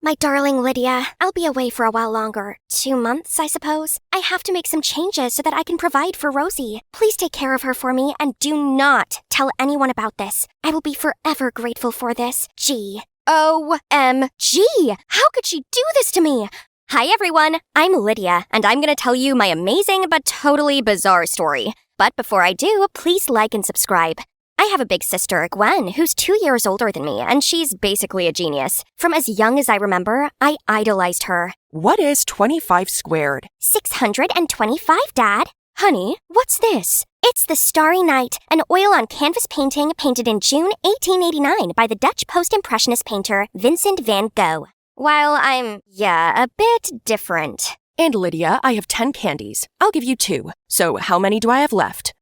My darling Lydia, I'll be away for a while longer. 2 months, I suppose. I have to make some changes so that I can provide for Rosie. Please take care of her for me and do not tell anyone about this. I will be forever grateful for this. G. OMG! How could she do this to me? Hi everyone, I'm Lydia, and I'm gonna tell you my amazing but totally bizarre story. But before I do, please like and subscribe. I have a big sister, Gwen, who's 2 years older than me, and she's basically a genius. From as young as I remember, I idolized her. What is 25 squared? 625, Dad. Honey, what's this? It's the Starry Night, an oil-on-canvas painting painted in June 1889 by the Dutch post-impressionist painter Vincent van Gogh. While I'm, a bit different. And Lydia, I have 10 candies. I'll give you 2. So how many do I have left?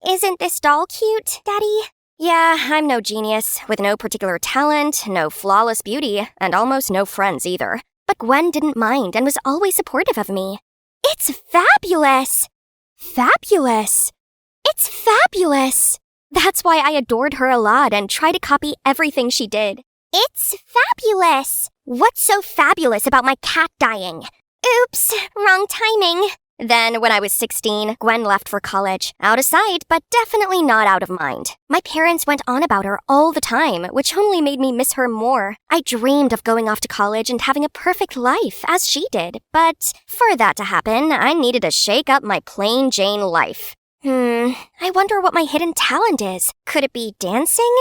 Isn't this doll cute, Daddy? Yeah, I'm no genius, with no particular talent, no flawless beauty, and almost no friends either. But Gwen didn't mind and was always supportive of me. It's fabulous! Fabulous! It's fabulous! That's why I adored her a lot and tried to copy everything she did. It's fabulous! What's so fabulous about my cat dying? Oops, wrong timing. Then, when I was 16, Gwen left for college. Out of sight, but definitely not out of mind. My parents went on about her all the time, which only made me miss her more. I dreamed of going off to college and having a perfect life, as she did. But for that to happen, I needed to shake up my plain Jane life. I wonder what my hidden talent is. Could it be dancing?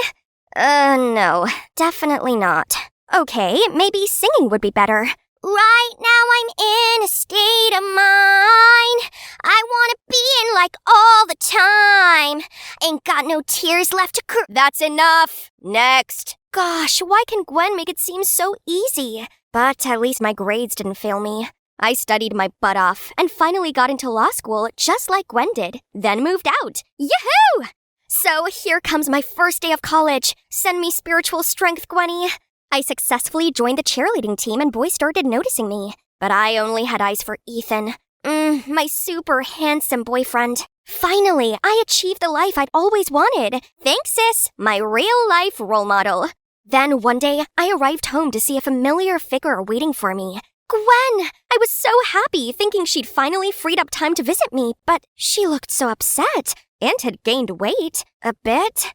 No, definitely not. Okay, maybe singing would be better. Right now I'm in a state of mind I wanna be in like all the time. Ain't got no tears left to cry. That's enough. Next. Gosh, why can Gwen make it seem so easy? But at least my grades didn't fail me. I studied my butt off and finally got into law school just like Gwen did, then moved out. Yahoo! So here comes my first day of college. Send me spiritual strength, Gwenny. I successfully joined the cheerleading team and boys started noticing me. But I only had eyes for Ethan. My super handsome boyfriend. Finally, I achieved the life I'd always wanted. Thanks, sis, my real-life role model. Then one day, I arrived home to see a familiar figure waiting for me. Gwen! I was so happy, thinking she'd finally freed up time to visit me, but she looked so upset and had gained weight. A bit.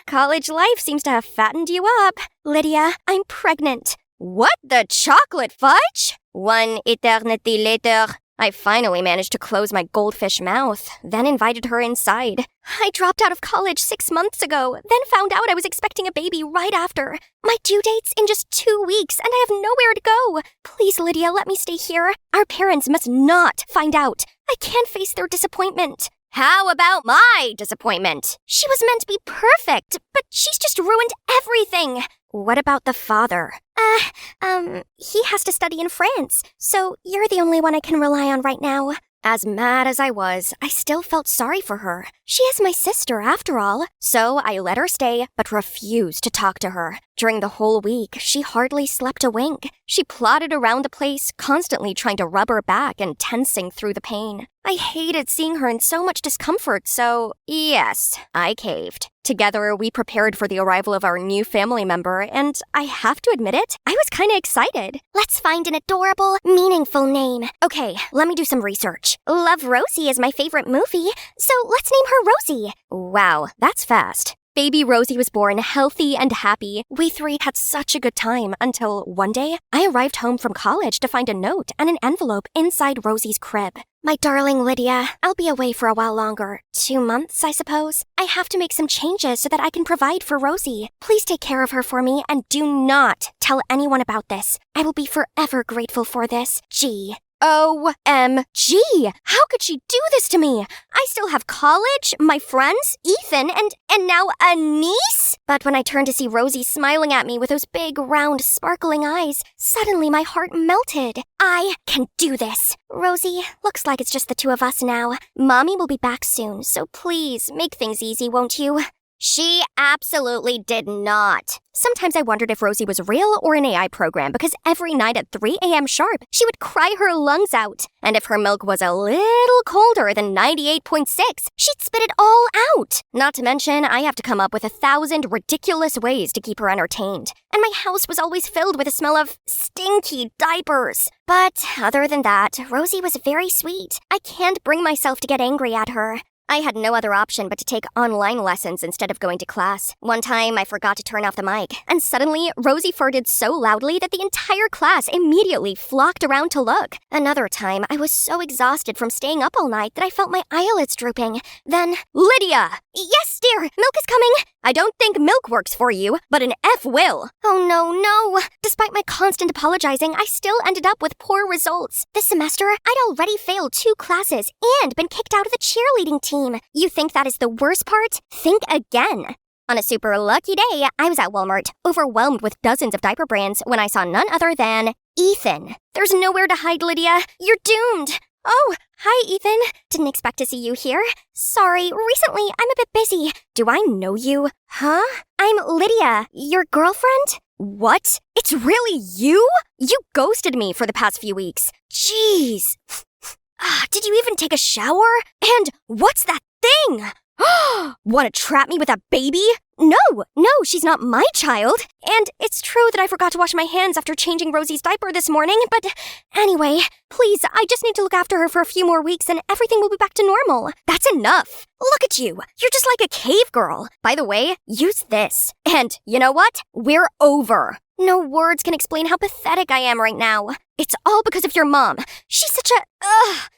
College life seems to have fattened you up. Lydia, I'm pregnant. What the chocolate fudge? One eternity later, I finally managed to close my goldfish mouth, then invited her inside. I dropped out of college 6 months ago, then found out I was expecting a baby right after. My due date's in just 2 weeks, and I have nowhere to go. Please, Lydia, let me stay here. Our parents must not find out. I can't face their disappointment. How about my disappointment? She was meant to be perfect, but she's just ruined everything. What about the father? He has to study in France, so you're the only one I can rely on right now. As mad as I was, I still felt sorry for her. She is my sister, after all. So I let her stay, but refused to talk to her. During the whole week, she hardly slept a wink. She plodded around the place, constantly trying to rub her back and tensing through the pain. I hated seeing her in so much discomfort, so yes, I caved. Together, we prepared for the arrival of our new family member, and I have to admit it, I was kinda excited. Let's find an adorable, meaningful name. Okay, let me do some research. Love Rosie is my favorite movie, so let's name her Rosie. Wow, that's fast. Baby Rosie was born healthy and happy. We 3 had such a good time until one day, I arrived home from college to find a note and an envelope inside Rosie's crib. My darling Lydia, I'll be away for a while longer. 2 months, I suppose. I have to make some changes so that I can provide for Rosie. Please take care of her for me and do not tell anyone about this. I will be forever grateful for this. G. OMG! How could she do this to me? I still have college, my friends, Ethan, and now a niece? But when I turned to see Rosie smiling at me with those big, round, sparkling eyes, suddenly my heart melted. I can do this. Rosie, looks like it's just the 2 of us now. Mommy will be back soon, so please make things easy, won't you? She absolutely did not. Sometimes I wondered if Rosie was real or an AI program because every night at 3 a.m. sharp, she would cry her lungs out. And if her milk was a little colder than 98.6, she'd spit it all out. Not to mention, I have to come up with 1,000 ridiculous ways to keep her entertained. And my house was always filled with the smell of stinky diapers. But other than that, Rosie was very sweet. I can't bring myself to get angry at her. I had no other option but to take online lessons instead of going to class. One time, I forgot to turn off the mic, and suddenly, Rosie farted so loudly that the entire class immediately flocked around to look. Another time, I was so exhausted from staying up all night that I felt my eyelids drooping. Then, Lydia! Yes, dear, milk is coming! I don't think milk works for you, but an F will. Oh no. Despite my constant apologizing, I still ended up with poor results. This semester, I'd already failed 2 classes and been kicked out of the cheerleading team. You think that is the worst part? Think again. On a super lucky day, I was at Walmart, overwhelmed with dozens of diaper brands when I saw none other than Ethan. There's nowhere to hide, Lydia. You're doomed. Oh, hi, Ethan. Didn't expect to see you here. Sorry, recently I'm a bit busy. Do I know you? Huh? I'm Lydia, your girlfriend? What? It's really you? You ghosted me for the past few weeks. Jeez. Did you even take a shower? And what's that thing? Want to trap me with a baby? No, she's not my child. And it's true that I forgot to wash my hands after changing Rosie's diaper this morning, but anyway, please, I just need to look after her for a few more weeks and everything will be back to normal. That's enough. Look at you. You're just like a cave girl. By the way, use this. And you know what? We're over. No words can explain how pathetic I am right now. It's all because of your mom. She's such a...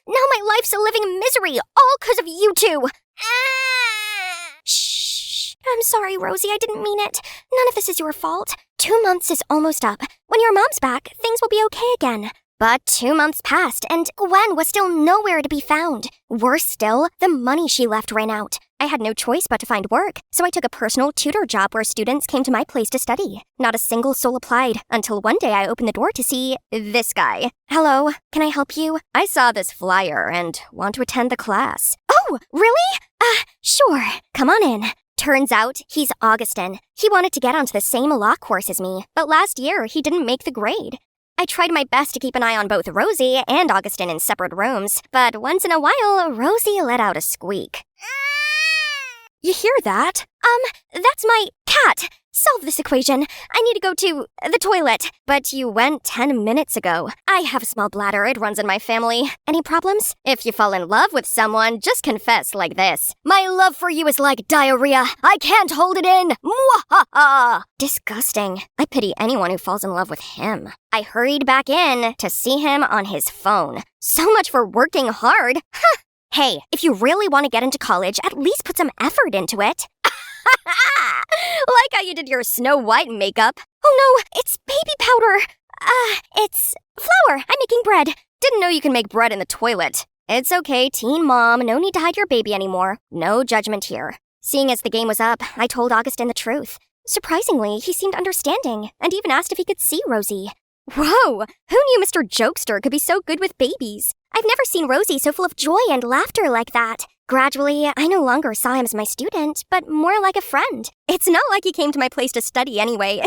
Now my life's a living misery, all because of you two. Shh. I'm sorry, Rosie, I didn't mean it. None of this is your fault. 2 months is almost up. When your mom's back, things will be okay again. But 2 months passed, and Gwen was still nowhere to be found. Worse still, the money she left ran out. I had no choice but to find work, so I took a personal tutor job where students came to my place to study. Not a single soul applied, until one day I opened the door to see this guy. Hello, can I help you? I saw this flyer and want to attend the class. Oh, really? Sure. Come on in. Turns out, he's Augustin. He wanted to get onto the same law course as me, but last year he didn't make the grade. I tried my best to keep an eye on both Rosie and Augustin in separate rooms, but once in a while, Rosie let out a squeak. You hear that? That's my cat. Solve this equation. I need to go to the toilet. But you went 10 minutes ago. I have a small bladder. It runs in my family. Any problems? If you fall in love with someone, just confess like this. My love for you is like diarrhea. I can't hold it in. Mwahaha! Disgusting. I pity anyone who falls in love with him. I hurried back in to see him on his phone. So much for working hard. Huh. Hey, if you really want to get into college, at least put some effort into it. Like how you did your Snow White makeup. Oh no, it's baby powder. It's flour. I'm making bread. Didn't know you can make bread in the toilet. It's okay, teen mom. No need to hide your baby anymore. No judgment here. Seeing as the game was up, I told Augustin the truth. Surprisingly, he seemed understanding and even asked if he could see Rosie. Whoa! Who knew Mr. Jokester could be so good with babies? I've never seen Rosie so full of joy and laughter like that. Gradually, I no longer saw him as my student, but more like a friend. It's not like he came to my place to study anyway.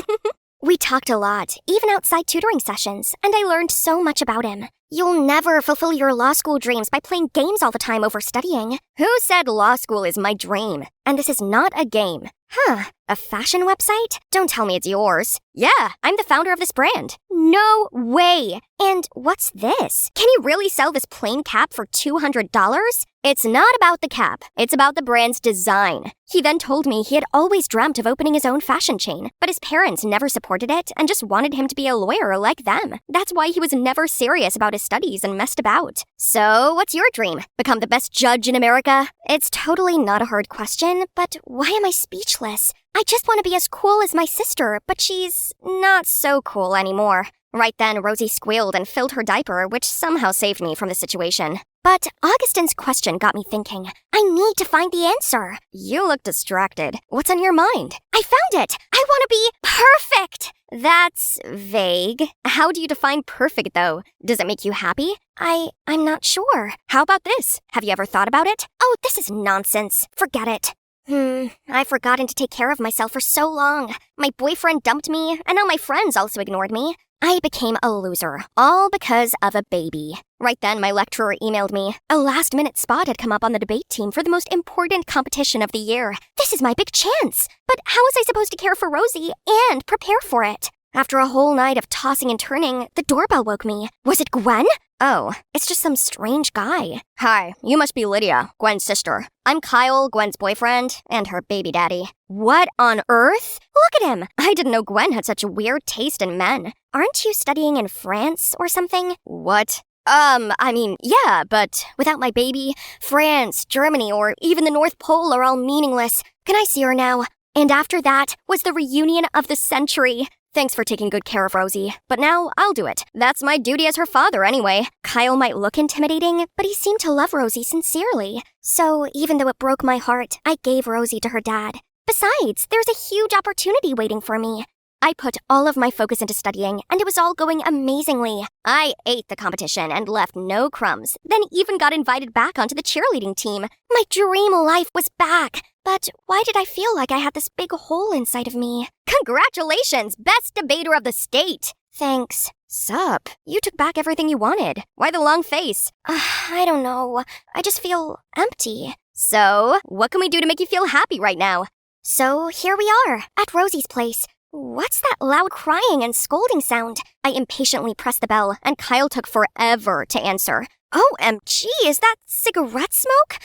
We talked a lot, even outside tutoring sessions, and I learned so much about him. You'll never fulfill your law school dreams by playing games all the time over studying. Who said law school is my dream? And this is not a game. Huh, a fashion website? Don't tell me it's yours. Yeah, I'm the founder of this brand. No way. And what's this? Can you really sell this plain cap for $200? It's not about the cap. It's about the brand's design. He then told me he had always dreamt of opening his own fashion chain, but his parents never supported it and just wanted him to be a lawyer like them. That's why he was never serious about his studies and messed about. So, what's your dream? Become the best judge in America? It's totally not a hard question, but why am I speechless? I just want to be as cool as my sister, but she's not so cool anymore. Right then, Rosie squealed and filled her diaper, which somehow saved me from the situation. But Augustin's question got me thinking. I need to find the answer. You look distracted. What's on your mind? I found it! I want to be perfect! That's vague. How do you define perfect, though? Does it make you happy? I'm not sure. How about this? Have you ever thought about it? Oh, this is nonsense. Forget it. I've forgotten to take care of myself for so long. My boyfriend dumped me, and now my friends also ignored me. I became a loser, all because of a baby. Right then, my lecturer emailed me. A last-minute spot had come up on the debate team for the most important competition of the year. This is my big chance. But how was I supposed to care for Rosie and prepare for it? After a whole night of tossing and turning, the doorbell woke me. Was it Gwen? Oh, it's just some strange guy. Hi, you must be Lydia, Gwen's sister. I'm Kyle, Gwen's boyfriend, and her baby daddy. What on earth? Look at him. I didn't know Gwen had such a weird taste in men. Aren't you studying in France or something? What? Yeah, but without my baby, France, Germany, or even the North Pole are all meaningless. Can I see her now? And after that was the reunion of the century. Thanks for taking good care of Rosie, but now I'll do it. That's my duty as her father anyway. Kyle might look intimidating, but he seemed to love Rosie sincerely. So even though it broke my heart, I gave Rosie to her dad. Besides, there's a huge opportunity waiting for me. I put all of my focus into studying, and it was all going amazingly. I ate the competition and left no crumbs, then even got invited back onto the cheerleading team. My dream life was back. But why did I feel like I had this big hole inside of me? Congratulations, best debater of the state! Thanks. Sup? You took back everything you wanted. Why the long face? I don't know. I just feel empty. So, what can we do to make you feel happy right now? So, here we are, at Rosie's place. What's that loud crying and scolding sound? I impatiently pressed the bell, and Kyle took forever to answer. OMG, is that cigarette smoke?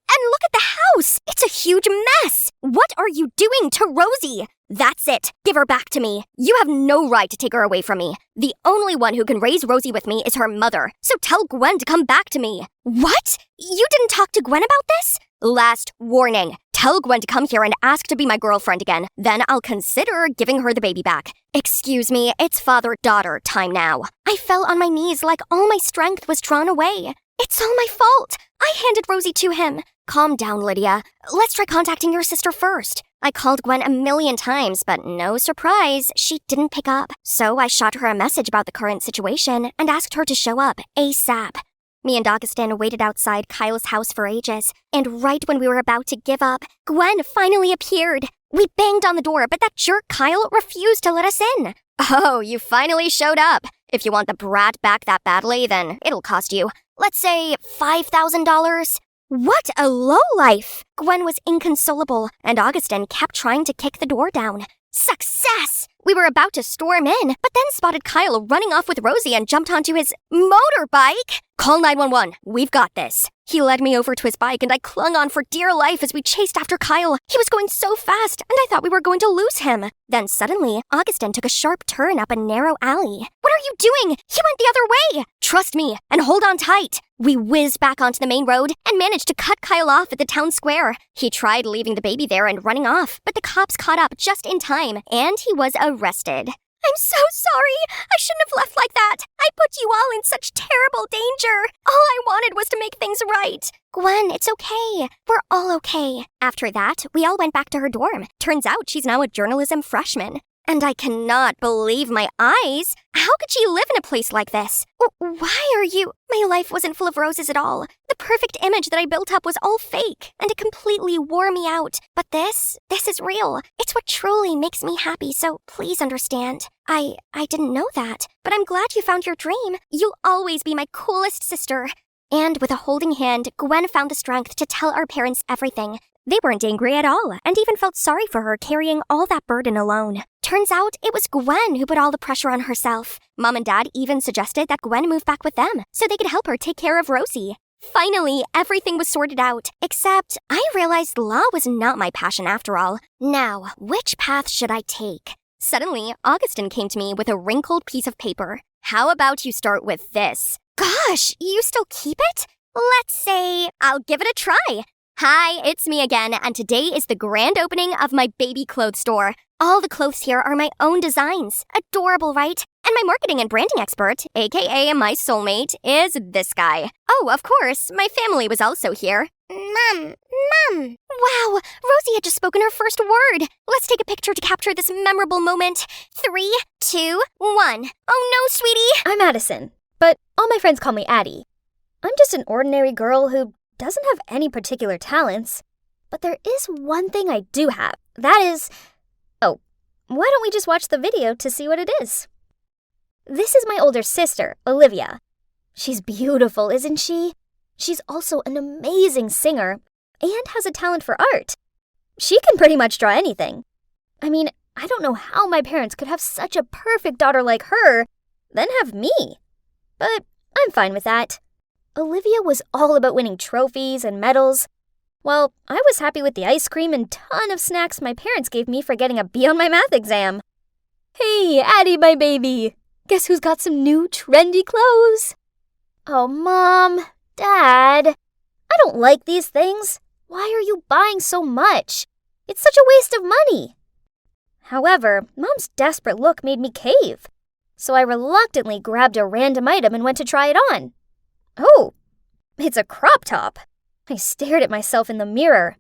And look at the house! It's a huge mess! What are you doing to Rosie? That's it. Give her back to me. You have no right to take her away from me. The only one who can raise Rosie with me is her mother. So tell Gwen to come back to me. What? You didn't talk to Gwen about this? Last warning. Tell Gwen to come here and ask to be my girlfriend again. Then I'll consider giving her the baby back. Excuse me, it's father-daughter time now. I fell on my knees like all my strength was drawn away. It's all my fault. I handed Rosie to him. Calm down, Lydia. Let's try contacting your sister first. I called Gwen a million times, but no surprise, she didn't pick up. So I shot her a message about the current situation and asked her to show up ASAP. Me and Augustin waited outside Kyle's house for ages, and right when we were about to give up, Gwen finally appeared. We banged on the door, but that jerk Kyle refused to let us in. Oh, you finally showed up. If you want the brat back that badly, then it'll cost you, let's say, $5,000. What a lowlife! Gwen was inconsolable, and Augustin kept trying to kick the door down. Success! We were about to storm in, but then spotted Kyle running off with Rosie and jumped onto his motorbike. Call 911. We've got this. He led me over to his bike, and I clung on for dear life as we chased after Kyle. He was going so fast, and I thought we were going to lose him. Then suddenly, Augustin took a sharp turn up a narrow alley. What are you doing? He went the other way! Trust me, and hold on tight. We whizzed back onto the main road and managed to cut Kyle off at the town square. He tried leaving the baby there and running off, but the cops caught up just in time, and he was arrested. I'm so sorry. I shouldn't have left like that. I put you all in such terrible danger. All I wanted was to make things right. Gwen, it's okay. We're all okay. After that, we all went back to her dorm. Turns out she's now a journalism freshman. And I cannot believe my eyes. How could she live in a place like this? Why are you... My life wasn't full of roses at all. The perfect image that I built up was all fake, and it completely wore me out. But this is real. It's what truly makes me happy, so please understand. I didn't know that, but I'm glad you found your dream. You'll always be my coolest sister. And with a holding hand, Gwen found the strength to tell our parents everything. They weren't angry at all, and even felt sorry for her carrying all that burden alone. Turns out it was Gwen who put all the pressure on herself. Mom and Dad even suggested that Gwen move back with them, so they could help her take care of Rosie. Finally, everything was sorted out, except I realized law was not my passion after all. Now, which path should I take? Suddenly, Augustin came to me with a wrinkled piece of paper. How about you start with this? Gosh, you still keep it? Let's say I'll give it a try. Hi, it's me again, and today is the grand opening of my baby clothes store. All the clothes here are my own designs. Adorable, right? And my marketing and branding expert, aka my soulmate, is this guy. Oh, of course, my family was also here. Mom. Wow, Rosie had just spoken her first word. Let's take a picture to capture this memorable moment. 3, 2, 1. Oh no, sweetie. I'm Addison, but all my friends call me Addie. I'm just an ordinary girl who doesn't have any particular talents. But there is one thing I do have. That is... Oh, why don't we just watch the video to see what it is? This is my older sister, Olivia. She's beautiful, isn't she? She's also an amazing singer and has a talent for art. She can pretty much draw anything. I mean, I don't know how my parents could have such a perfect daughter like her, then have me. But I'm fine with that. Olivia was all about winning trophies and medals, while I was happy with the ice cream and ton of snacks my parents gave me for getting a B on my math exam. Hey, Addie, my baby. Guess who's got some new trendy clothes? Oh, Mom, Dad, I don't like these things. Why are you buying so much? It's such a waste of money. However, Mom's desperate look made me cave, so I reluctantly grabbed a random item and went to try it on. Oh, it's a crop top. I stared at myself in the mirror.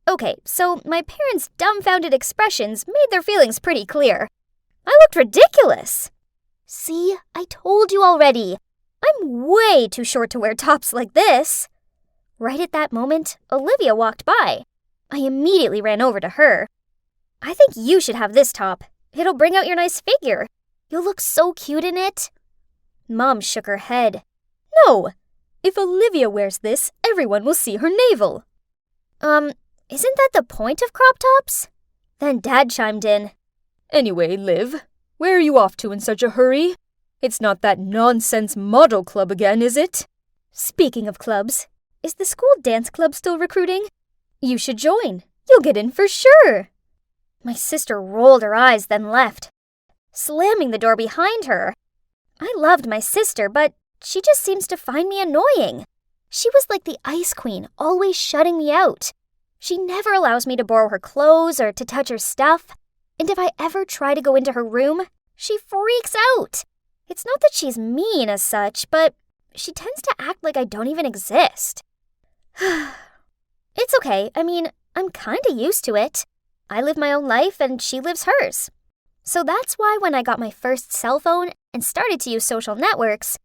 Okay, so my parents' dumbfounded expressions made their feelings pretty clear. I looked ridiculous. See, I told you already. I'm way too short to wear tops like this. Right at that moment, Olivia walked by. I immediately ran over to her. I think you should have this top. It'll bring out your nice figure. You'll look so cute in it. Mom shook her head. No, if Olivia wears this, everyone will see her navel. Isn't that the point of crop tops? Then Dad chimed in. Anyway, Liv, where are you off to in such a hurry? It's not that nonsense model club again, is it? Speaking of clubs, is the school dance club still recruiting? You should join. You'll get in for sure. My sister rolled her eyes, then left, slamming the door behind her. I loved my sister, but she just seems to find me annoying. She was like the ice queen, always shutting me out. She never allows me to borrow her clothes or to touch her stuff. And if I ever try to go into her room, she freaks out. It's not that she's mean as such, but she tends to act like I don't even exist. It's okay. I mean, I'm kinda used to it. I live my own life and she lives hers. So that's why when I got my first cell phone and started to use social networks,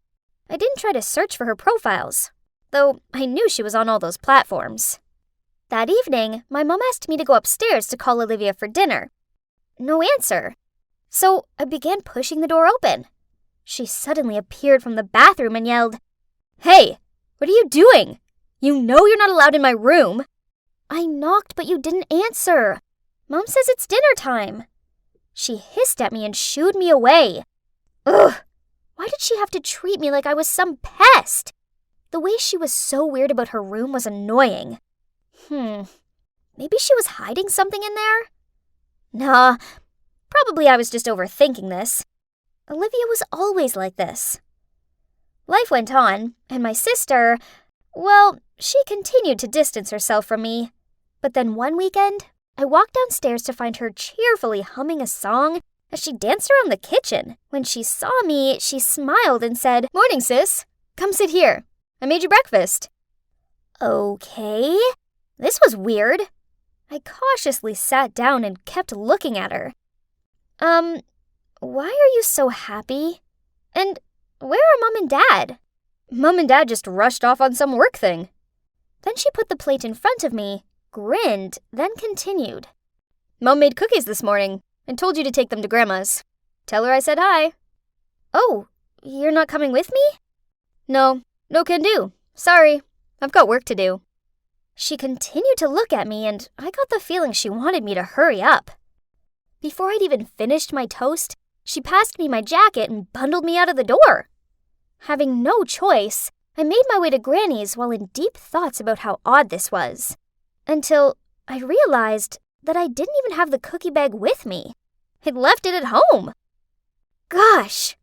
I didn't try to search for her profiles, though I knew she was on all those platforms. That evening, my mom asked me to go upstairs to call Olivia for dinner. No answer. So I began pushing the door open. She suddenly appeared from the bathroom and yelled, "Hey, what are you doing? You know you're not allowed in my room." I knocked, but you didn't answer. Mom says it's dinner time. She hissed at me and shooed me away. Ugh! Why did she have to treat me like I was some pest? The way she was so weird about her room was annoying. Maybe she was hiding something in there? Nah, probably I was just overthinking this. Olivia was always like this. Life went on, and my sister, well, she continued to distance herself from me. But then one weekend, I walked downstairs to find her cheerfully humming a song as she danced around the kitchen. When she saw me, she smiled and said, "Morning, sis. Come sit here. I made you breakfast." Okay, this was weird. I cautiously sat down and kept looking at her. Why are you so happy? And where are Mom and Dad? Mom and Dad just rushed off on some work thing. Then she put the plate in front of me, grinned, then continued. Mom made cookies this morning and told you to take them to Grandma's. Tell her I said hi. Oh, you're not coming with me? No can do. Sorry, I've got work to do. She continued to look at me, and I got the feeling she wanted me to hurry up. Before I'd even finished my toast, she passed me my jacket and bundled me out of the door. Having no choice, I made my way to Granny's while in deep thoughts about how odd this was. Until I realized that I didn't even have the cookie bag with me. I'd left it at home. Gosh!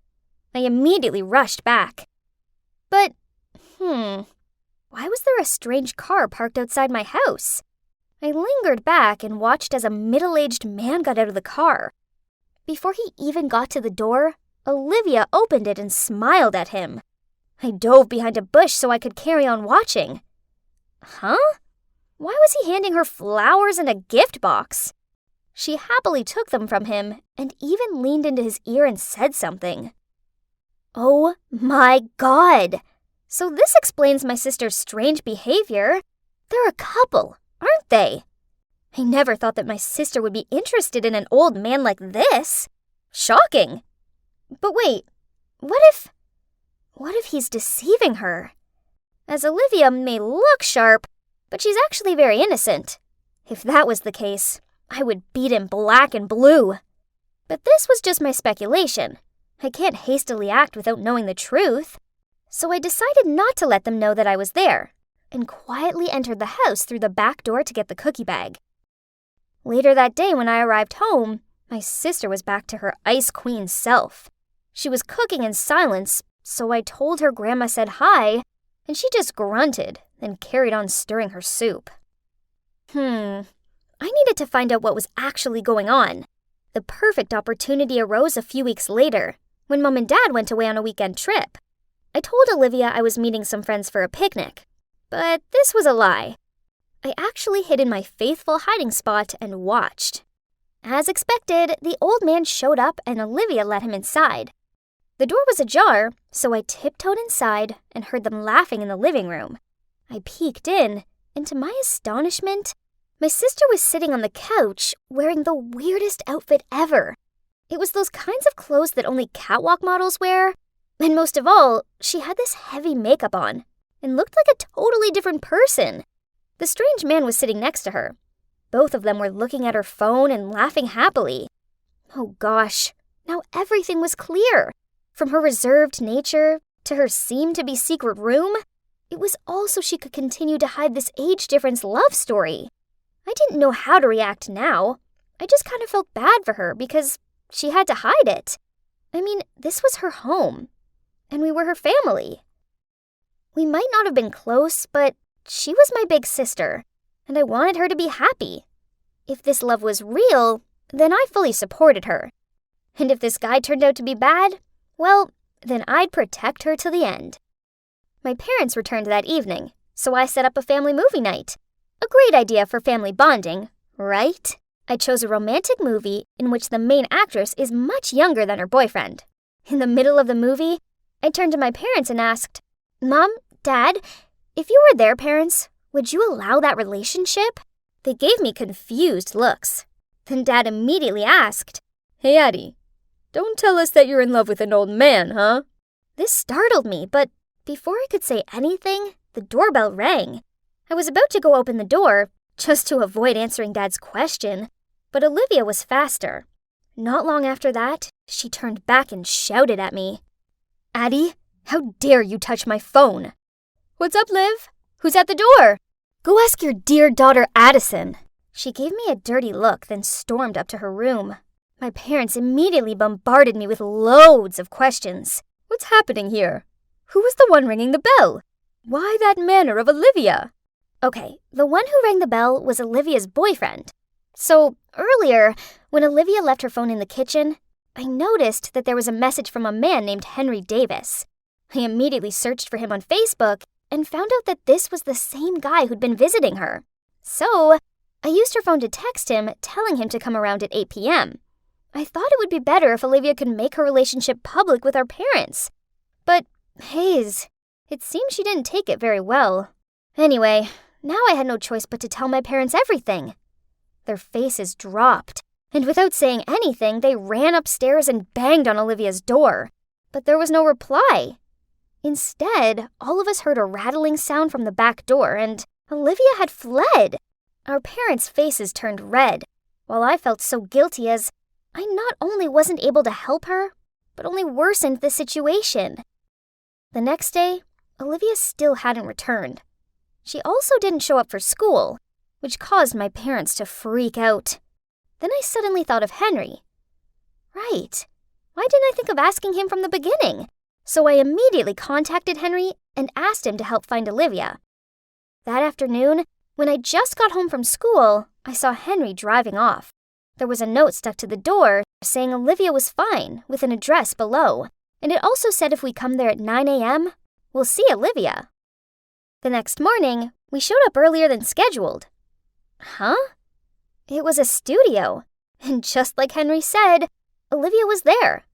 I immediately rushed back. But, why was there a strange car parked outside my house? I lingered back and watched as a middle-aged man got out of the car. Before he even got to the door, Olivia opened it and smiled at him. I dove behind a bush so I could carry on watching. Huh? Why was he handing her flowers and a gift box? She happily took them from him and even leaned into his ear and said something. Oh my God! So this explains my sister's strange behavior. They're a couple, aren't they? I never thought that my sister would be interested in an old man like this. Shocking. But wait, what if he's deceiving her? As Olivia may look sharp, but she's actually very innocent. If that was the case, I would beat him black and blue. But this was just my speculation. I can't hastily act without knowing the truth. So I decided not to let them know that I was there, and quietly entered the house through the back door to get the cookie bag. Later that day when I arrived home, my sister was back to her Ice Queen self. She was cooking in silence, so I told her Grandma said hi, and she just grunted, then carried on stirring her soup. I needed to find out what was actually going on. The perfect opportunity arose a few weeks later, when Mom and Dad went away on a weekend trip. I told Olivia I was meeting some friends for a picnic, but this was a lie. I actually hid in my faithful hiding spot and watched. As expected, the old man showed up and Olivia let him inside. The door was ajar, so I tiptoed inside and heard them laughing in the living room. I peeked in, and to my astonishment, my sister was sitting on the couch wearing the weirdest outfit ever. It was those kinds of clothes that only catwalk models wear. And most of all, she had this heavy makeup on and looked like a totally different person. The strange man was sitting next to her. Both of them were looking at her phone and laughing happily. Oh gosh, now everything was clear. From her reserved nature to her seemed-to-be secret room, it was all so she could continue to hide this age difference love story. I didn't know how to react now. I just kind of felt bad for her because she had to hide it. I mean, this was her home, and we were her family. We might not have been close, but she was my big sister, and I wanted her to be happy. If this love was real, then I fully supported her. And if this guy turned out to be bad, well, then I'd protect her to the end. My parents returned that evening, so I set up a family movie night. A great idea for family bonding, right? I chose a romantic movie in which the main actress is much younger than her boyfriend. In the middle of the movie, I turned to my parents and asked, "Mom, Dad, if you were their parents, would you allow that relationship?" They gave me confused looks. Then Dad immediately asked, Hey, Addie, don't tell us that you're in love with an old man, huh? This startled me, but before I could say anything, the doorbell rang. I was about to go open the door, just to avoid answering Dad's question, but Olivia was faster. Not long after that, she turned back and shouted at me, "Addie, how dare you touch my phone?" What's up, Liv? Who's at the door? Go ask your dear daughter Addison. She gave me a dirty look, then stormed up to her room. My parents immediately bombarded me with loads of questions. What's happening here? Who was the one ringing the bell? Why that manner of Olivia? Okay, the one who rang the bell was Olivia's boyfriend. So, earlier, when Olivia left her phone in the kitchen, I noticed that there was a message from a man named Henry Davis. I immediately searched for him on Facebook and found out that this was the same guy who'd been visiting her. So, I used her phone to text him, telling him to come around at 8 p.m. I thought it would be better if Olivia could make her relationship public with our parents. But, Hayes, it seems she didn't take it very well. Anyway, now I had no choice but to tell my parents everything. Their faces dropped, and without saying anything, they ran upstairs and banged on Olivia's door. But there was no reply. Instead, all of us heard a rattling sound from the back door, and Olivia had fled. Our parents' faces turned red, while I felt so guilty as I not only wasn't able to help her, but only worsened the situation. The next day, Olivia still hadn't returned. She also didn't show up for school, which caused my parents to freak out. Then I suddenly thought of Henry. Right, why didn't I think of asking him from the beginning? So I immediately contacted Henry and asked him to help find Olivia. That afternoon, when I just got home from school, I saw Henry driving off. There was a note stuck to the door saying Olivia was fine with an address below, and it also said if we come there at 9 a.m., we'll see Olivia. The next morning, we showed up earlier than scheduled. Huh? It was a studio, and just like Henry said, Olivia was there.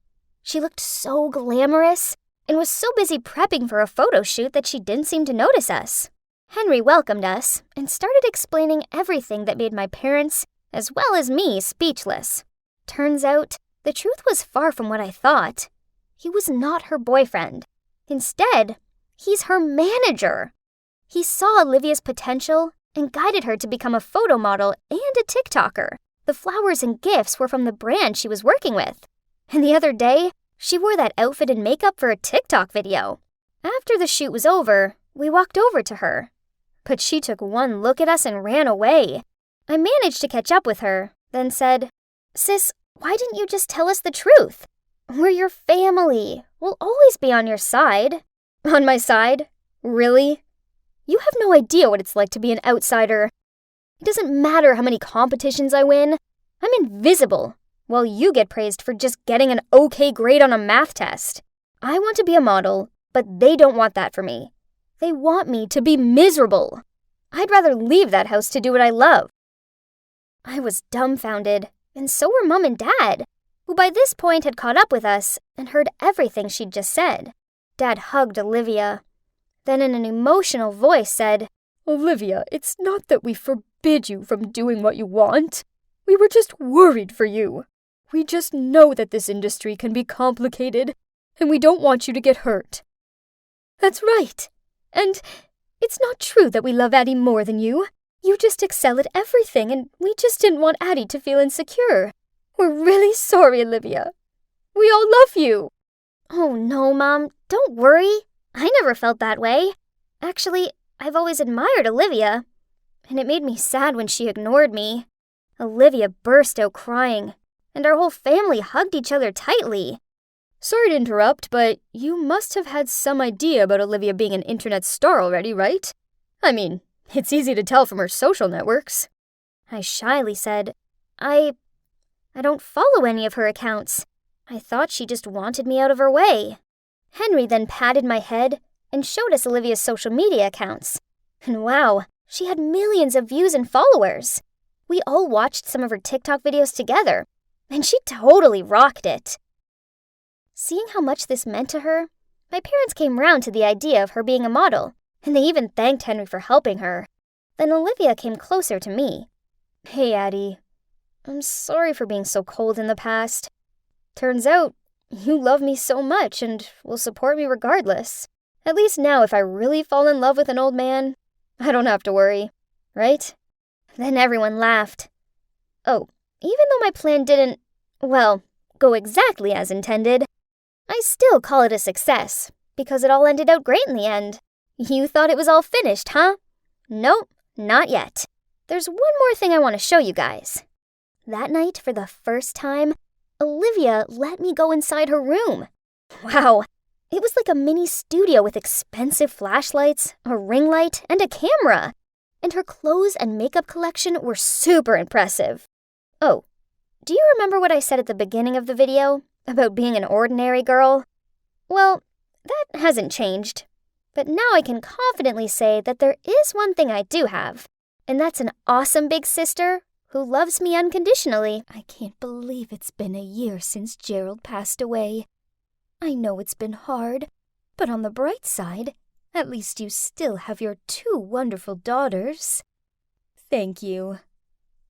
She looked so glamorous and was so busy prepping for a photo shoot that she didn't seem to notice us. Henry welcomed us and started explaining everything that made my parents, as well as me, speechless. Turns out, the truth was far from what I thought. He was not her boyfriend. Instead, he's her manager. He saw Olivia's potential and guided her to become a photo model and a TikToker. The flowers and gifts were from the brand she was working with. And the other day, she wore that outfit and makeup for a TikTok video. After the shoot was over, we walked over to her. But she took one look at us and ran away. I managed to catch up with her, then said, "Sis, why didn't you just tell us the truth? We're your family. We'll always be on your side." "On my side? Really? You have no idea what it's like to be an outsider. It doesn't matter how many competitions I win. I'm invisible, while you get praised for just getting an okay grade on a math test. I want to be a model, but they don't want that for me. They want me to be miserable. I'd rather leave that house to do what I love." I was dumbfounded, and so were Mom and Dad, who by this point had caught up with us and heard everything she'd just said. Dad hugged Olivia, then in an emotional voice said, "Olivia, it's not that we forbid you from doing what you want. We were just worried for you. We just know that this industry can be complicated, and we don't want you to get hurt." "That's right. And it's not true that we love Addie more than you. You just excel at everything, and we just didn't want Addie to feel insecure. We're really sorry, Olivia. We all love you." "Oh no, Mom, don't worry. I never felt that way. Actually, I've always admired Olivia, and it made me sad when she ignored me." Olivia burst out crying, and our whole family hugged each other tightly. "Sorry to interrupt, but you must have had some idea about Olivia being an internet star already, right? I mean, it's easy to tell from her social networks." I shyly said, I don't follow any of her accounts. I thought she just wanted me out of her way." Henry then patted my head and showed us Olivia's social media accounts. And wow, she had millions of views and followers. We all watched some of her TikTok videos together, and she totally rocked it. Seeing how much this meant to her, my parents came round to the idea of her being a model, and they even thanked Henry for helping her. Then Olivia came closer to me. "Hey, Addie. I'm sorry for being so cold in the past. Turns out, you love me so much and will support me regardless. At least now if I really fall in love with an old man, I don't have to worry, right?" Then everyone laughed. Oh, even though my plan didn't, well, go exactly as intended, I still call it a success, because it all ended out great in the end. You thought it was all finished, huh? Nope, not yet. There's one more thing I want to show you guys. That night, for the first time, Olivia let me go inside her room. Wow, it was like a mini studio with expensive flashlights, a ring light, and a camera. And her clothes and makeup collection were super impressive. Oh, do you remember what I said at the beginning of the video about being an ordinary girl? Well, that hasn't changed. But now I can confidently say that there is one thing I do have, and that's an awesome big sister who loves me unconditionally. I can't believe it's been a year since Gerald passed away. I know it's been hard, but on the bright side, at least you still have your 2 wonderful daughters. "Thank you."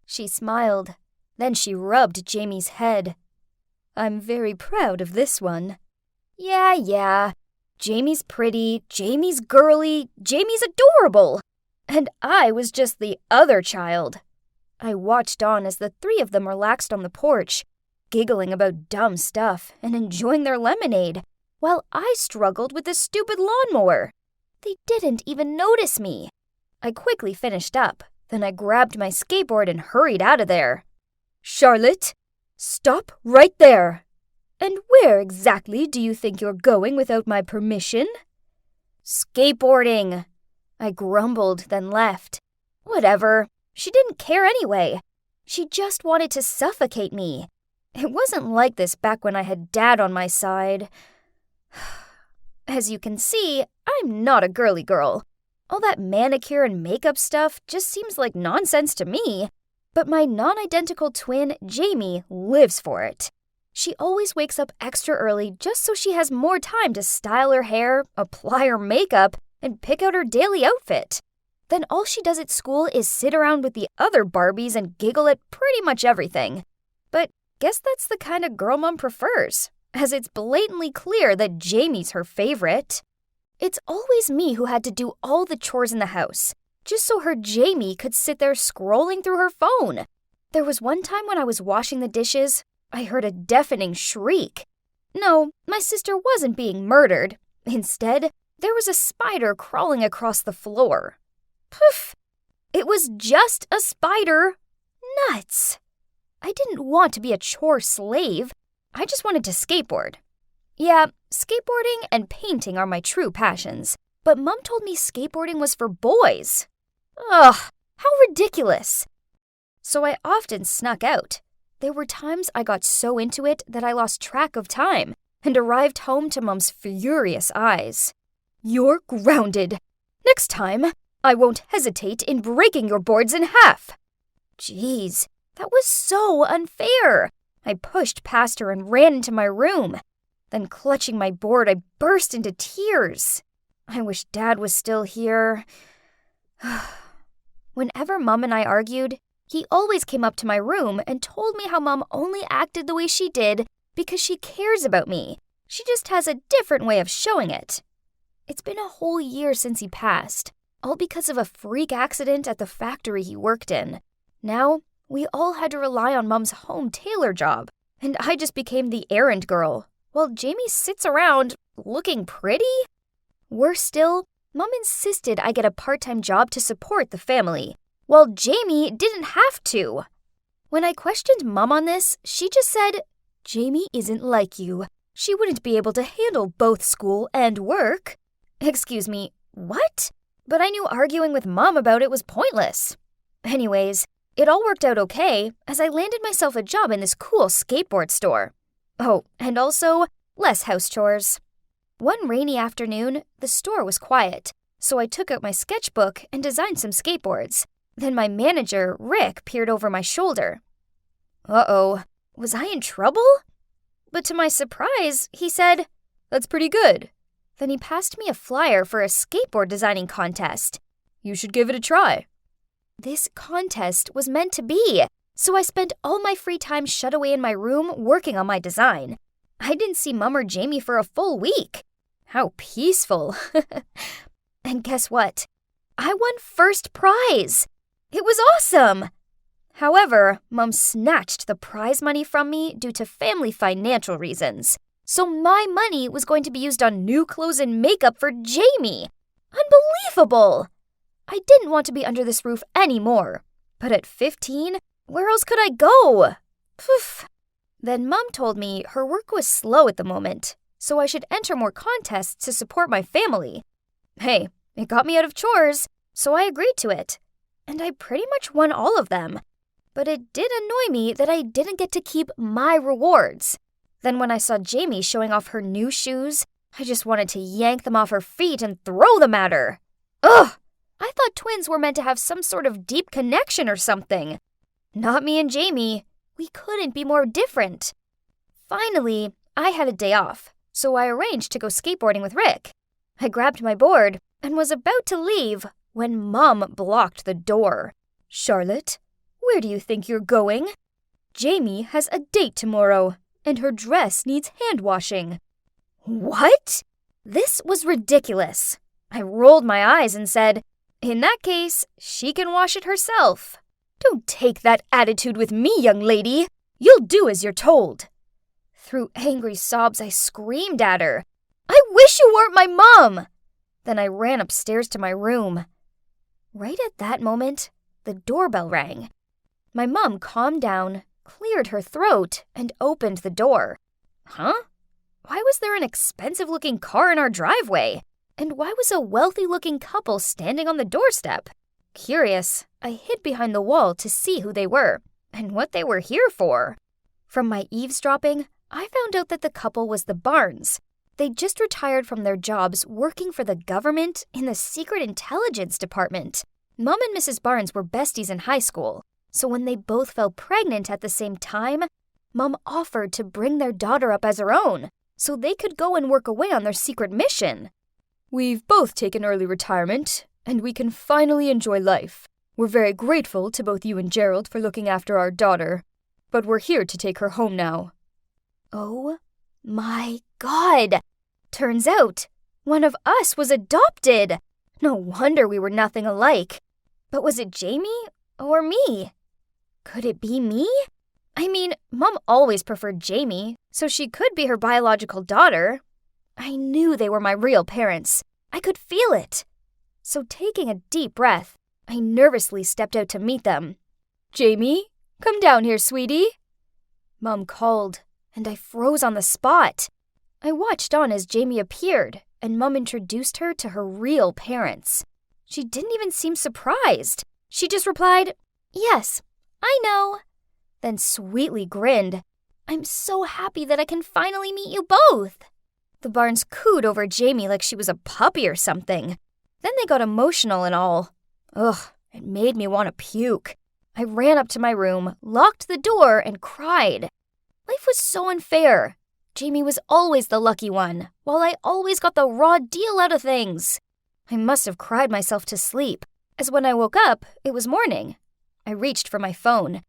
She smiled. Then she rubbed Jamie's head. "I'm very proud of this one." Yeah. Jamie's pretty, Jamie's girly, Jamie's adorable. And I was just the other child. I watched on as the 3 of them relaxed on the porch, giggling about dumb stuff and enjoying their lemonade, while I struggled with this stupid lawnmower. They didn't even notice me. I quickly finished up, then I grabbed my skateboard and hurried out of there. "Charlotte, stop right there! And where exactly do you think you're going without my permission?" "Skateboarding," I grumbled, then left. Whatever, she didn't care anyway. She just wanted to suffocate me. It wasn't like this back when I had Dad on my side. As you can see, I'm not a girly girl. All that manicure and makeup stuff just seems like nonsense to me. But my non-identical twin, Jamie, lives for it. She always wakes up extra early just so she has more time to style her hair, apply her makeup, and pick out her daily outfit. Then all she does at school is sit around with the other Barbies and giggle at pretty much everything. But guess that's the kind of girl Mom prefers, as it's blatantly clear that Jamie's her favorite. It's always me who had to do all the chores in the house, just so her Jamie could sit there scrolling through her phone. There was one time when I was washing the dishes, I heard a deafening shriek. No, my sister wasn't being murdered. Instead, there was a spider crawling across the floor. Poof! It was just a spider. Nuts! I didn't want to be a chore slave. I just wanted to skateboard. Yeah, skateboarding and painting are my true passions, but Mom told me skateboarding was for boys. Ugh, how ridiculous! So I often snuck out. There were times I got so into it that I lost track of time and arrived home to Mom's furious eyes. "You're grounded. Next time, I won't hesitate in breaking your boards in half." Jeez, that was so unfair. I pushed past her and ran into my room. Then, clutching my board, I burst into tears. I wish Dad was still here. Whenever Mom and I argued, he always came up to my room and told me how Mom only acted the way she did because she cares about me. She just has a different way of showing it. It's been a whole year since he passed, all because of a freak accident at the factory he worked in. Now, we all had to rely on Mom's home tailor job, and I just became the errand girl, while Jamie sits around looking pretty. Worse still, Mom insisted I get a part-time job to support the family, while Jamie didn't have to. When I questioned Mom on this, she just said, "Jamie isn't like you. She wouldn't be able to handle both school and work." Excuse me, what? But I knew arguing with Mom about it was pointless. Anyways, it all worked out okay, as I landed myself a job in this cool skateboard store. Oh, and also, less house chores. One rainy afternoon, the store was quiet, so I took out my sketchbook and designed some skateboards. Then my manager, Rick, peered over my shoulder. Uh-oh, was I in trouble? But to my surprise, he said, "That's pretty good." Then he passed me a flyer for a skateboard designing contest. "You should give it a try." This contest was meant to be, so I spent all my free time shut away in my room working on my design. I didn't see Mom or Jamie for a full week. How peaceful. And guess what? I won first prize. It was awesome. However, Mom snatched the prize money from me due to family financial reasons. So my money was going to be used on new clothes and makeup for Jamie. Unbelievable! I didn't want to be under this roof anymore. But at 15, where else could I go? Poof. Then Mom told me her work was slow at the moment, so I should enter more contests to support my family. Hey, it got me out of chores, so I agreed to it. And I pretty much won all of them. But it did annoy me that I didn't get to keep my rewards. Then when I saw Jamie showing off her new shoes, I just wanted to yank them off her feet and throw them at her. Ugh! I thought twins were meant to have some sort of deep connection or something. Not me and Jamie. We couldn't be more different. Finally, I had a day off, so I arranged to go skateboarding with Rick. I grabbed my board and was about to leave when Mom blocked the door. "Charlotte, where do you think you're going? Jamie has a date tomorrow, and her dress needs hand washing." What? This was ridiculous. I rolled my eyes and said, "In that case, she can wash it herself." "Don't take that attitude with me, young lady. You'll do as you're told." Through angry sobs, I screamed at her, "I wish you weren't my mom!" Then I ran upstairs to my room. Right at that moment, the doorbell rang. My mom calmed down, cleared her throat, and opened the door. Huh? Why was there an expensive-looking car in our driveway? And why was a wealthy-looking couple standing on the doorstep? Curious, I hid behind the wall to see who they were and what they were here for. From my eavesdropping, I found out that the couple was the Barnes. They'd just retired from their jobs working for the government in the Secret Intelligence Department. Mom and Mrs. Barnes were besties in high school, so when they both fell pregnant at the same time, Mom offered to bring their daughter up as her own, so they could go and work away on their secret mission. "We've both taken early retirement, and we can finally enjoy life. We're very grateful to both you and Gerald for looking after our daughter, but we're here to take her home now." Oh my God! Turns out, one of us was adopted! No wonder we were nothing alike. But was it Jamie or me? Could it be me? I mean, Mom always preferred Jamie, so she could be her biological daughter. I knew they were my real parents. I could feel it. So taking a deep breath, I nervously stepped out to meet them. "Jamie, come down here, sweetie." Mom called, and I froze on the spot. I watched on as Jamie appeared, and Mom introduced her to her real parents. She didn't even seem surprised. She just replied, "Yes, I know," then sweetly grinned. "I'm so happy that I can finally meet you both." The Barnes cooed over Jamie like she was a puppy or something. Then they got emotional and all. Ugh, it made me want to puke. I ran up to my room, locked the door, and cried. Life was so unfair. Jamie was always the lucky one, while I always got the raw deal out of things. I must have cried myself to sleep, as when I woke up, it was morning. I reached for my phone.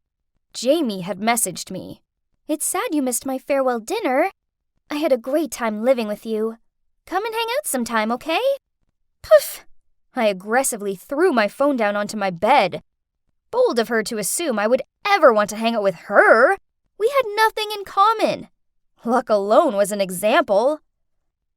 Jamie had messaged me. "It's sad you missed my farewell dinner. I had a great time living with you. Come and hang out sometime, okay?" Poof! I aggressively threw my phone down onto my bed. Bold of her to assume I would ever want to hang out with her. We had nothing in common. Luck alone was an example.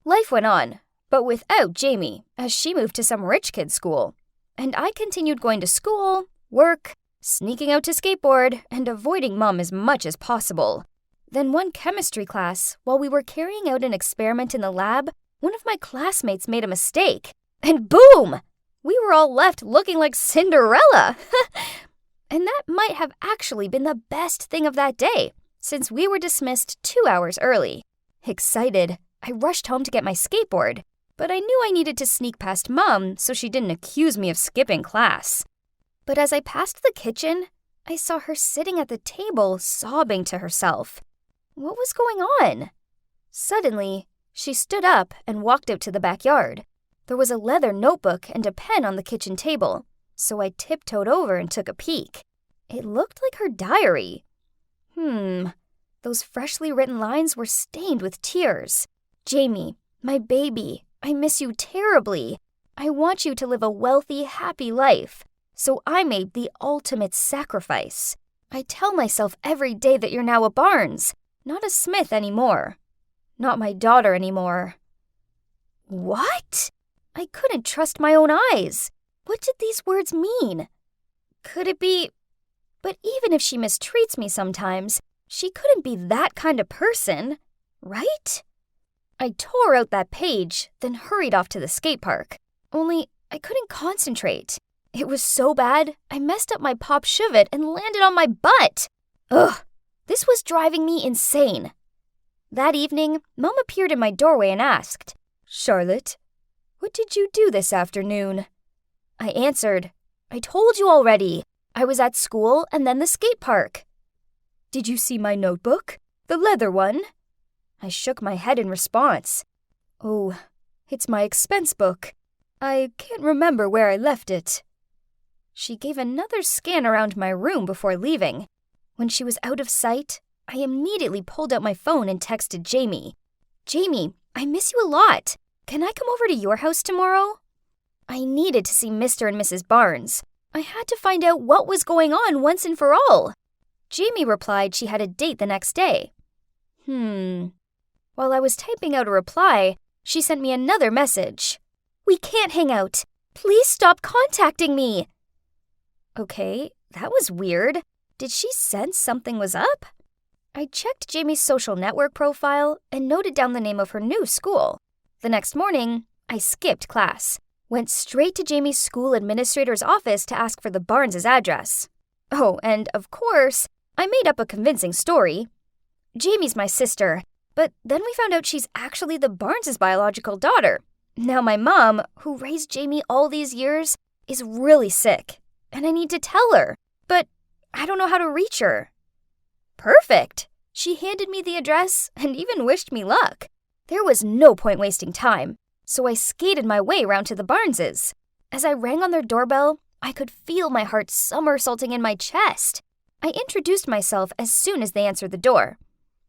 Life went on, but without Jamie, as she moved to some rich kid's school. And I continued going to school, work, sneaking out to skateboard, and avoiding Mom as much as possible. Then one chemistry class, while we were carrying out an experiment in the lab, one of my classmates made a mistake. And boom! We were all left looking like Cinderella. And that might have actually been the best thing of that day, since we were dismissed 2 hours early. Excited, I rushed home to get my skateboard, but I knew I needed to sneak past Mom so she didn't accuse me of skipping class. But as I passed the kitchen, I saw her sitting at the table sobbing to herself. What was going on? Suddenly, she stood up and walked out to the backyard. There was a leather notebook and a pen on the kitchen table, so I tiptoed over and took a peek. It looked like her diary. Those freshly written lines were stained with tears. "Jamie, my baby, I miss you terribly. I want you to live a wealthy, happy life. So I made the ultimate sacrifice. I tell myself every day that you're now a Barnes, not a Smith anymore. Not my daughter anymore." What? I couldn't trust my own eyes. What did these words mean? Could it be... But even if she mistreats me sometimes, she couldn't be that kind of person, right? I tore out that page, then hurried off to the skate park. Only I couldn't concentrate. It was so bad, I messed up my pop shove-it and landed on my butt. Ugh, this was driving me insane. That evening, Mom appeared in my doorway and asked, "Charlotte, what did you do this afternoon?" I answered, "I told you already. I was at school and then the skate park." "Did you see my notebook? The leather one?" I shook my head in response. "Oh, it's my expense book. I can't remember where I left it." She gave another scan around my room before leaving. When she was out of sight, I immediately pulled out my phone and texted Jamie. "Jamie, I miss you a lot. Can I come over to your house tomorrow?" I needed to see Mr. and Mrs. Barnes. I had to find out what was going on once and for all. Jamie replied she had a date the next day. While I was typing out a reply, she sent me another message. "We can't hang out. Please stop contacting me." Okay, that was weird. Did she sense something was up? I checked Jamie's social network profile and noted down the name of her new school. The next morning, I skipped class, went straight to Jamie's school administrator's office to ask for the Barnes' address. Oh, and of course, I made up a convincing story. Jamie's my sister, but then we found out she's actually the Barnes' biological daughter. Now my mom, who raised Jamie all these years, is really sick, and I need to tell her, but I don't know how to reach her. Perfect! She handed me the address and even wished me luck. There was no point wasting time, so I skated my way round to the Barnes'. As I rang on their doorbell, I could feel my heart somersaulting in my chest. I introduced myself as soon as they answered the door.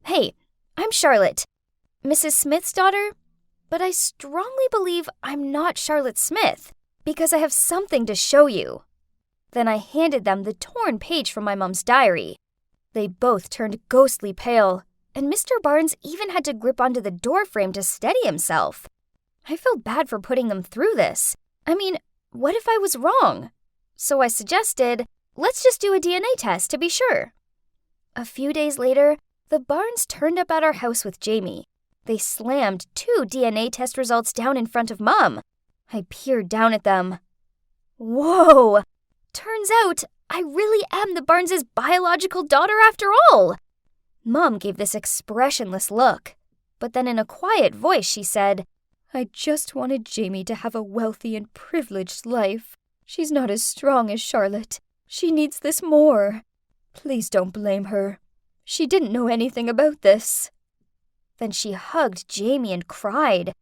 Hey, I'm Charlotte, Mrs. Smith's daughter, but I strongly believe I'm not Charlotte Smith because I have something to show you. Then I handed them the torn page from my mom's diary. They both turned ghostly pale, and Mr. Barnes even had to grip onto the doorframe to steady himself. I felt bad for putting them through this. I mean, what if I was wrong? So I suggested, let's just do a DNA test to be sure. A few days later, the Barnes turned up at our house with Jamie. They slammed 2 DNA test results down in front of Mom. I peered down at them. Whoa! Turns out I really am the Barnes' biological daughter after all. Mom gave this expressionless look, but then in a quiet voice she said, I just wanted Jamie to have a wealthy and privileged life. She's not as strong as Charlotte. She needs this more. Please don't blame her. She didn't know anything about this. Then she hugged Jamie and cried.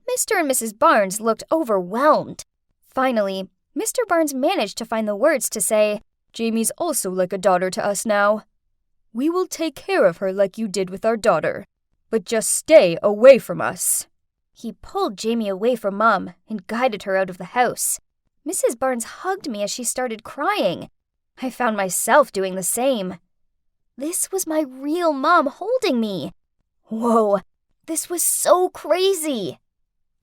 Mr. and Mrs. Barnes looked overwhelmed. Finally, Mr. Barnes managed to find the words to say, Jamie's also like a daughter to us now. We will take care of her like you did with our daughter, but just stay away from us. He pulled Jamie away from Mom and guided her out of the house. Mrs. Barnes hugged me as she started crying. I found myself doing the same. This was my real mom holding me. Whoa, this was so crazy.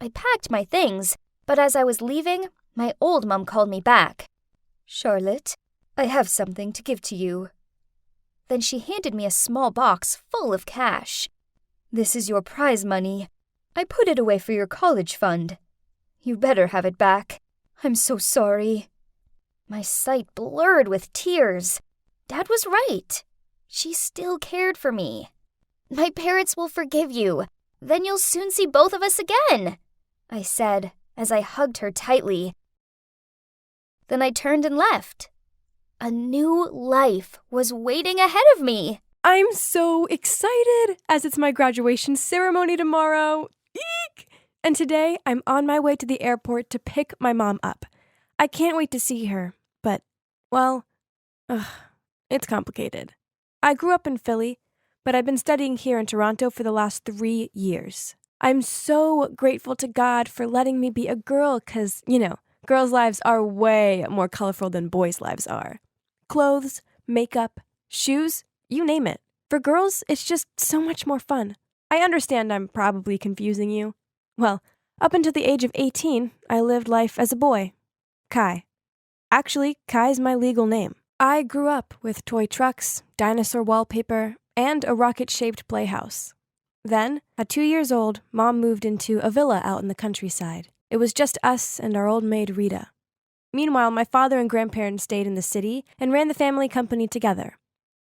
I packed my things, but as I was leaving, my old mom called me back. Charlotte, I have something to give to you. Then she handed me a small box full of cash. This is your prize money. I put it away for your college fund. You better have it back. I'm so sorry. My sight blurred with tears. Dad was right. She still cared for me. My parents will forgive you. Then you'll soon see both of us again, I said as I hugged her tightly. Then I turned and left. A new life was waiting ahead of me. I'm so excited as it's my graduation ceremony tomorrow. Eek! And today I'm on my way to the airport to pick my mom up. I can't wait to see her, but, well, it's complicated. I grew up in Philly, but I've been studying here in Toronto for the last 3 years. I'm so grateful to God for letting me be a girl because, girls' lives are way more colorful than boys' lives are. Clothes, makeup, shoes, you name it. For girls, it's just so much more fun. I understand I'm probably confusing you. Well, up until the age of 18, I lived life as a boy. Kai. Actually, Kai's my legal name. I grew up with toy trucks, dinosaur wallpaper, and a rocket-shaped playhouse. Then, at 2 years old, Mom moved into a villa out in the countryside. It was just us and our old maid Rita. Meanwhile, my father and grandparents stayed in the city and ran the family company together.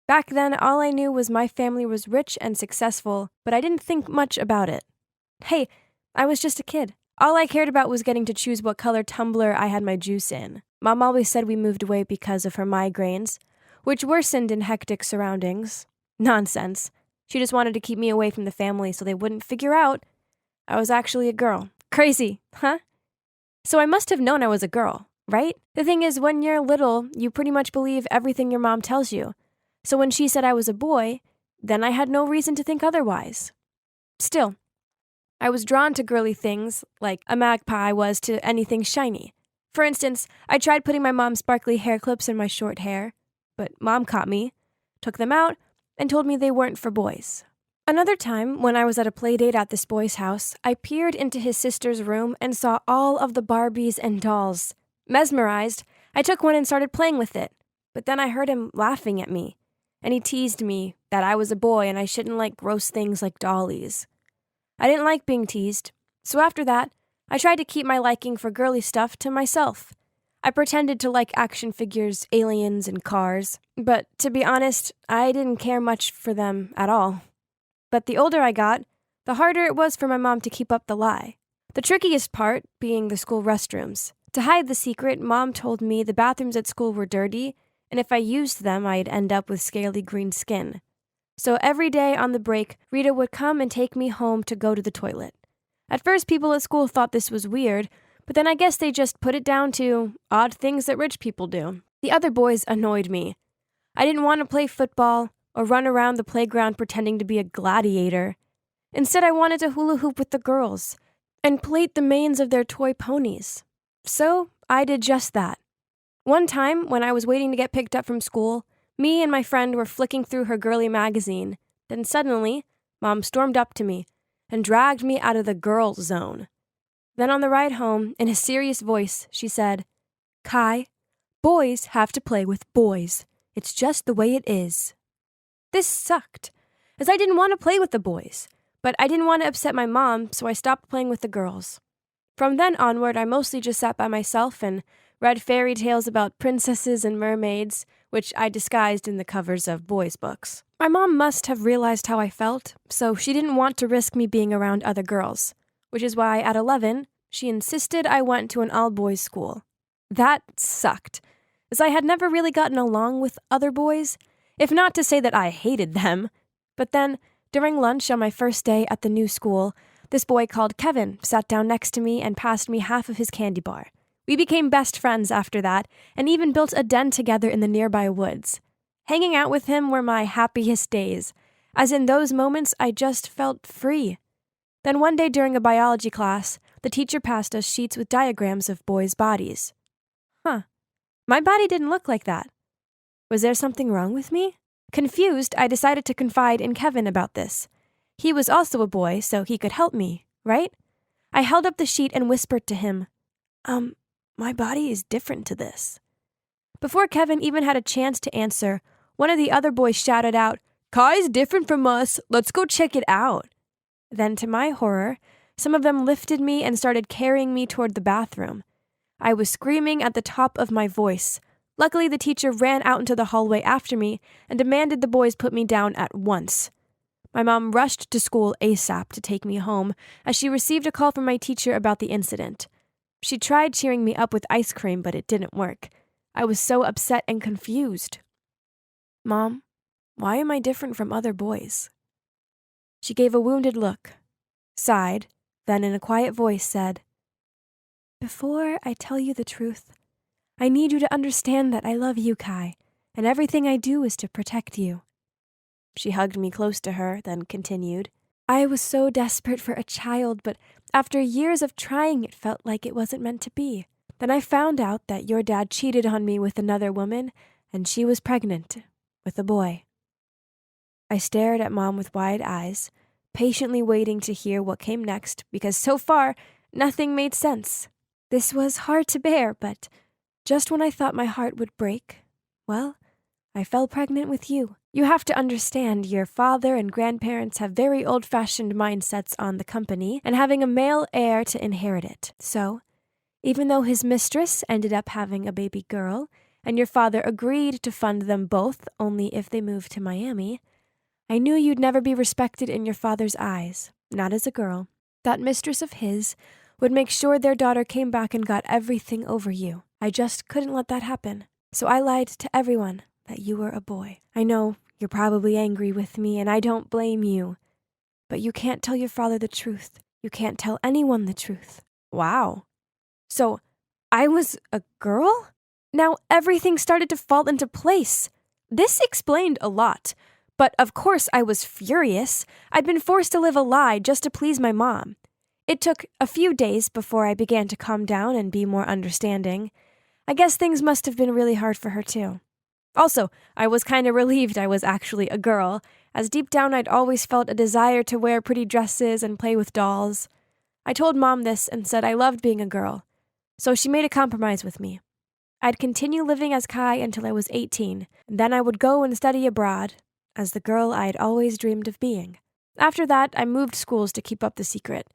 Back then, all I knew was my family was rich and successful, but I didn't think much about it. Hey, I was just a kid. All I cared about was getting to choose what color tumbler I had my juice in. Mom always said we moved away because of her migraines, which worsened in hectic surroundings. Nonsense. She just wanted to keep me away from the family so they wouldn't figure out I was actually a girl. Crazy, huh? So I must have known I was a girl, right? The thing is, when you're little, you pretty much believe everything your mom tells you. So when she said I was a boy, then I had no reason to think otherwise. Still, I was drawn to girly things like a magpie was to anything shiny. For instance, I tried putting my mom's sparkly hair clips in my short hair, but Mom caught me, took them out, and told me they weren't for boys. Another time, when I was at a play date at this boy's house, I peered into his sister's room and saw all of the Barbies and dolls. Mesmerized, I took one and started playing with it, but then I heard him laughing at me, and he teased me that I was a boy and I shouldn't like gross things like dollies. I didn't like being teased, so after that, I tried to keep my liking for girly stuff to myself. I pretended to like action figures, aliens, and cars, but to be honest, I didn't care much for them at all. But the older I got, the harder it was for my mom to keep up the lie. The trickiest part being the school restrooms. To hide the secret, Mom told me the bathrooms at school were dirty, and if I used them, I'd end up with scaly green skin. So every day on the break, Rita would come and take me home to go to the toilet. At first, people at school thought this was weird, But then I guess they just put it down to odd things that rich people do. The other boys annoyed me. I didn't want to play football or run around the playground pretending to be a gladiator. Instead, I wanted to hula hoop with the girls and plait the manes of their toy ponies. So I did just that. One time, when I was waiting to get picked up from school, me and my friend were flicking through her girly magazine. Then suddenly, Mom stormed up to me and dragged me out of the girl zone. Then on the ride home, in a serious voice, she said, "Kai, boys have to play with boys. It's just the way it is." This sucked, as I didn't want to play with the boys, but I didn't want to upset my mom, so I stopped playing with the girls. From then onward, I mostly just sat by myself and read fairy tales about princesses and mermaids, which I disguised in the covers of boys' books. My mom must have realized how I felt, so she didn't want to risk me being around other girls, which is why at 11, she insisted I went to an all-boys school. That sucked, as I had never really gotten along with other boys, if not to say that I hated them. But then, during lunch on my first day at the new school, this boy called Kevin sat down next to me and passed me half of his candy bar. We became best friends after that, and even built a den together in the nearby woods. Hanging out with him were my happiest days, as in those moments I just felt free. Then one day during a biology class, the teacher passed us sheets with diagrams of boys' bodies. My body didn't look like that. Was there something wrong with me? Confused, I decided to confide in Kevin about this. He was also a boy, so he could help me, right? I held up the sheet and whispered to him, my body is different to this. Before Kevin even had a chance to answer, one of the other boys shouted out, "Kai's different from us, let's go check it out." Then, to my horror, some of them lifted me and started carrying me toward the bathroom. I was screaming at the top of my voice. Luckily, the teacher ran out into the hallway after me and demanded the boys put me down at once. My mom rushed to school ASAP to take me home, as she received a call from my teacher about the incident. She tried cheering me up with ice cream, but it didn't work. I was so upset and confused. "Mom, why am I different from other boys?" She gave a wounded look, sighed, then in a quiet voice said, "Before I tell you the truth, I need you to understand that I love you, Kai, and everything I do is to protect you." She hugged me close to her, then continued, "I was so desperate for a child, but after years of trying, it felt like it wasn't meant to be. Then I found out that your dad cheated on me with another woman, and she was pregnant with a boy." I stared at Mom with wide eyes, patiently waiting to hear what came next, because so far, nothing made sense. This was hard to bear, but just when I thought my heart would break, well, I fell pregnant with you. You have to understand, your father and grandparents have very old-fashioned mindsets on the company and having a male heir to inherit it. So, even though his mistress ended up having a baby girl, and your father agreed to fund them both only if they moved to Miami, I knew you'd never be respected in your father's eyes, not as a girl. That mistress of his would make sure their daughter came back and got everything over you. I just couldn't let that happen. So I lied to everyone that you were a boy. I know you're probably angry with me, and I don't blame you. But you can't tell your father the truth. You can't tell anyone the truth. Wow. So, I was a girl? Now everything started to fall into place. This explained a lot. But of course I was furious. I'd been forced to live a lie just to please my mom. It took a few days before I began to calm down and be more understanding. I guess things must have been really hard for her too. Also, I was kind of relieved I was actually a girl, as deep down I'd always felt a desire to wear pretty dresses and play with dolls. I told Mom this and said I loved being a girl, so she made a compromise with me. I'd continue living as Kai until I was 18, and then I would go and study abroad, as the girl I'd always dreamed of being. After that, I moved schools to keep up the secret.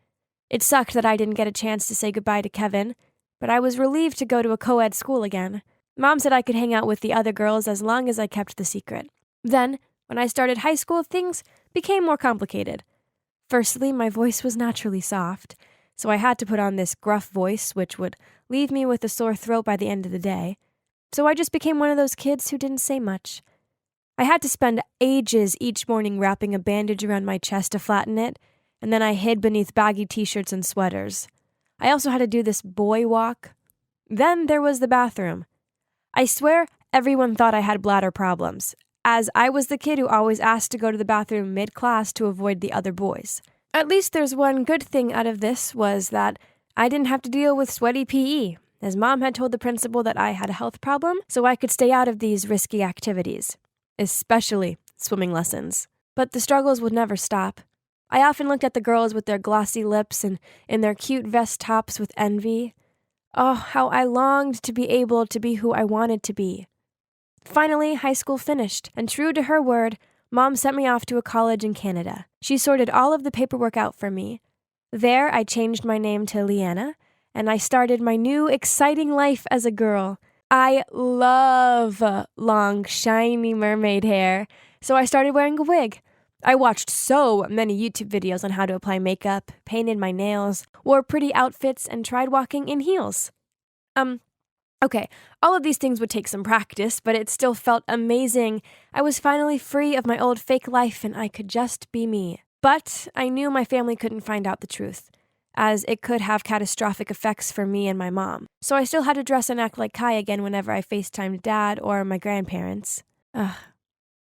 It sucked that I didn't get a chance to say goodbye to Kevin, but I was relieved to go to a co-ed school again. Mom said I could hang out with the other girls as long as I kept the secret. Then, when I started high school, things became more complicated. Firstly, my voice was naturally soft, so I had to put on this gruff voice, which would leave me with a sore throat by the end of the day. So I just became one of those kids who didn't say much. I had to spend ages each morning wrapping a bandage around my chest to flatten it, and then I hid beneath baggy t-shirts and sweaters. I also had to do this boy walk. Then there was the bathroom. I swear everyone thought I had bladder problems, as I was the kid who always asked to go to the bathroom mid-class to avoid the other boys. At least there's one good thing out of this was that I didn't have to deal with sweaty PE, as Mom had told the principal that I had a health problem, so I could stay out of these risky activities, especially swimming lessons. But the struggles would never stop. I often looked at the girls with their glossy lips and in their cute vest tops with envy. Oh, how I longed to be able to be who I wanted to be. Finally, high school finished, and true to her word, Mom sent me off to a college in Canada. She sorted all of the paperwork out for me. There, I changed my name to Leanna, and I started my new, exciting life as a girl. I love long, shiny mermaid hair, so I started wearing a wig. I watched so many YouTube videos on how to apply makeup, painted my nails, wore pretty outfits, and tried walking in heels. Okay, all of these things would take some practice, but it still felt amazing. I was finally free of my old fake life and I could just be me. But I knew my family couldn't find out the truth, as it could have catastrophic effects for me and my mom. So I still had to dress and act like Kai again whenever I FaceTimed Dad or my grandparents.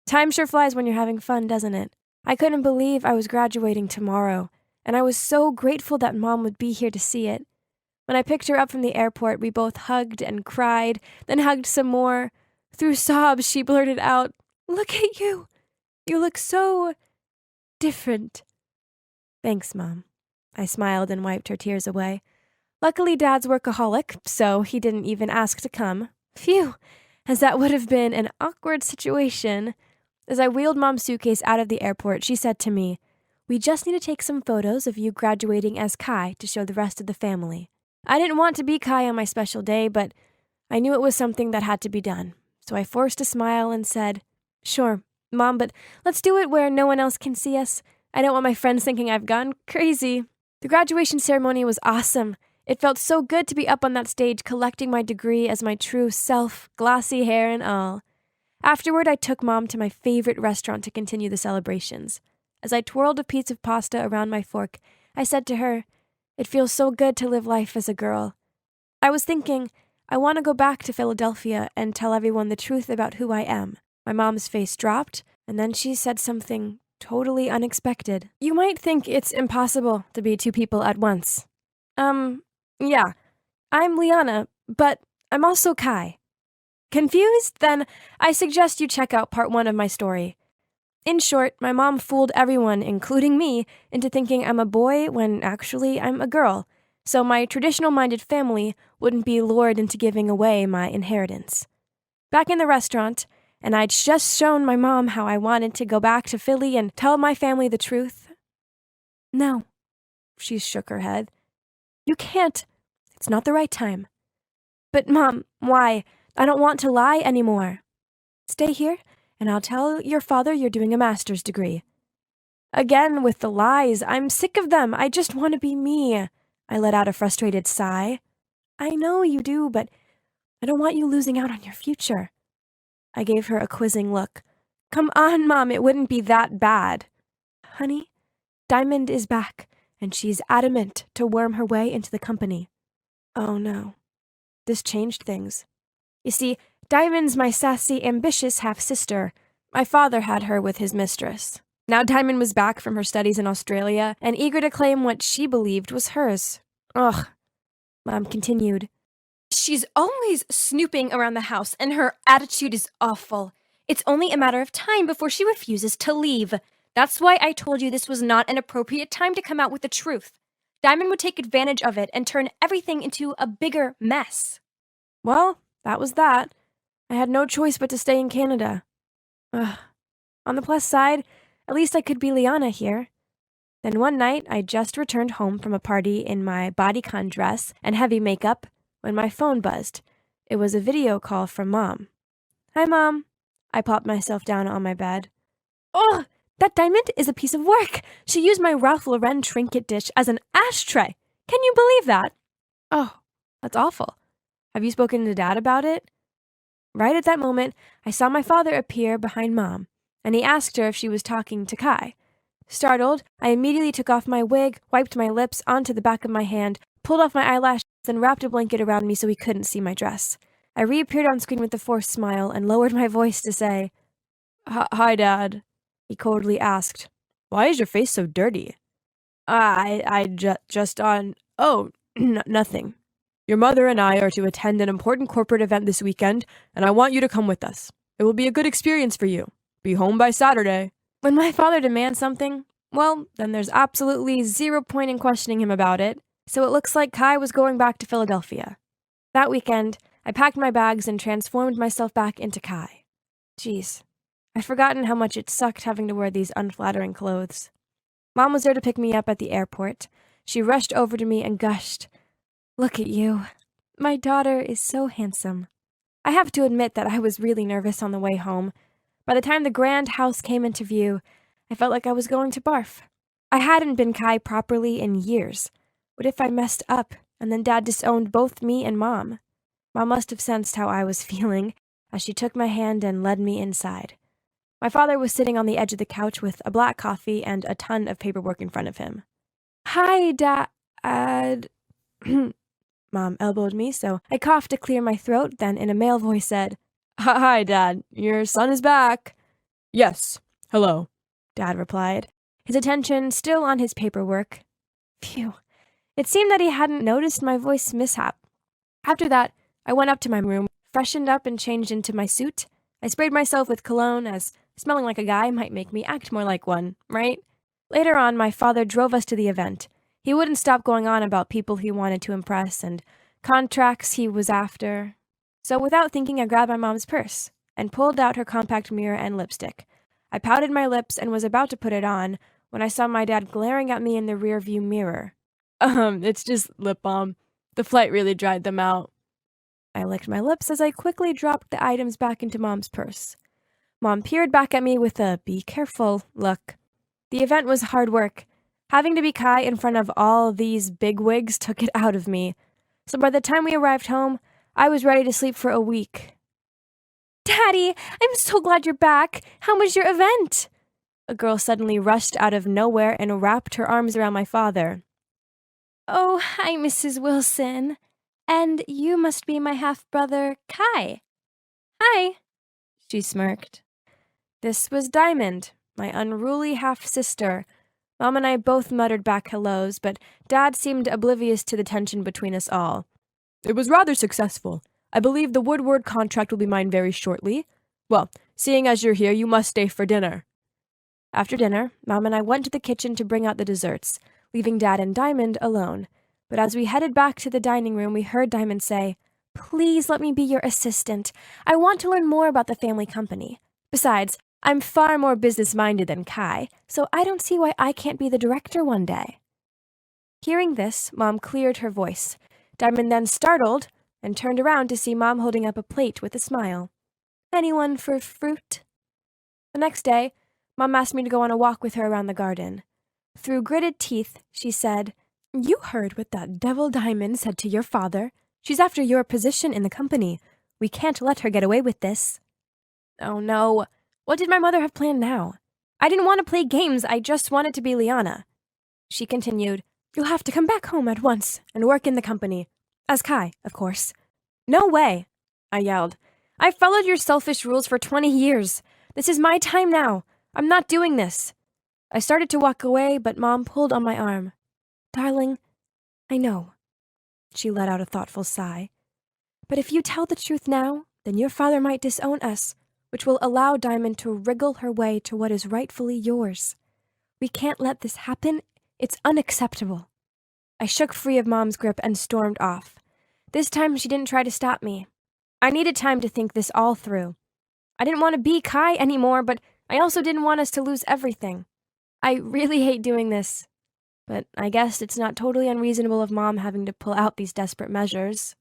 Time sure flies when you're having fun, doesn't it? I couldn't believe I was graduating tomorrow, and I was so grateful that Mom would be here to see it. When I picked her up from the airport, we both hugged and cried, then hugged some more. Through sobs, she blurted out, "Look at you! You look so different." Thanks, Mom. I smiled and wiped her tears away. Luckily, Dad's workaholic, so he didn't even ask to come. Phew, as that would have been an awkward situation. As I wheeled Mom's suitcase out of the airport, she said to me, "We just need to take some photos of you graduating as Kai to show the rest of the family." I didn't want to be Kai on my special day, but I knew it was something that had to be done. So I forced a smile and said, "Sure, Mom, but let's do it where no one else can see us. I don't want my friends thinking I've gone crazy." The graduation ceremony was awesome. It felt so good to be up on that stage collecting my degree as my true self, glossy hair and all. Afterward, I took Mom to my favorite restaurant to continue the celebrations. As I twirled a piece of pasta around my fork, I said to her, "It feels so good to live life as a girl. I was thinking, I want to go back to Philadelphia and tell everyone the truth about who I am." My mom's face dropped, and then she said something totally unexpected. "You might think it's impossible to be two people at once. Yeah, I'm Liana, but I'm also Kai. Confused? Then I suggest you check out part 1 of my story. In short, my mom fooled everyone, including me, into thinking I'm a boy when actually I'm a girl, so my traditional-minded family wouldn't be lured into giving away my inheritance. Back in the restaurant, and I'd just shown my mom how I wanted to go back to Philly and tell my family the truth. "No," she shook her head. "You can't. It's not the right time." "But Mom, why? I don't want to lie anymore." "Stay here, and I'll tell your father you're doing a master's degree." Again with the lies. I'm sick of them. I just want to be me. I let out a frustrated sigh. "I know you do, but I don't want you losing out on your future." I gave her a quizzing look. "Come on, Mom, it wouldn't be that bad." "Honey, Diamond is back, and she's adamant to worm her way into the company." Oh no. This changed things. You see, Diamond's my sassy, ambitious half-sister. My father had her with his mistress. Now Diamond was back from her studies in Australia and eager to claim what she believed was hers. Ugh. Mom continued. "She's always snooping around the house, and her attitude is awful. It's only a matter of time before she refuses to leave. That's why I told you this was not an appropriate time to come out with the truth. Diamond would take advantage of it and turn everything into a bigger mess." Well, that was that. I had no choice but to stay in Canada. Ugh. On the plus side, at least I could be Liana here. Then one night, I just returned home from a party in my bodycon dress and heavy makeup when my phone buzzed. It was a video call from Mom. "Hi, Mom." I popped myself down on my bed. "Oh, that Diamond is a piece of work. She used my Ralph Lauren trinket dish as an ashtray. Can you believe that?" "Oh, that's awful. Have you spoken to Dad about it?" Right at that moment, I saw my father appear behind Mom, and he asked her if she was talking to Kai. Startled, I immediately took off my wig, wiped my lips onto the back of my hand, pulled off my eyelashes, and wrapped a blanket around me so he couldn't see my dress. I reappeared on screen with a forced smile and lowered my voice to say, "Hi, Dad." He coldly asked, "Why is your face so dirty?" Just on... Oh, nothing. Your mother and I are to attend an important corporate event this weekend, and I want you to come with us. It will be a good experience for you. Be home by Saturday. When my father demands something, well, then there's absolutely zero point in questioning him about it, so it looks like Kai was going back to Philadelphia. That weekend, I packed my bags and transformed myself back into Kai. Jeez, I'd forgotten how much it sucked having to wear these unflattering clothes. Mom was there to pick me up at the airport. She rushed over to me and gushed, "Look at you. My daughter is so handsome." I have to admit that I was really nervous on the way home. By the time the grand house came into view, I felt like I was going to barf. I hadn't been Kai properly in years. What if I messed up, and then Dad disowned both me and Mom? Mom must have sensed how I was feeling, as she took my hand and led me inside. My father was sitting on the edge of the couch with a black coffee and a ton of paperwork in front of him. "Hi, Dad." Mom elbowed me, so I coughed to clear my throat, then in a male voice said, "Hi, Dad. Your son is back." "Yes. Hello," Dad replied, his attention still on his paperwork. Phew. It seemed that he hadn't noticed my voice mishap. After that, I went up to my room, freshened up and changed into my suit. I sprayed myself with cologne, as smelling like a guy might make me act more like one, right? Later on, my father drove us to the event. He wouldn't stop going on about people he wanted to impress and contracts he was after. So without thinking, I grabbed my mom's purse and pulled out her compact mirror and lipstick. I pouted my lips and was about to put it on when I saw my dad glaring at me in the rearview mirror. It's just lip balm. The flight really dried them out." I licked my lips as I quickly dropped the items back into Mom's purse. Mom peered back at me with a "be careful" look. The event was hard work. Having to be Kai in front of all these bigwigs took it out of me. So by the time we arrived home, I was ready to sleep for a week. "Daddy, I'm so glad you're back. How was your event?" A girl suddenly rushed out of nowhere and wrapped her arms around my father. "Oh, hi, Mrs. Wilson. And you must be my half-brother, Kai." "Hi," she smirked. This was Diamond, my unruly half-sister. Mom and I both muttered back hellos, but Dad seemed oblivious to the tension between us all. "It was rather successful. I believe the Woodward contract will be mine very shortly. Well, seeing as you're here, you must stay for dinner." After dinner, Mom and I went to the kitchen to bring out the desserts, leaving Dad and Diamond alone. But as we headed back to the dining room, we heard Diamond say, "Please let me be your assistant. I want to learn more about the family company. Besides, I'm far more business-minded than Kai, so I don't see why I can't be the director one day." Hearing this, Mom cleared her voice. Diamond then startled and turned around to see Mom holding up a plate with a smile. "Anyone for fruit?" The next day, Mom asked me to go on a walk with her around the garden. Through gritted teeth, she said, "You heard what that devil Diamond said to your father. She's after your position in the company. We can't let her get away with this." Oh no. What did my mother have planned now? I didn't want to play games, I just wanted to be Liana. She continued, "You'll have to come back home at once and work in the company. As Kai, of course." "No way," I yelled. "I've followed your selfish rules for 20 years. This is my time now. I'm not doing this." I started to walk away, but Mom pulled on my arm. "Darling, I know." She let out a thoughtful sigh. "But if you tell the truth now, then your father might disown us, which will allow Diamond to wriggle her way to what is rightfully yours. We can't let this happen. It's unacceptable." I shook free of Mom's grip and stormed off. This time she didn't try to stop me. I needed time to think this all through. I didn't want to be Kai anymore, but I also didn't want us to lose everything. I really hate doing this, but I guess it's not totally unreasonable of Mom having to pull out these desperate measures.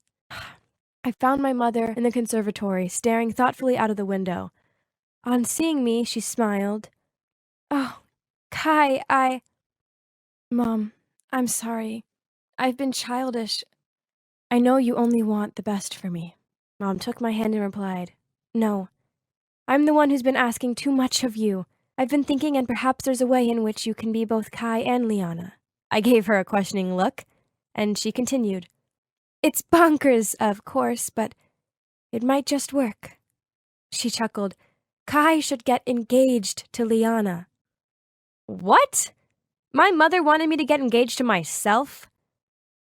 I found my mother in the conservatory, staring thoughtfully out of the window. On seeing me, she smiled. "Oh, Kai, Mom, I'm sorry. I've been childish. I know you only want the best for me." Mom took my hand and replied, "No, I'm the one who's been asking too much of you. I've been thinking, and perhaps there's a way in which you can be both Kai and Liana. I gave her a questioning look, and she continued. It's bonkers, of course, but it might just work. She chuckled. Kai should get engaged to Liana. What? My mother wanted me to get engaged to myself?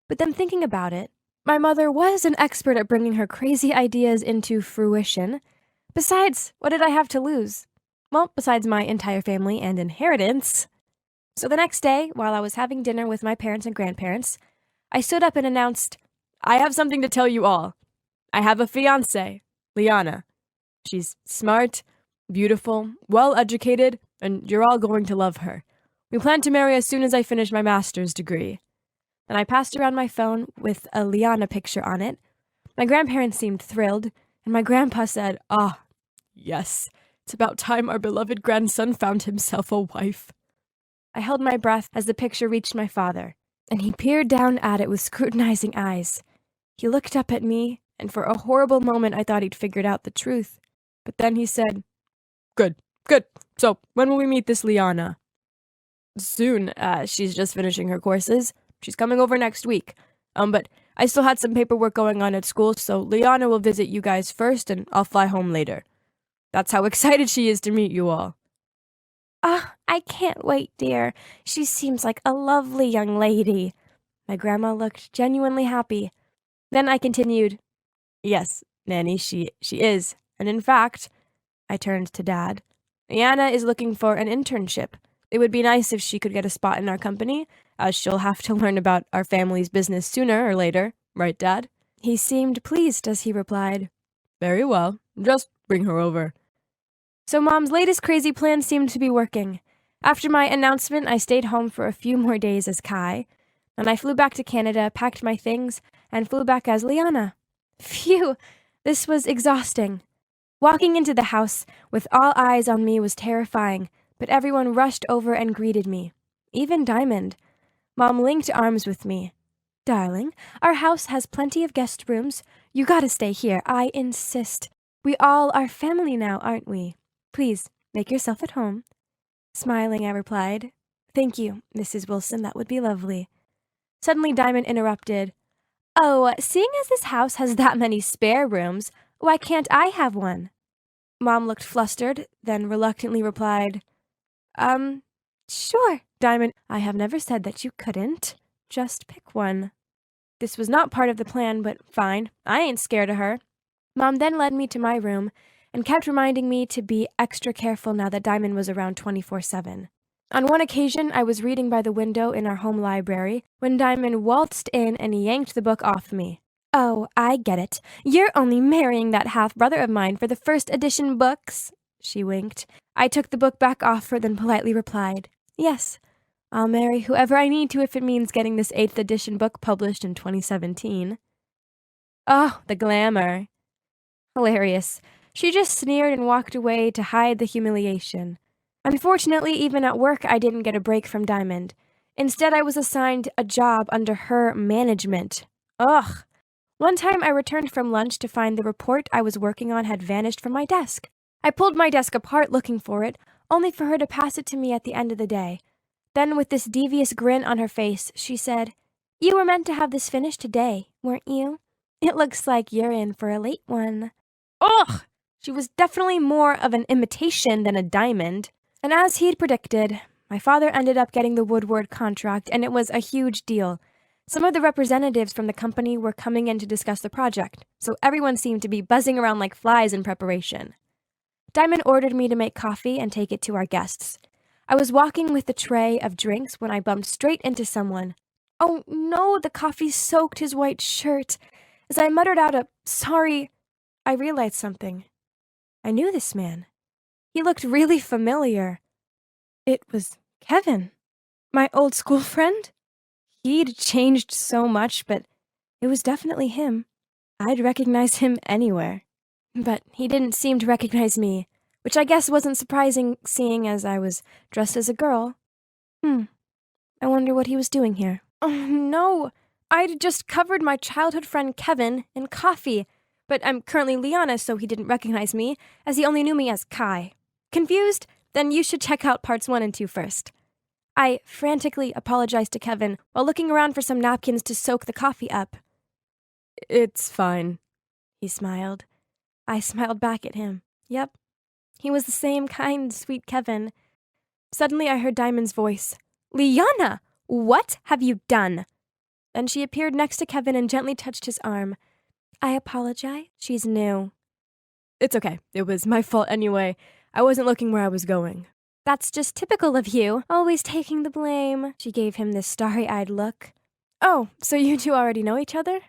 But then thinking about it, my mother was an expert at bringing her crazy ideas into fruition. Besides, what did I have to lose? Well, besides my entire family and inheritance. So the next day, while I was having dinner with my parents and grandparents, I stood up and announced, I have something to tell you all. I have a fiancé, Liana. She's smart, beautiful, well-educated, and you're all going to love her. We plan to marry as soon as I finish my master's degree. Then I passed around my phone with a Liana picture on it. My grandparents seemed thrilled, and my grandpa said, yes, it's about time our beloved grandson found himself a wife. I held my breath as the picture reached my father, and he peered down at it with scrutinizing eyes. He looked up at me, and for a horrible moment I thought he'd figured out the truth. But then he said, Good. So, when will we meet this Liana? Soon. She's just finishing her courses. She's coming over next week. But I still had some paperwork going on at school, so Liana will visit you guys first, and I'll fly home later. That's how excited she is to meet you all. I can't wait, dear. She seems like a lovely young lady. My grandma looked genuinely happy. Then I continued, Yes, Nanny, she is. And in fact, I turned to Dad. Liana is looking for an internship. It would be nice if she could get a spot in our company, as she'll have to learn about our family's business sooner or later. Right, Dad? He seemed pleased as he replied, Very well. Just bring her over. So Mom's latest crazy plan seemed to be working. After my announcement, I stayed home for a few more days as Kai. Then I flew back to Canada, packed my things, and flew back as Liana. Phew, this was exhausting. Walking into the house with all eyes on me was terrifying, but everyone rushed over and greeted me. Even Diamond. Mom linked arms with me. Darling, our house has plenty of guest rooms. You gotta stay here, I insist. We all are family now, aren't we? Please, make yourself at home. Smiling, I replied, Thank you, Mrs. Wilson, that would be lovely. Suddenly Diamond interrupted. Oh, seeing as this house has that many spare rooms, why can't I have one? Mom looked flustered, then reluctantly replied, Sure, Diamond. I have never said that you couldn't. Just pick one. This was not part of the plan, but fine. I ain't scared of her. Mom then led me to my room and kept reminding me to be extra careful now that Diamond was around 24/7. On one occasion, I was reading by the window in our home library when Diamond waltzed in and yanked the book off me. Oh, I get it. You're only marrying that half-brother of mine for the first edition books, she winked. I took the book back off her, then politely replied, Yes, I'll marry whoever I need to if it means getting this 8th edition book published in 2017. Oh, the glamour. Hilarious. She just sneered and walked away to hide the humiliation. Unfortunately, even at work, I didn't get a break from Diamond. Instead, I was assigned a job under her management. Ugh. One time, I returned from lunch to find the report I was working on had vanished from my desk. I pulled my desk apart looking for it, only for her to pass it to me at the end of the day. Then, with this devious grin on her face, she said, You were meant to have this finished today, weren't you? It looks like you're in for a late one. Ugh! She was definitely more of an imitation than a diamond. And as he'd predicted, my father ended up getting the Woodward contract, and it was a huge deal. Some of the representatives from the company were coming in to discuss the project, so everyone seemed to be buzzing around like flies in preparation. Diamond ordered me to make coffee and take it to our guests. I was walking with the tray of drinks when I bumped straight into someone. Oh no, the coffee soaked his white shirt. As I muttered out a sorry, I realized something. I knew this man. He looked really familiar. It was Kevin, my old school friend. He'd changed so much, but it was definitely him. I'd recognize him anywhere. But he didn't seem to recognize me, which I guess wasn't surprising seeing as I was dressed as a girl. I wonder what he was doing here. Oh no, I'd just covered my childhood friend Kevin in coffee, but I'm currently Liana, so he didn't recognize me, as he only knew me as Kai. Confused, Then you should check out parts 1 and 2 first. I frantically apologized to Kevin while looking around for some napkins to soak the coffee up. It's fine, he smiled. I smiled back at him. Yep, he was the same kind, sweet Kevin. Suddenly I heard Diamond's voice. Liana, what have you done? Then she appeared next to Kevin and gently touched his arm. I apologize. She's new. It's okay. It was my fault anyway. I wasn't looking where I was going. That's just typical of you, always taking the blame. She gave him this starry-eyed look. Oh, so you two already know each other?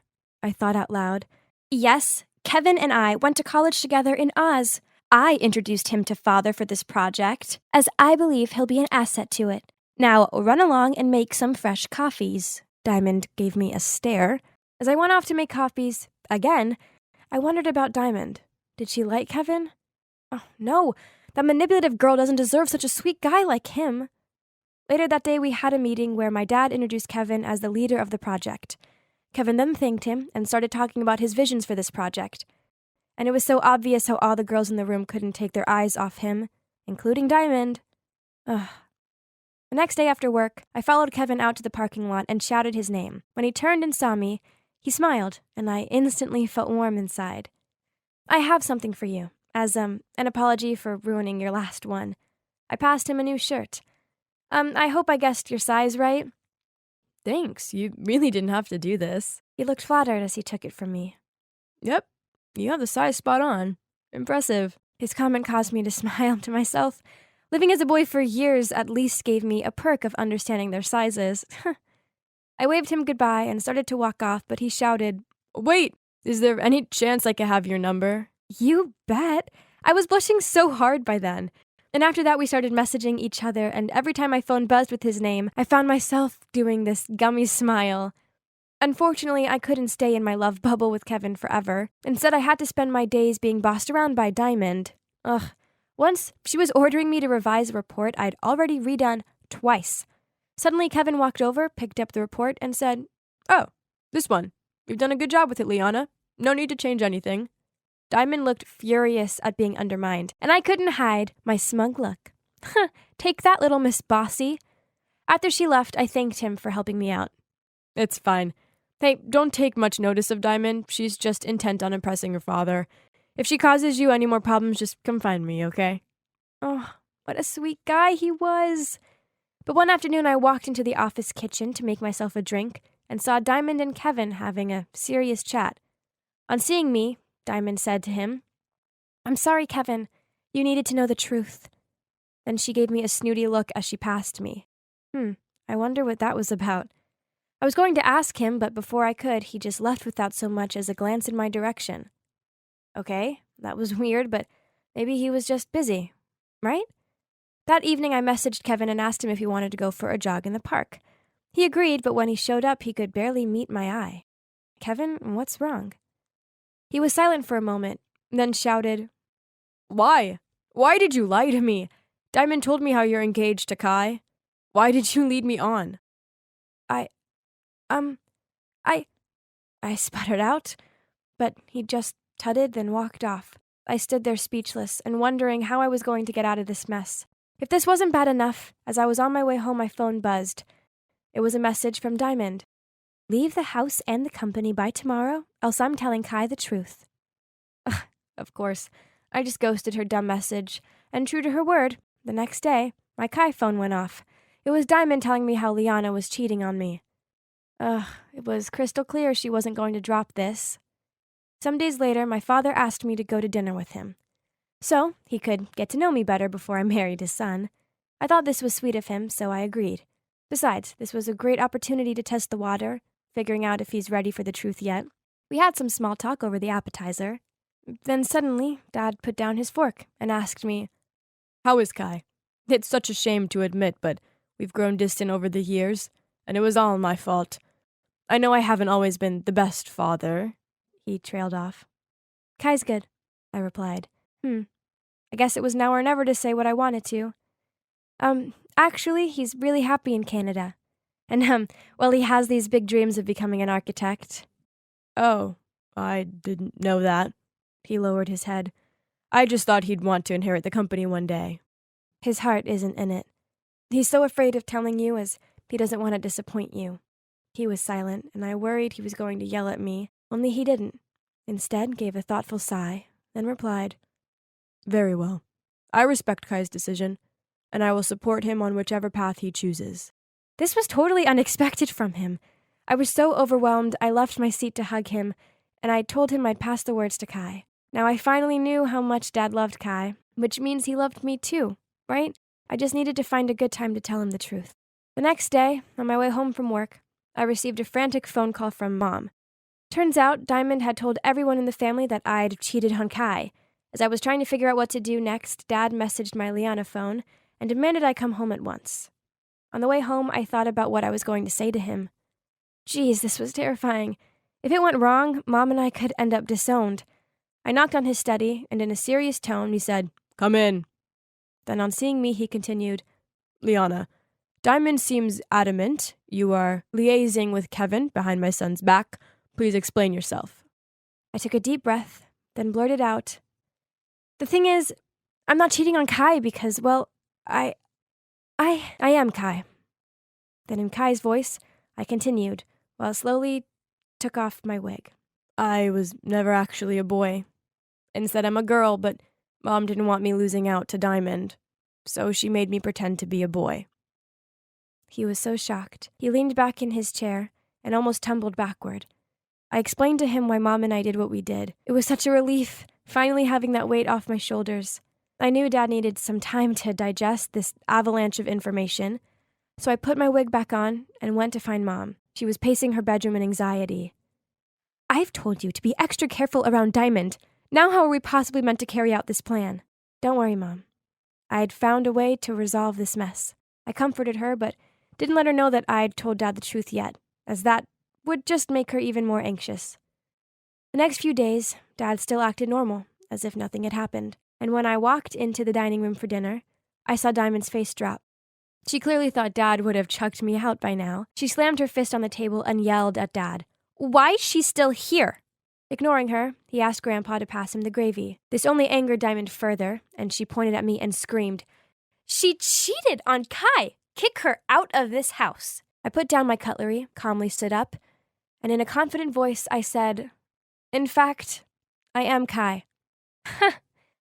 I thought out loud. Yes, Kevin and I went to college together in Oz. I introduced him to Father for this project, as I believe he'll be an asset to it. Now run along and make some fresh coffees. Diamond gave me a stare. As I went off to make coffees, again, I wondered about Diamond. Did she like Kevin? Oh, no. That manipulative girl doesn't deserve such a sweet guy like him. Later that day, we had a meeting where my dad introduced Kevin as the leader of the project. Kevin then thanked him and started talking about his visions for this project. And it was so obvious how all the girls in the room couldn't take their eyes off him, including Diamond. Ugh. The next day after work, I followed Kevin out to the parking lot and shouted his name. When he turned and saw me, he smiled, and I instantly felt warm inside. I have something for you, as an apology for ruining your last one. I passed him a new shirt. I hope I guessed your size right. Thanks, you really didn't have to do this. He looked flattered as he took it from me. Yep, you have the size spot on. Impressive. His comment caused me to smile to myself. Living as a boy for years at least gave me a perk of understanding their sizes. I waved him goodbye and started to walk off, but he shouted, Wait, is there any chance I could have your number? You bet. I was blushing so hard by then. And after that, we started messaging each other, and every time my phone buzzed with his name, I found myself doing this gummy smile. Unfortunately, I couldn't stay in my love bubble with Kevin forever. Instead, I had to spend my days being bossed around by Diamond. Ugh. Once, she was ordering me to revise a report I'd already redone twice. Suddenly, Kevin walked over, picked up the report, and said, Oh, this one. You've done a good job with it, Liana. No need to change anything. Diamond looked furious at being undermined, and I couldn't hide my smug look. Take that, little Miss Bossy. After she left, I thanked him for helping me out. It's fine. Hey, don't take much notice of Diamond. She's just intent on impressing her father. If she causes you any more problems, just come find me, okay? Oh, what a sweet guy he was. But one afternoon, I walked into the office kitchen to make myself a drink and saw Diamond and Kevin having a serious chat. On seeing me, Diamond said to him, I'm sorry, Kevin. You needed to know the truth. Then she gave me a snooty look as she passed me. I wonder what that was about. I was going to ask him, but before I could, he just left without so much as a glance in my direction. Okay, that was weird, but maybe he was just busy, right? That evening, I messaged Kevin and asked him if he wanted to go for a jog in the park. He agreed, but when he showed up, he could barely meet my eye. Kevin, what's wrong? He was silent for a moment, then shouted, Why? Why did you lie to me? Diamond told me how you're engaged to Kai. Why did you lead me on? I sputtered out, but he just tutted, then walked off. I stood there speechless and wondering how I was going to get out of this mess. If this wasn't bad enough, as I was on my way home, my phone buzzed. It was a message from Diamond. Leave the house and the company by tomorrow, else I'm telling Kai the truth. Of course, I just ghosted her dumb message, and true to her word, the next day, my Kai phone went off. It was Diamond telling me how Liana was cheating on me. It was crystal clear she wasn't going to drop this. Some days later, my father asked me to go to dinner with him, so he could get to know me better before I married his son. I thought this was sweet of him, so I agreed. Besides, this was a great opportunity to test the water, figuring out if he's ready for the truth yet. We had some small talk over the appetizer. Then suddenly, Dad put down his fork and asked me, How is Kai? It's such a shame to admit, but we've grown distant over the years, and it was all my fault. I know I haven't always been the best father. He trailed off. Kai's good, I replied. I guess it was now or never to say what I wanted to. Actually, he's really happy in Canada. And, well, he has these big dreams of becoming an architect. Oh, I didn't know that. He lowered his head. I just thought he'd want to inherit the company one day. his heart isn't in it. He's so afraid of telling you as he doesn't want to disappoint you. He was silent, and I worried he was going to yell at me, only he didn't. Instead, gave a thoughtful sigh, then replied, "Very well. I respect Kai's decision, and I will support him on whichever path he chooses." This was totally unexpected from him. I was so overwhelmed, I left my seat to hug him, and I told him I'd pass the words to Kai. Now I finally knew how much Dad loved Kai, which means he loved me too, right? I just needed to find a good time to tell him the truth. The next day, on my way home from work, I received a frantic phone call from Mom. Turns out, Diamond had told everyone in the family that I'd cheated on Kai. As I was trying to figure out what to do next, Dad messaged my Liana phone and demanded I come home at once. On the way home, I thought about what I was going to say to him. Geez, this was terrifying. If it went wrong, Mom and I could end up disowned. I knocked on his study, and in a serious tone, he said, "Come in." Then on seeing me, he continued, "Liana, Diamond seems adamant you are liaising with Kevin behind my son's back. Please explain yourself." I took a deep breath, then blurted out, "The thing is, I'm not cheating on Kai because, well, I am Kai." Then in Kai's voice, I continued, while slowly took off my wig. "I was never actually a boy. Instead, I'm a girl, but Mom didn't want me losing out to Diamond, so she made me pretend to be a boy." He was so shocked. He leaned back in his chair and almost tumbled backward. I explained to him why Mom and I did what we did. It was such a relief, finally having that weight off my shoulders. I knew Dad needed some time to digest this avalanche of information, so I put my wig back on and went to find Mom. She was pacing her bedroom in anxiety. "I've told you to be extra careful around Diamond. Now how are we possibly meant to carry out this plan?" "Don't worry, Mom. I had found a way to resolve this mess." I comforted her, but didn't let her know that I'd told Dad the truth yet, as that would just make her even more anxious. The next few days, Dad still acted normal, as if nothing had happened, and when I walked into the dining room for dinner, I saw Diamond's face drop. She clearly thought Dad would have chucked me out by now. She slammed her fist on the table and yelled at Dad, "Why is she still here?" Ignoring her, he asked Grandpa to pass him the gravy. This only angered Diamond further, and she pointed at me and screamed, "She cheated on Kai! Kick her out of this house!" I put down my cutlery, calmly stood up, and in a confident voice I said, "In fact, I am Kai."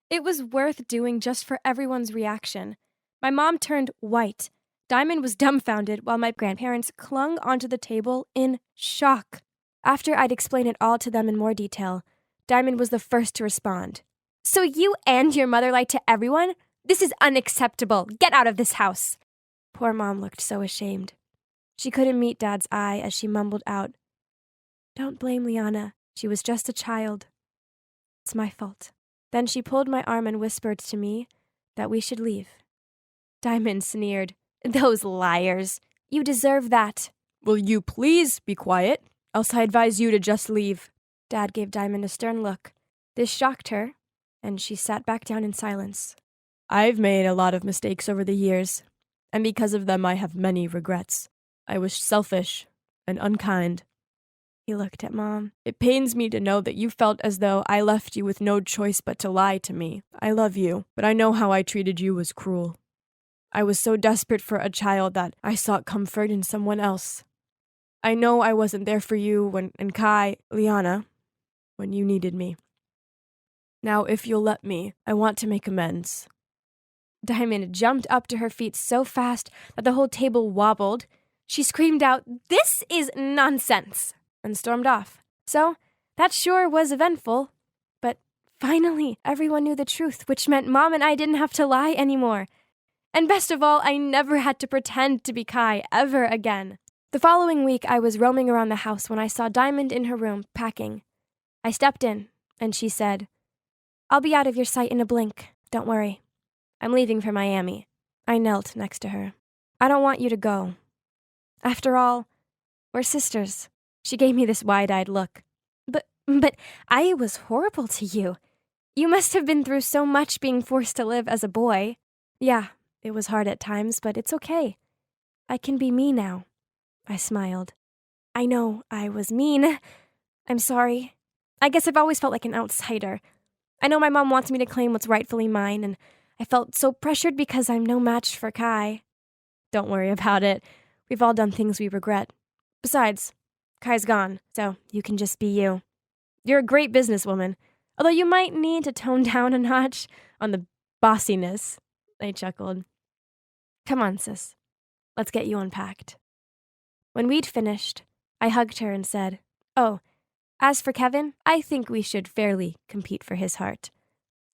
It was worth doing just for everyone's reaction. My mom turned white. Diamond was dumbfounded while my grandparents clung onto the table in shock. After I'd explained it all to them in more detail, Diamond was the first to respond. "So you and your mother lied to everyone? This is unacceptable. Get out of this house." Poor Mom looked so ashamed. She couldn't meet Dad's eye as she mumbled out, "Don't blame Liana. She was just a child. It's my fault." Then she pulled my arm and whispered to me that we should leave. Diamond sneered, "Those liars. You deserve that." "Will you please be quiet? Else I advise you to just leave." Dad gave Diamond a stern look. This shocked her, and she sat back down in silence. "I've made a lot of mistakes over the years, and because of them I have many regrets. I was selfish and unkind." He looked at Mom. "It pains me to know that you felt as though I left you with no choice but to lie to me. I love you, but I know how I treated you was cruel. I was so desperate for a child that I sought comfort in someone else. I know I wasn't there for you and Kai, Liana, when you needed me. Now, if you'll let me, I want to make amends." Diamond jumped up to her feet so fast that the whole table wobbled. She screamed out, "This is nonsense!" and stormed off. So, that sure was eventful. But finally, everyone knew the truth, which meant Mom and I didn't have to lie anymore. And best of all, I never had to pretend to be Kai ever again. The following week, I was roaming around the house when I saw Diamond in her room, packing. I stepped in, and she said, "I'll be out of your sight in a blink. Don't worry. I'm leaving for Miami." I knelt next to her. "I don't want you to go. After all, we're sisters." She gave me this wide-eyed look. But I was horrible to you. You must have been through so much being forced to live as a boy." "Yeah, it was hard at times, but it's okay. I can be me now." I smiled. "I know I was mean. I'm sorry. I guess I've always felt like an outsider. I know my mom wants me to claim what's rightfully mine, and I felt so pressured because I'm no match for Kai. Don't worry about it. We've all done things we regret. Besides, Kai's gone, so you can just be you. You're a great businesswoman, although you might need to tone down a notch on the bossiness. I chuckled. Come on, sis. Let's get you unpacked. When we'd finished, I hugged her and said, "Oh, as for Kevin, I think we should fairly compete for his heart."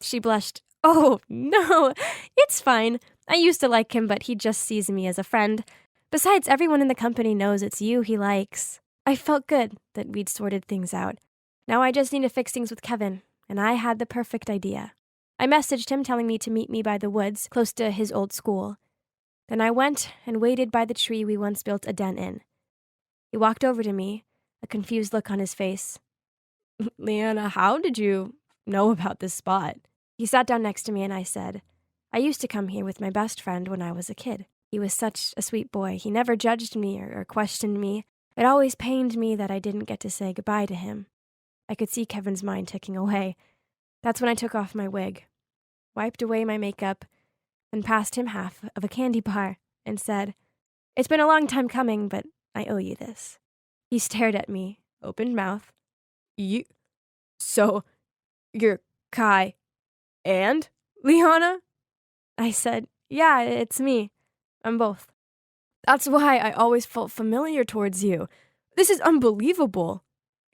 She blushed. "Oh, no, it's fine. I used to like him, but he just sees me as a friend. Besides, everyone in the company knows it's you he likes." I felt good that we'd sorted things out. Now I just need to fix things with Kevin, and I had the perfect idea. I messaged him telling me to meet me by the woods close to his old school. Then I went and waited by the tree we once built a den in. He walked over to me, a confused look on his face. "Leanna, how did you know about this spot?" He sat down next to me and I said, "I used to come here with my best friend when I was a kid. He was such a sweet boy. He never judged me or questioned me. It always pained me that I didn't get to say goodbye to him." I could see Kevin's mind ticking away. That's when I took off my wig, wiped away my makeup, and passed him half of a candy bar and said, "It's been a long time coming, but I owe you this." He stared at me, open mouth. So, you're Kai and Liana?" I said, "Yeah, it's me. I'm both. That's why I always felt familiar towards you. This is unbelievable,"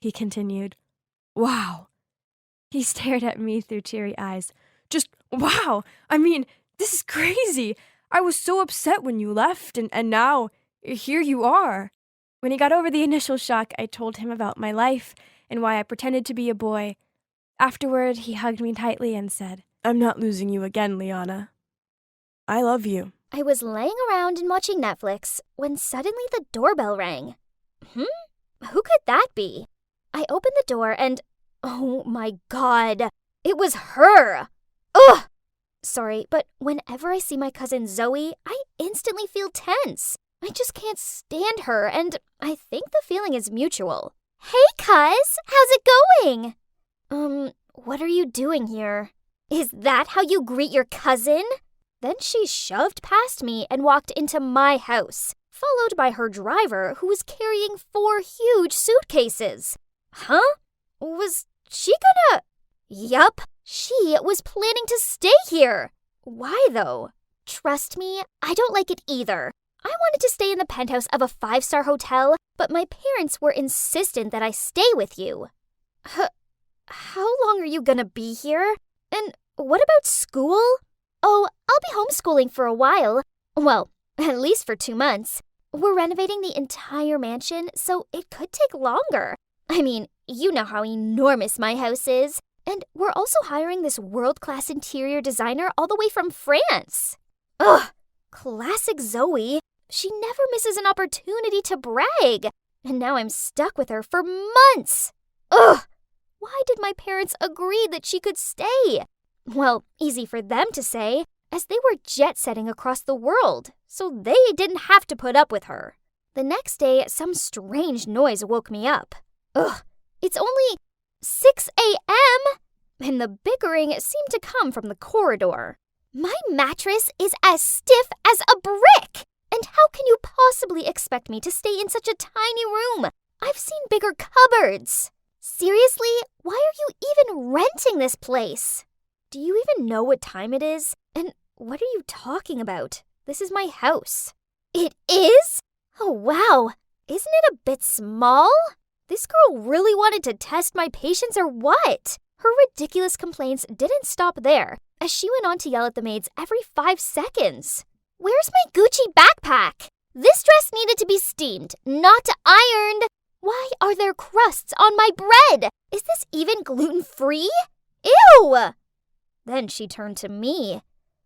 he continued. "Wow." He stared at me through teary eyes. "Just wow. I mean, this is crazy. I was so upset when you left, and now here you are." When he got over the initial shock, I told him about my life and why I pretended to be a boy. Afterward, he hugged me tightly and said, "I'm not losing you again, Liana. I love you." I was laying around and watching Netflix when suddenly the doorbell rang. Who could that be? I opened the door and, oh my God, it was her! Ugh! Sorry, but whenever I see my cousin Zoe, I instantly feel tense. I just can't stand her, and I think the feeling is mutual. Hey, cuz! How's it going? What are you doing here? Is that how you greet your cousin? Then she shoved past me and walked into my house, followed by her driver, who was carrying 4 huge suitcases. Huh? Was she gonna... Yup, she was planning to stay here. Why, though? Trust me, I don't like it either. I wanted to stay in the penthouse of a 5-star hotel, but my parents were insistent that I stay with you. How long are you gonna be here? And what about school? Oh, I'll be homeschooling for a while. Well, at least for 2 months. We're renovating the entire mansion, so it could take longer. I mean, you know how enormous my house is. And we're also hiring this world-class interior designer all the way from France. Ugh, classic Zoe. She never misses an opportunity to brag. And now I'm stuck with her for months. Ugh, why did my parents agree that she could stay? Well, easy for them to say, as they were jet-setting across the world, so they didn't have to put up with her. The next day, some strange noise woke me up. Ugh, it's only 6 a.m., and the bickering seemed to come from the corridor. My mattress is as stiff as a brick, and how can you possibly expect me to stay in such a tiny room? I've seen bigger cupboards. Seriously, why are you even renting this place? Do you even know what time it is? And what are you talking about? This is my house. It is? Oh, wow. Isn't it a bit small? This girl really wanted to test my patience or what? Her ridiculous complaints didn't stop there, as she went on to yell at the maids every 5 seconds. Where's my Gucci backpack? This dress needed to be steamed, not ironed. Why are there crusts on my bread? Is this even gluten-free? Ew! Then she turned to me.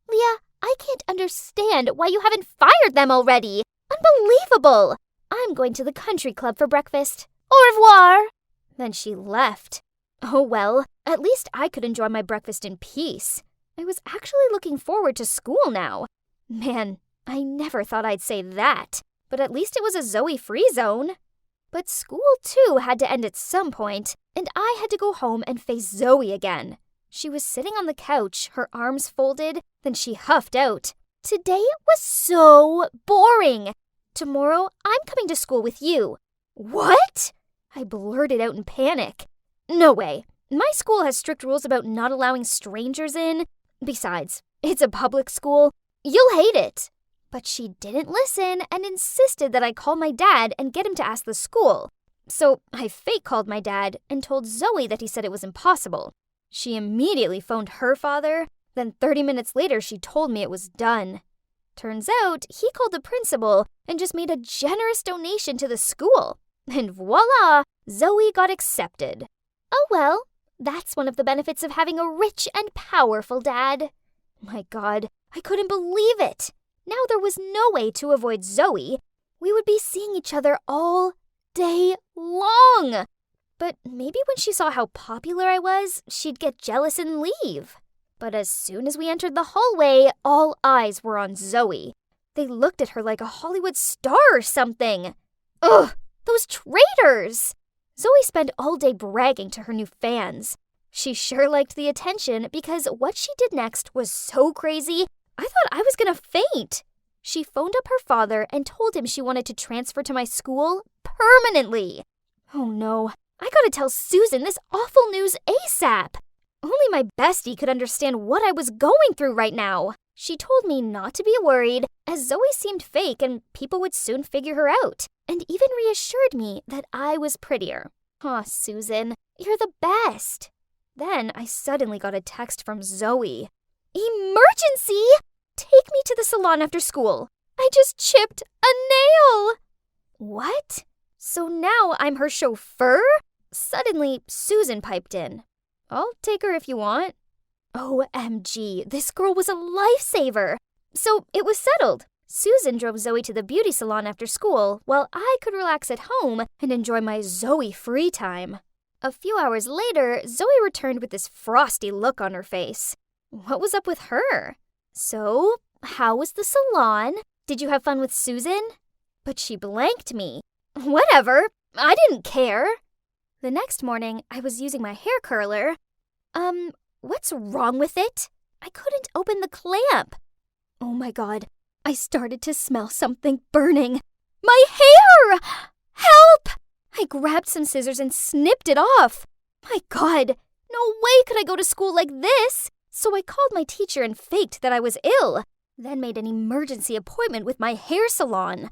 Leah, I can't understand why you haven't fired them already. Unbelievable! I'm going to the country club for breakfast. Au revoir! Then she left. Oh well, at least I could enjoy my breakfast in peace. I was actually looking forward to school now. Man, I never thought I'd say that, but at least it was a Zoe-free zone. But school too had to end at some point, and I had to go home and face Zoe again. She was sitting on the couch, her arms folded, then she huffed out. Today was so boring. Tomorrow, I'm coming to school with you. What? I blurted out in panic. No way. My school has strict rules about not allowing strangers in. Besides, it's a public school. You'll hate it. But she didn't listen and insisted that I call my dad and get him to ask the school. So I fake called my dad and told Zoe that he said it was impossible. She immediately phoned her father. Then 30 minutes later, she told me it was done. Turns out, he called the principal and just made a generous donation to the school. And voila, Zoe got accepted. Oh well, that's one of the benefits of having a rich and powerful dad. My God, I couldn't believe it. Now there was no way to avoid Zoe. We would be seeing each other all day long. But maybe when she saw how popular I was, she'd get jealous and leave. But as soon as we entered the hallway, all eyes were on Zoe. They looked at her like a Hollywood star or something. Ugh, those traitors! Zoe spent all day bragging to her new fans. She sure liked the attention because what she did next was so crazy, I thought I was gonna faint. She phoned up her father and told him she wanted to transfer to my school permanently. Oh no, I gotta tell Susan this awful news ASAP. Only my bestie could understand what I was going through right now. She told me not to be worried, as Zoe seemed fake and people would soon figure her out, and even reassured me that I was prettier. Aw, Susan, you're the best. Then I suddenly got a text from Zoe. Emergency! Take me to the salon after school. I just chipped a nail. What? So now I'm her chauffeur? Suddenly, Susan piped in. I'll take her if you want. OMG, this girl was a lifesaver. So it was settled. Susan drove Zoe to the beauty salon after school, while I could relax at home and enjoy my Zoe free time. A few hours later, Zoe returned with this frosty look on her face. What was up with her? So, how was the salon? Did you have fun with Susan? But she blanked me. Whatever, I didn't care. The next morning, I was using my hair curler. What's wrong with it? I couldn't open the clamp. Oh my God, I started to smell something burning. My hair! Help! I grabbed some scissors and snipped it off. My God, no way could I go to school like this. So I called my teacher and faked that I was ill, then made an emergency appointment with my hair salon.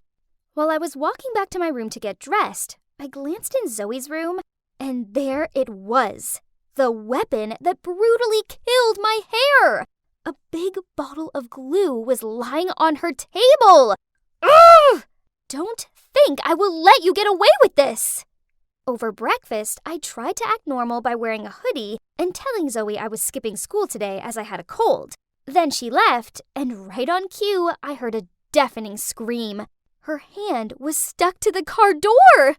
While I was walking back to my room to get dressed, I glanced in Zoe's room, and there it was. The weapon that brutally killed my hair! A big bottle of glue was lying on her table! Ugh! Don't think I will let you get away with this! Over breakfast, I tried to act normal by wearing a hoodie and telling Zoe I was skipping school today as I had a cold. Then she left, and right on cue, I heard a deafening scream. Her hand was stuck to the car door!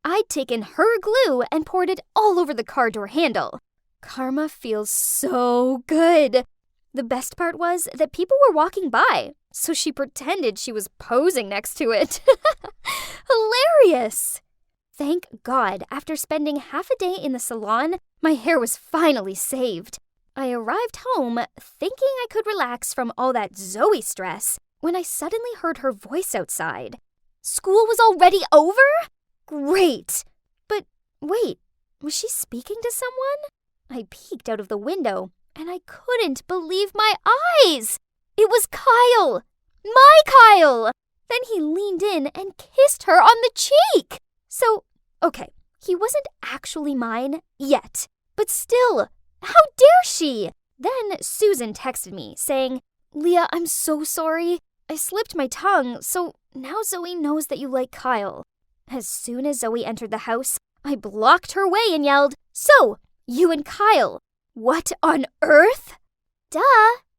I'd taken her glue and poured it all over the car door handle. Karma feels so good. The best part was that people were walking by, so she pretended she was posing next to it. Hilarious! Thank God, after spending half a day in the salon, my hair was finally saved. I arrived home thinking I could relax from all that Zoe stress when I suddenly heard her voice outside. School was already over? Great! But wait, was she speaking to someone? I peeked out of the window, and I couldn't believe my eyes! It was Kyle! My Kyle! Then he leaned in and kissed her on the cheek! So, okay, he wasn't actually mine yet, but still, how dare she? Then Susan texted me, saying, Leah, I'm so sorry. I slipped my tongue, so now Zoe knows that you like Kyle. As soon as Zoe entered the house, I blocked her way and yelled, So, you and Kyle, what on earth? Duh,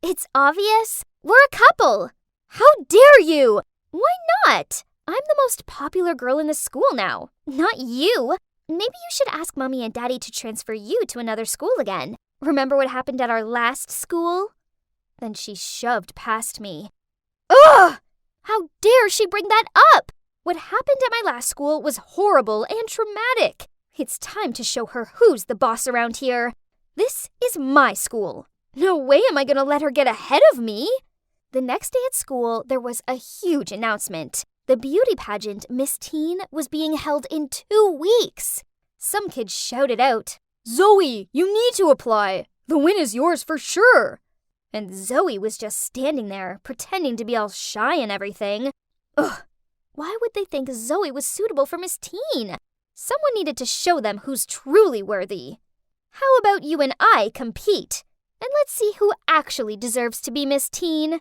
it's obvious. We're a couple. How dare you? Why not? I'm the most popular girl in the school now, not you. Maybe you should ask Mommy and Daddy to transfer you to another school again. Remember what happened at our last school? Then she shoved past me. Ugh! How dare she bring that up? What happened at my last school was horrible and traumatic. It's time to show her who's the boss around here. This is my school. No way am I gonna let her get ahead of me. The next day at school, there was a huge announcement. The beauty pageant, Miss Teen, was being held in 2 weeks. Some kids shouted out, "Zoe, you need to apply. The win is yours for sure." And Zoe was just standing there, pretending to be all shy and everything. Ugh, why would they think Zoe was suitable for Miss Teen? Someone needed to show them who's truly worthy. How about you and I compete? And let's see who actually deserves to be Miss Teen.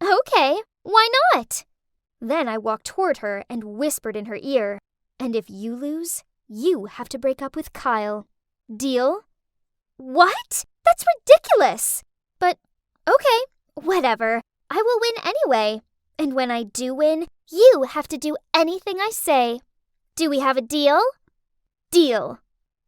Okay, why not? Then I walked toward her and whispered in her ear, "And if you lose, you have to break up with Kyle. Deal?" What? That's ridiculous. But, okay, whatever. I will win anyway. And when I do win, you have to do anything I say. Do we have a deal? Deal.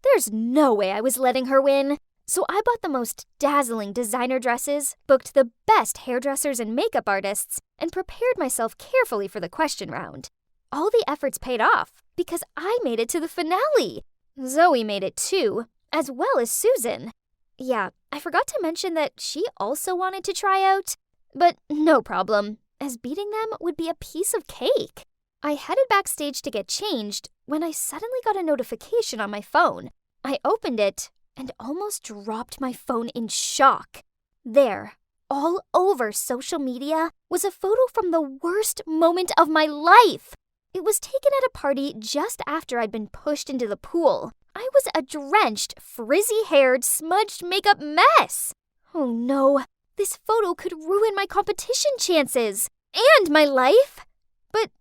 There's no way I was letting her win. So I bought the most dazzling designer dresses, booked the best hairdressers and makeup artists, and prepared myself carefully for the question round. All the efforts paid off because I made it to the finale. Zoe made it too, as well as Susan. Yeah, I forgot to mention that she also wanted to try out, but no problem, as beating them would be a piece of cake. I headed backstage to get changed when I suddenly got a notification on my phone. I opened it and almost dropped my phone in shock. There, all over social media, was a photo from the worst moment of my life. It was taken at a party just after I'd been pushed into the pool. I was a drenched, frizzy-haired, smudged makeup mess. Oh no, this photo could ruin my competition chances and my life. But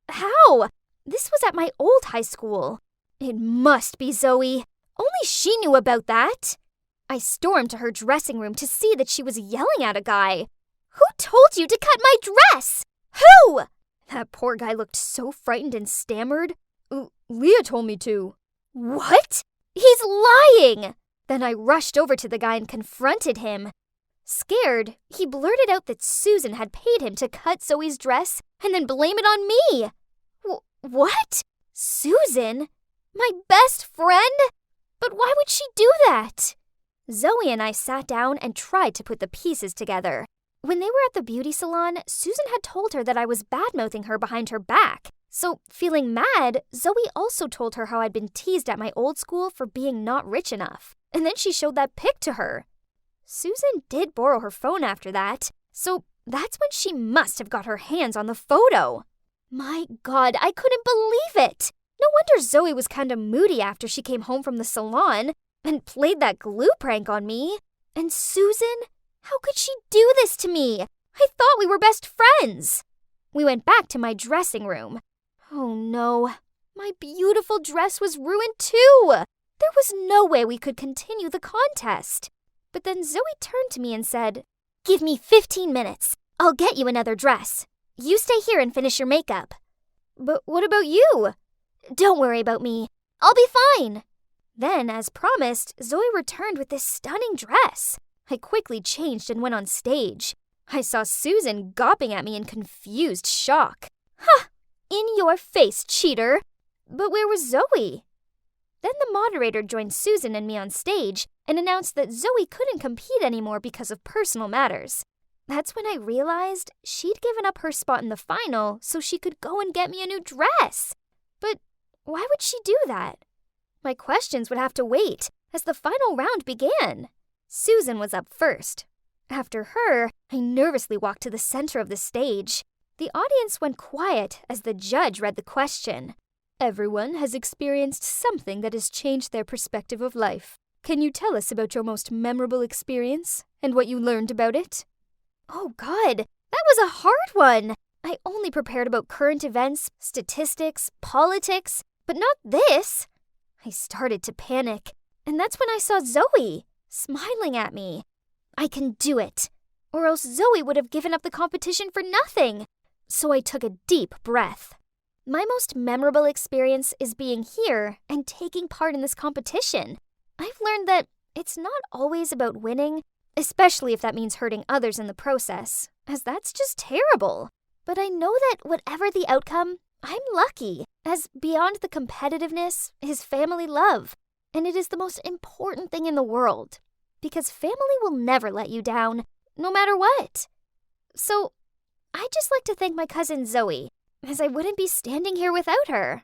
how? This was at my old high school. It must be Zoe. Only she knew about that. I stormed to her dressing room to see that she was yelling at a guy. Who told you to cut my dress? Who? That poor guy looked so frightened and stammered. Leah told me to. What? He's lying! Then I rushed over to the guy and confronted him. Scared, he blurted out that Susan had paid him to cut Zoe's dress and then blame it on me. What? Susan? My best friend? But why would she do that? Zoe and I sat down and tried to put the pieces together. When they were at the beauty salon, Susan had told her that I was bad-mouthing her behind her back. So, feeling mad, Zoe also told her how I'd been teased at my old school for being not rich enough. And then she showed that pic to her. Susan did borrow her phone after that, so that's when she must have got her hands on the photo. My God, I couldn't believe it! No wonder Zoe was kinda moody after she came home from the salon and played that glue prank on me. And Susan? How could she do this to me? I thought we were best friends. We went back to my dressing room. Oh no, my beautiful dress was ruined too. There was no way we could continue the contest. But then Zoe turned to me and said, "Give me 15 minutes. I'll get you another dress. You stay here and finish your makeup." But what about you? Don't worry about me. I'll be fine. Then, as promised, Zoe returned with this stunning dress. I quickly changed and went on stage. I saw Susan gawping at me in confused shock. Ha! In your face, cheater! But where was Zoe? Then the moderator joined Susan and me on stage and announced that Zoe couldn't compete anymore because of personal matters. That's when I realized she'd given up her spot in the final so she could go and get me a new dress. But why would she do that? My questions would have to wait as the final round began. Susan was up first. After her, I nervously walked to the center of the stage. The audience went quiet as the judge read the question. Everyone has experienced something that has changed their perspective of life. Can you tell us about your most memorable experience and what you learned about it? Oh God, that was a hard one. I only prepared about current events, statistics, politics, but not this. I started to panic, and that's when I saw Zoe smiling at me. I can do it, or else Zoe would have given up the competition for nothing. So I took a deep breath. My most memorable experience is being here and taking part in this competition. I've learned that it's not always about winning, especially if that means hurting others in the process, as that's just terrible. But I know that whatever the outcome, I'm lucky, as beyond the competitiveness is family love. and it is the most important thing in the world, because family will never let you down, no matter what. So, I'd just like to thank my cousin Zoe, as I wouldn't be standing here without her.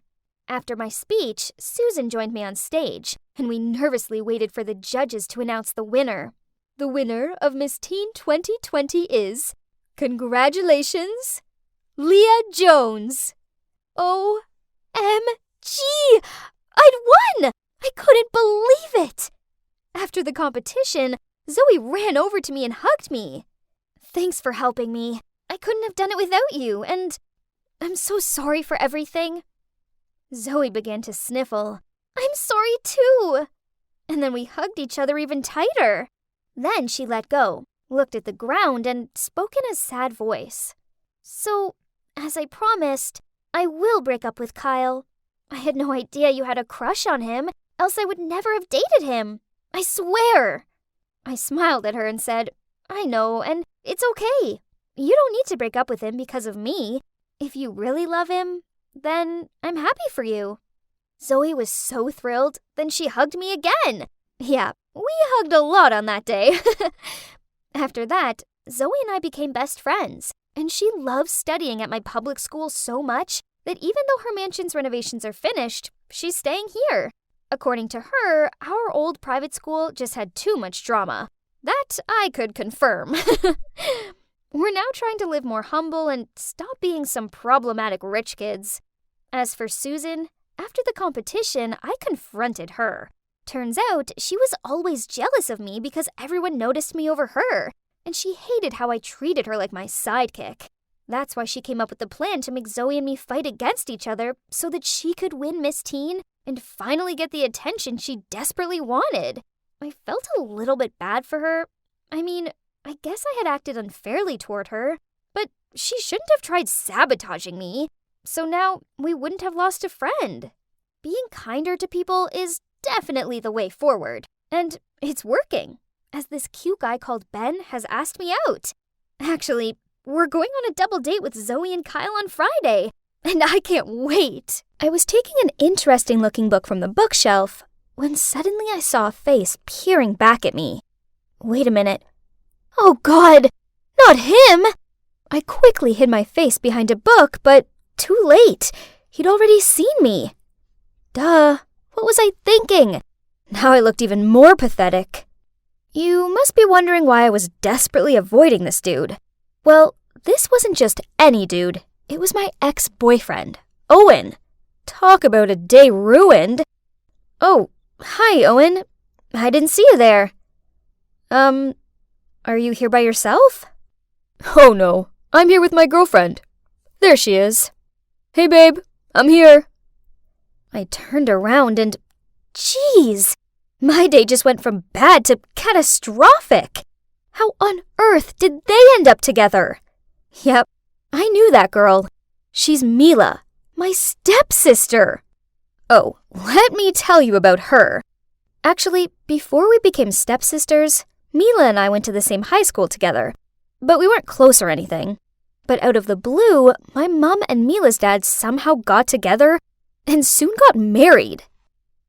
After my speech, Susan joined me on stage, and we nervously waited for the judges to announce the winner. The winner of Miss Teen 2020 is, congratulations, Leah Jones. OMG! I'd won! I couldn't believe it! After the competition, Zoe ran over to me and hugged me. Thanks for helping me. I couldn't have done it without you, and I'm so sorry for everything. Zoe began to sniffle. I'm sorry too. And then we hugged each other even tighter. Then she let go, looked at the ground, and spoke in a sad voice. So, as I promised, I will break up with Kyle. I had no idea you had a crush on him, else I would never have dated him. I swear. I smiled at her and said, I know, and it's okay. You don't need to break up with him because of me. If you really love him, then I'm happy for you. Zoe was so thrilled, then she hugged me again. Yeah, we hugged a lot on that day. After that, Zoe and I became best friends, and she loves studying at my public school so much that even though her mansion's renovations are finished, she's staying here. According to her, our old private school just had too much drama. That I could confirm. We're now trying to live more humble and stop being some problematic rich kids. As for Susan, after the competition, I confronted her. Turns out she was always jealous of me because everyone noticed me over her, and she hated how I treated her like my sidekick. That's why she came up with the plan to make Zoe and me fight against each other so that she could win Miss Teen and finally get the attention she desperately wanted. I felt a little bit bad for her. I mean, I guess I had acted unfairly toward her, but she shouldn't have tried sabotaging me. So now we wouldn't have lost a friend. Being kinder to people is definitely the way forward, and it's working, as this cute guy called Ben has asked me out. Actually, we're going on a double date with Zoe and Kyle on Friday, and I can't wait. I was taking an interesting-looking book from the bookshelf when suddenly I saw a face peering back at me. Wait a minute. Oh God, not him! I quickly hid my face behind a book, but too late. He'd already seen me. Duh, what was I thinking? Now I looked even more pathetic. You must be wondering why I was desperately avoiding this dude. Well, this wasn't just any dude. It was my ex-boyfriend, Owen. Talk about a day ruined. Oh, hi, Owen. I didn't see you there. Are you here by yourself? Oh no, I'm here with my girlfriend. There she is. Hey babe, I'm here. I turned around and, geez, my day just went from bad to catastrophic. How on earth did they end up together? Yep, I knew that girl. She's Mila, my stepsister. Oh, let me tell you about her. Actually, before we became stepsisters, Mila and I went to the same high school together, but we weren't close or anything. But out of the blue, my mom and Mila's dad somehow got together and soon got married.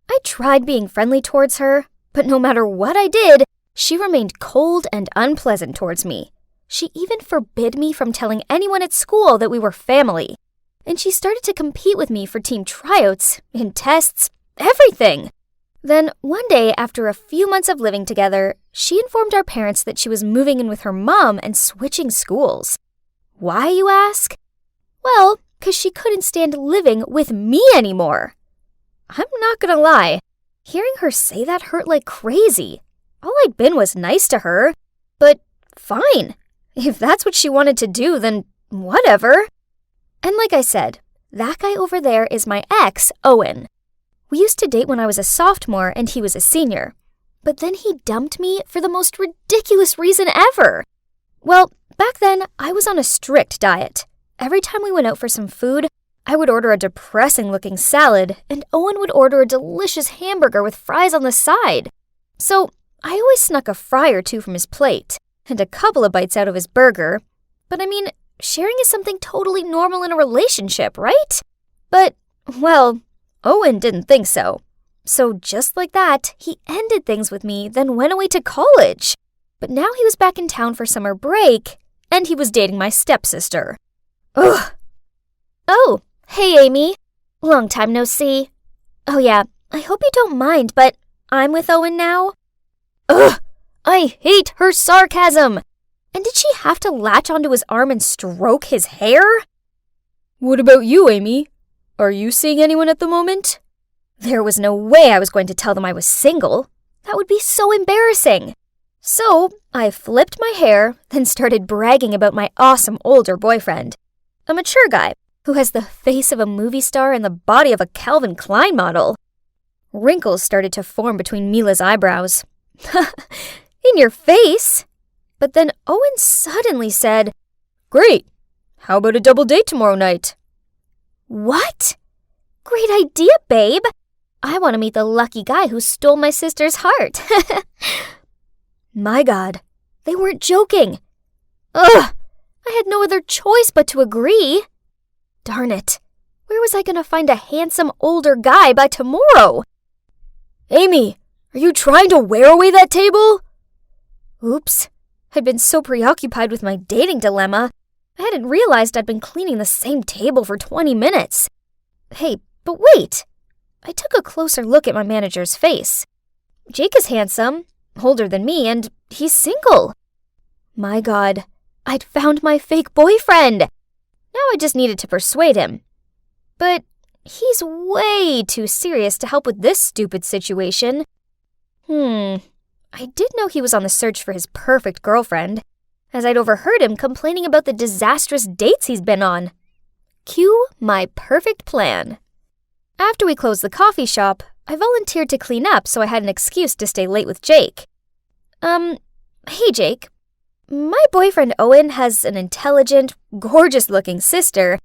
I tried being friendly towards her, but no matter what I did, she remained cold and unpleasant towards me. She even forbid me from telling anyone at school that we were family. And she started to compete with me for team tryouts, in tests, everything. Then one day, after a few months of living together, she informed our parents that she was moving in with her mom and switching schools. Why, you ask? Well, 'cause she couldn't stand living with me anymore. I'm not gonna lie, hearing her say that hurt like crazy. All I'd been was nice to her. But fine, if that's what she wanted to do, then whatever. And like I said, that guy over there is my ex, Owen. We used to date when I was a sophomore and he was a senior. But then he dumped me for the most ridiculous reason ever. Well, back then, I was on a strict diet. Every time we went out for some food, I would order a depressing-looking salad, and Owen would order a delicious hamburger with fries on the side. So I always snuck a fry or two from his plate, and a couple of bites out of his burger. But I mean, sharing is something totally normal in a relationship, right? But, well, Owen didn't think so. So just like that, he ended things with me, then went away to college. But now he was back in town for summer break, and he was dating my stepsister. Ugh. Oh, hey Amy. Long time no see. Oh yeah, I hope you don't mind, but I'm with Owen now. Ugh, I hate her sarcasm. And did she have to latch onto his arm and stroke his hair? What about you, Amy? Are you seeing anyone at the moment? There was no way I was going to tell them I was single. That would be so embarrassing. So I flipped my hair, then started bragging about my awesome older boyfriend. A mature guy who has the face of a movie star and the body of a Calvin Klein model. Wrinkles started to form between Mila's eyebrows. In your face? But then Owen suddenly said, Great. How about a double date tomorrow night? What? Great idea, babe. I want to meet the lucky guy who stole my sister's heart. My God, they weren't joking. Ugh, I had no other choice but to agree. Darn it, where was I going to find a handsome older guy by tomorrow? Amy, are you trying to wear away that table? Oops, I'd been so preoccupied with my dating dilemma, I hadn't realized I'd been cleaning the same table for 20 minutes. Hey, but wait. I took a closer look at my manager's face. Jake is handsome, older than me, and he's single. My God, I'd found my fake boyfriend. Now I just needed to persuade him. But he's way too serious to help with this stupid situation. I did know he was on the search for his perfect girlfriend, as I'd overheard him complaining about the disastrous dates he's been on. Cue my perfect plan. After we closed the coffee shop, I volunteered to clean up so I had an excuse to stay late with Jake. Hey Jake. My boyfriend Owen has an intelligent, gorgeous-looking sister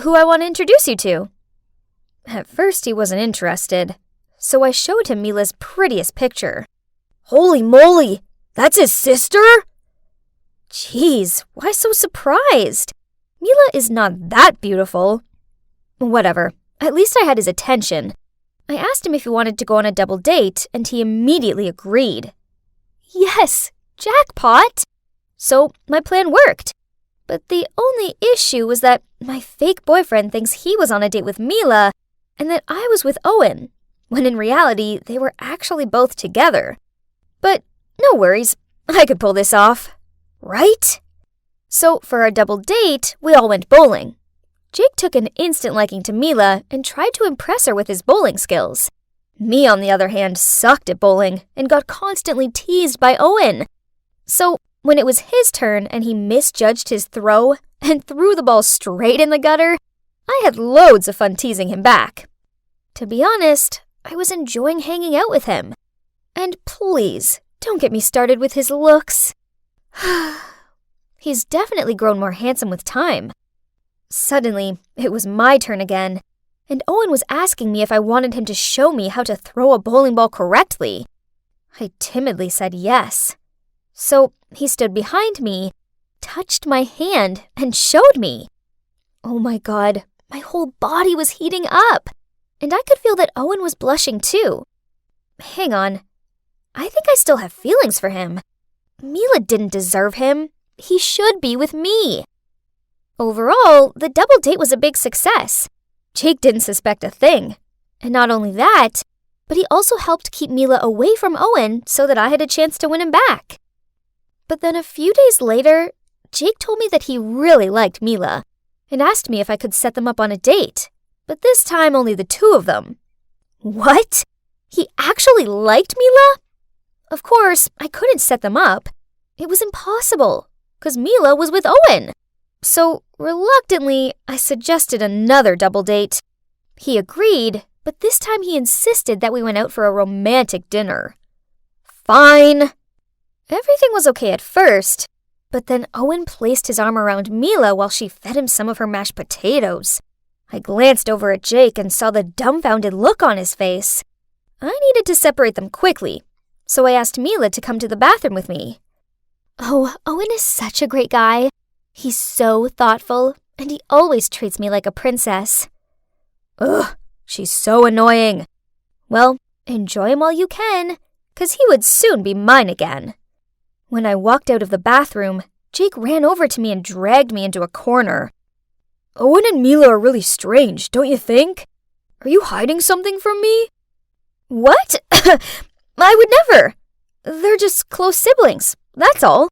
who I want to introduce you to. At first he wasn't interested, so I showed him Mila's prettiest picture. Holy moly, that's his sister? Jeez, why so surprised? Mila is not that beautiful. Whatever, at least I had his attention. I asked him if he wanted to go on a double date, and he immediately agreed. Yes, jackpot! So my plan worked. But the only issue was that my fake boyfriend thinks he was on a date with Mila, and that I was with Owen, when in reality they were actually both together. But no worries, I could pull this off. Right? So for our double date, we all went bowling. Jake took an instant liking to Mila and tried to impress her with his bowling skills. Me, on the other hand, sucked at bowling and got constantly teased by Owen. So when it was his turn and he misjudged his throw and threw the ball straight in the gutter, I had loads of fun teasing him back. To be honest, I was enjoying hanging out with him. And please, don't get me started with his looks. He's definitely grown more handsome with time. Suddenly, it was my turn again, and Owen was asking me if I wanted him to show me how to throw a bowling ball correctly. I timidly said yes. So he stood behind me, touched my hand, and showed me. Oh my God, my whole body was heating up, and I could feel that Owen was blushing too. Hang on, I think I still have feelings for him. Mila didn't deserve him. He should be with me. Overall, the double date was a big success. Jake didn't suspect a thing. And not only that, but he also helped keep Mila away from Owen so that I had a chance to win him back. But then a few days later, Jake told me that he really liked Mila and asked me if I could set them up on a date, but this time only the two of them. What? He actually liked Mila? Of course, I couldn't set them up. It was impossible, because Mila was with Owen. So, reluctantly, I suggested another double date. He agreed, but this time he insisted that we went out for a romantic dinner. Fine. Everything was okay at first, but then Owen placed his arm around Mila while she fed him some of her mashed potatoes. I glanced over at Jake and saw the dumbfounded look on his face. I needed to separate them quickly, so I asked Mila to come to the bathroom with me. Oh, Owen is such a great guy. He's so thoughtful, and he always treats me like a princess. Ugh, she's so annoying. Well, Enjoy him while you can, 'cause he would soon be mine again. When I walked out of the bathroom, Jake ran over to me and dragged me into a corner. Owen and Mila are really strange, don't you think? Are you hiding something from me? What? I would never. They're just close siblings, that's all.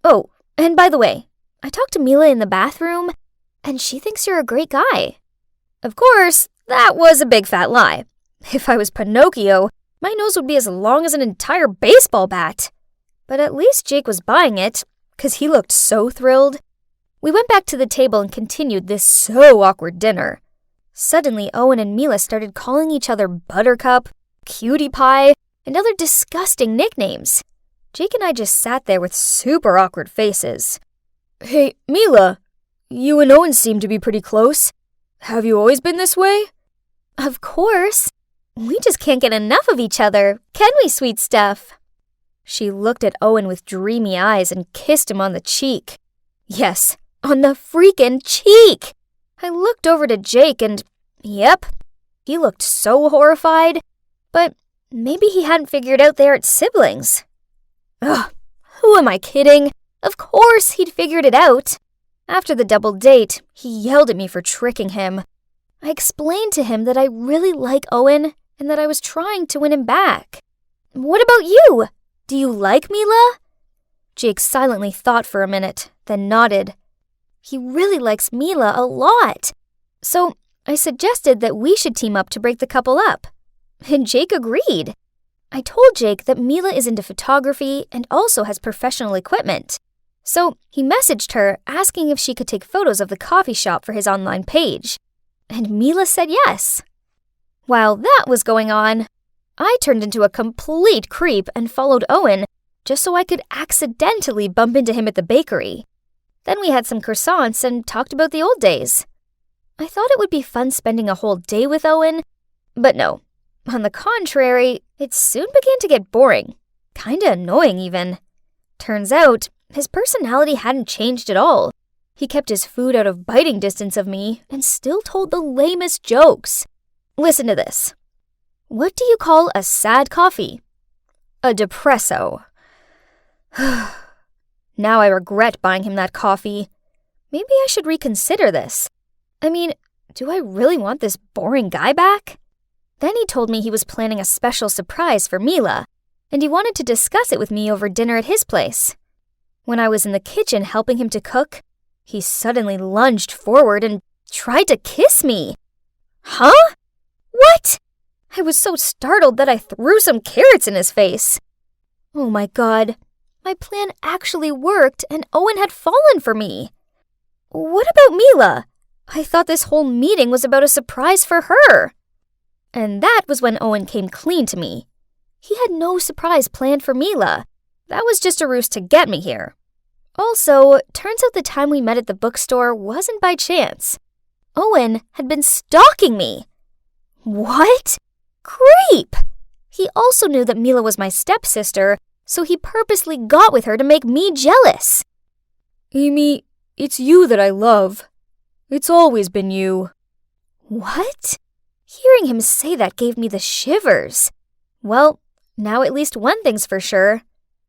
Oh, and by the way, I talked to Mila in the bathroom, and she thinks you're a great guy. Of course, that was a big fat lie. If I was Pinocchio, my nose would be as long as an entire baseball bat. But at least Jake was buying it, 'cause he looked so thrilled. We went back to the table and continued this so awkward dinner. Suddenly, Owen and Mila started calling each other Buttercup, Cutie Pie, and other disgusting nicknames. Jake and I just sat there with super awkward faces. Hey, Mila, you and Owen seem to be pretty close. Have you always been this way? Of course. We just can't get enough of each other, can we, sweet stuff? She looked at Owen with dreamy eyes and kissed him on the cheek. Yes, on the freaking cheek! I looked over to Jake and, yep, he looked so horrified. But maybe he hadn't figured out they aren't siblings. Ugh, who am I kidding? Of course he'd figured it out. After the double date, he yelled at me for tricking him. I explained to him that I really like Owen and that I was trying to win him back. What about you? Do you like Mila? Jake silently thought for a minute, then nodded. He really likes Mila a lot. So I suggested that we should team up to break the couple up. And Jake agreed. I told Jake that Mila is into photography and also has professional equipment. So he messaged her asking if she could take photos of the coffee shop for his online page. And Mila said yes. While that was going on, I turned into a complete creep and followed Owen just so I could accidentally bump into him at the bakery. Then we had some croissants and talked about the old days. I thought it would be fun spending a whole day with Owen, but no. On the contrary, it soon began to get boring. Kinda annoying even. Turns out, his personality hadn't changed at all. He kept his food out of biting distance of me and still told the lamest jokes. Listen to this. What do you call a sad coffee? A depresso. Now I regret buying him that coffee. Maybe I should reconsider this. I mean, do I really want this boring guy back? Then he told me he was planning a special surprise for Mila, and he wanted to discuss it with me over dinner at his place. When I was in the kitchen helping him to cook, he suddenly lunged forward and tried to kiss me. Huh? What? I was so startled that I threw some carrots in his face. Oh my God. My plan actually worked and Owen had fallen for me. What about Mila? I thought this whole meeting was about a surprise for her. And that was when Owen came clean to me. He had no surprise planned for Mila. That was just a ruse to get me here. Also, turns out the time we met at the bookstore wasn't by chance. Owen had been stalking me. What? Creep! He also knew that Mila was my stepsister, so he purposely got with her to make me jealous. Amy, it's you that I love. It's always been you. What? Hearing him say that gave me the shivers. Well, now at least one thing's for sure.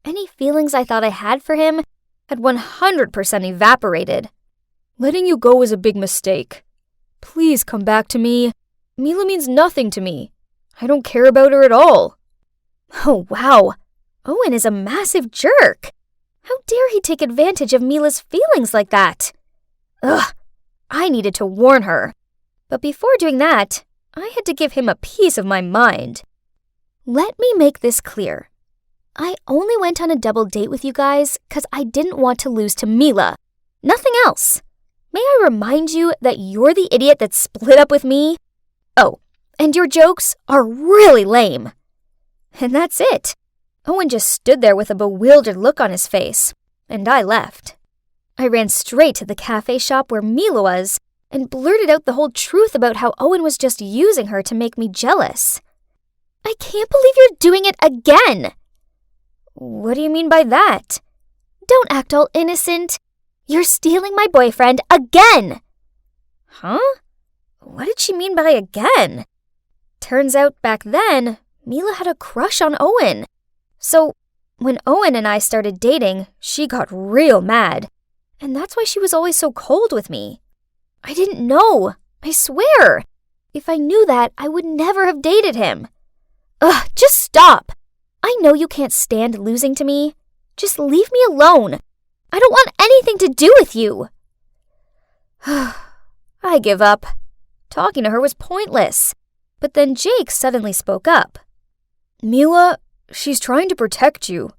Any feelings I thought I had for him had 100% evaporated. Letting you go was a big mistake. Please come back to me. Mila means nothing to me. I don't care about her at all. Oh, wow. Owen is a massive jerk. How dare he take advantage of Mila's feelings like that? Ugh, I needed to warn her. But before doing that, I had to give him a piece of my mind. Let me make this clear. I only went on a double date with you guys because I didn't want to lose to Mila. Nothing else. May I remind you that you're the idiot that split up with me? Oh, and your jokes are really lame. And that's it. Owen just stood there with a bewildered look on his face, and I left. I ran straight to the cafe shop where Mila was and blurted out the whole truth about how Owen was just using her to make me jealous. I can't believe you're doing it again! What do you mean by that? Don't act all innocent. You're stealing my boyfriend again! Huh? What did she mean by again? Turns out back then, Mila had a crush on Owen. So when Owen and I started dating, she got real mad. And that's why she was always so cold with me. I didn't know. I swear. If I knew that, I would never have dated him. Ugh, just stop. I know you can't stand losing to me. Just leave me alone. I don't want anything to do with you. I give up. Talking to her was pointless. But then Jake suddenly spoke up. Mila, she's trying to protect you.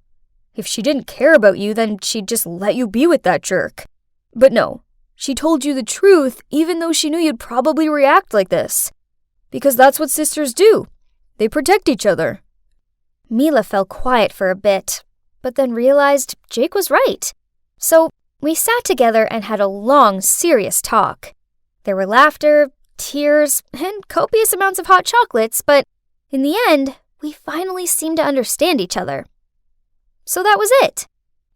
If she didn't care about you, then she'd just let you be with that jerk. But no, she told you the truth even though she knew you'd probably react like this. Because that's what sisters do. They protect each other. Mila fell quiet for a bit, but then realized Jake was right. So we sat together and had a long, serious talk. There were laughter, tears, and copious amounts of hot chocolates, but in the end, we finally seemed to understand each other. So that was it.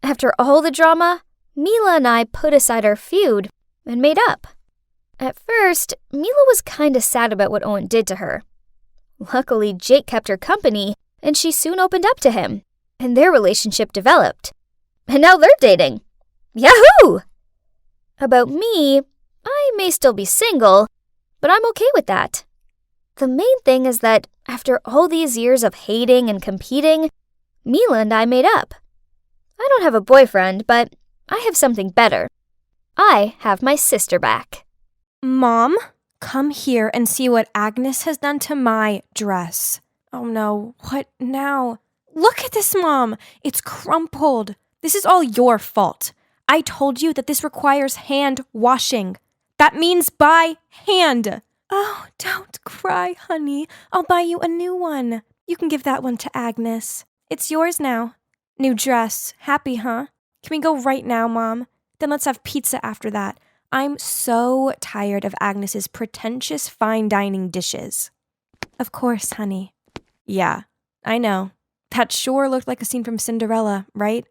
After all the drama, Mila and I put aside our feud and made up. At first, Mila was kinda sad about what Owen did to her. Luckily, Jake kept her company, and she soon opened up to him, and their relationship developed. And now they're dating. Yahoo! About me, I may still be single, but I'm okay with that. The main thing is that after all these years of hating and competing, Mila and I made up. I don't have a boyfriend, but I have something better. I have my sister back. Mom, come here and see what Agnes has done to my dress. Oh no, what now? Look at this, Mom. It's crumpled. This is all your fault. I told you that this requires hand washing. That means by hand. Oh, don't cry, honey. I'll buy you a new one. You can give that one to Agnes. It's yours now. New dress. Happy, huh? Can we go right now, Mom? Then let's have pizza after that. I'm so tired of Agnes's pretentious fine dining dishes. Of course, honey. Yeah, I know. That sure looked like a scene from Cinderella, right?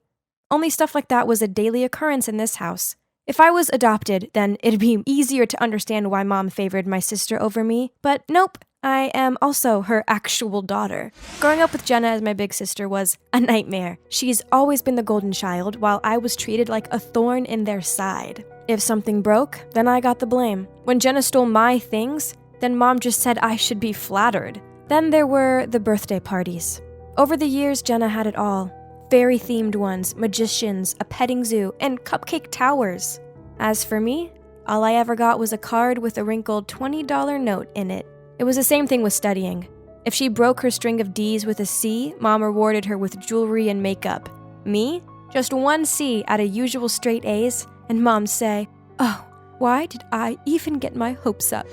Only stuff like that was a daily occurrence in this house. If I was adopted, then it'd be easier to understand why Mom favored my sister over me. But nope, I am also her actual daughter. Growing up with Jenna as my big sister was a nightmare. She's always been the golden child, while I was treated like a thorn in their side. If something broke, then I got the blame. When Jenna stole my things, then Mom just said I should be flattered. Then there were the birthday parties. Over the years, Jenna had it all. Fairy-themed ones, magicians, a petting zoo, and cupcake towers. As for me, all I ever got was a card with a wrinkled $20 note in it. It was the same thing with studying. If she broke her string of D's with a C, Mom rewarded her with jewelry and makeup. Me? Just one C out of usual straight A's, and Mom'd say, "Oh, why did I even get my hopes up?"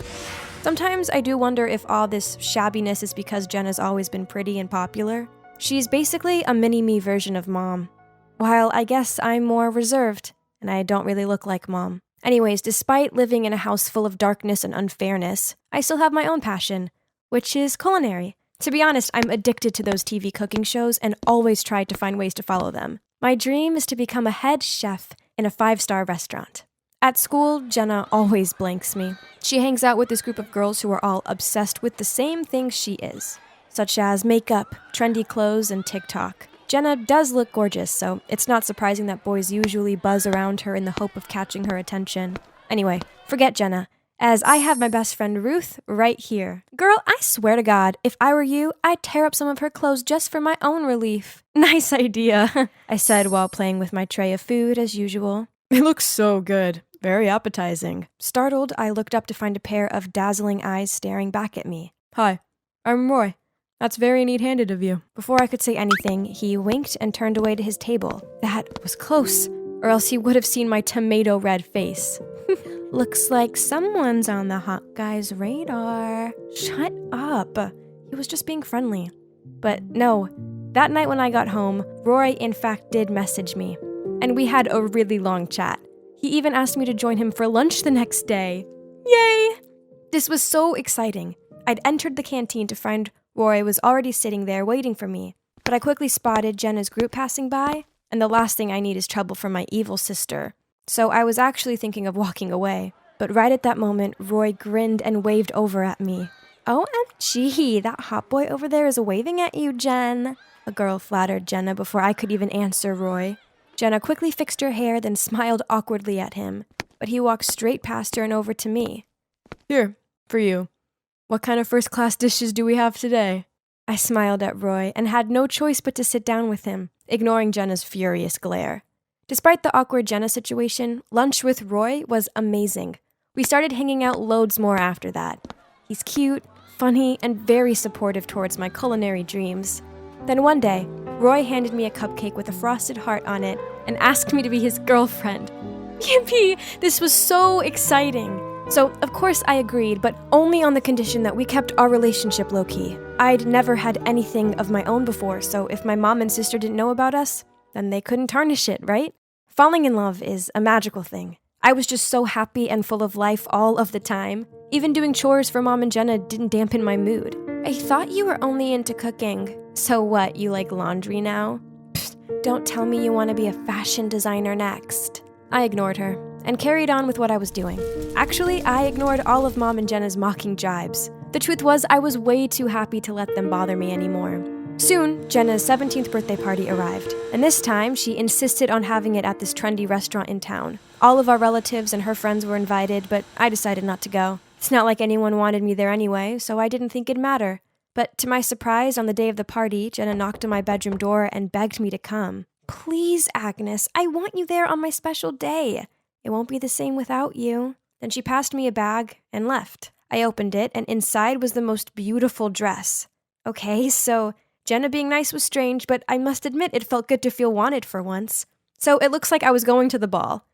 Sometimes I do wonder if all this shabbiness is because Jenna's always been pretty and popular. She's basically a mini-me version of Mom, while I guess I'm more reserved, and I don't really look like Mom. Anyways, despite living in a house full of darkness and unfairness, I still have my own passion, which is culinary. To be honest, I'm addicted to those TV cooking shows and always try to find ways to follow them. My dream is to become a head chef in a 5-star restaurant. At school, Jenna always blanks me. She hangs out with this group of girls who are all obsessed with the same things she is, such as makeup, trendy clothes, and TikTok. Jenna does look gorgeous, so it's not surprising that boys usually buzz around her in the hope of catching her attention. Anyway, forget Jenna, as I have my best friend Ruth right here. Girl, I swear to God, if I were you, I'd tear up some of her clothes just for my own relief. Nice idea, I said while playing with my tray of food as usual. It looks so good. Very appetizing. Startled, I looked up to find a pair of dazzling eyes staring back at me. Hi, I'm Roy. That's very neat-handed of you. Before I could say anything, he winked and turned away to his table. That was close, or else he would have seen my tomato-red face. Looks like someone's on the hot guy's radar. Shut up. He was just being friendly. But no, that night when I got home, Roy in fact did message me. And we had a really long chat. He even asked me to join him for lunch the next day. Yay! This was so exciting. I'd entered the canteen to find Roy was already sitting there waiting for me, but I quickly spotted Jenna's group passing by, and the last thing I need is trouble from my evil sister. So I was actually thinking of walking away, but right at that moment, Roy grinned and waved over at me. OMG, that hot boy over there is waving at you, Jen. A girl flattered Jenna before I could even answer Roy. Jenna quickly fixed her hair, then smiled awkwardly at him, but he walked straight past her and over to me. Here, for you. What kind of first-class dishes do we have today? I smiled at Roy and had no choice but to sit down with him, ignoring Jenna's furious glare. Despite the awkward Jenna situation, lunch with Roy was amazing. We started hanging out loads more after that. He's cute, funny, and very supportive towards my culinary dreams. Then one day, Roy handed me a cupcake with a frosted heart on it and asked me to be his girlfriend. Yippee! This was so exciting! So, of course I agreed, but only on the condition that we kept our relationship low-key. I'd never had anything of my own before, so if my mom and sister didn't know about us, then they couldn't tarnish it, right? Falling in love is a magical thing. I was just so happy and full of life all of the time. Even doing chores for Mom and Jenna didn't dampen my mood. I thought you were only into cooking. So what, you like laundry now? Pfft, don't tell me you want to be a fashion designer next. I ignored her and carried on with what I was doing. Actually, I ignored all of Mom and Jenna's mocking jibes. The truth was, I was way too happy to let them bother me anymore. Soon, Jenna's 17th birthday party arrived, and this time she insisted on having it at this trendy restaurant in town. All of our relatives and her friends were invited, but I decided not to go. It's not like anyone wanted me there anyway, so I didn't think it'd matter. But to my surprise, on the day of the party, Jenna knocked on my bedroom door and begged me to come. Please, Agnes, I want you there on my special day. It won't be the same without you. Then she passed me a bag and left. I opened it, and inside was the most beautiful dress. Okay, so Jenna being nice was strange, but I must admit it felt good to feel wanted for once. So it looks like I was going to the ball.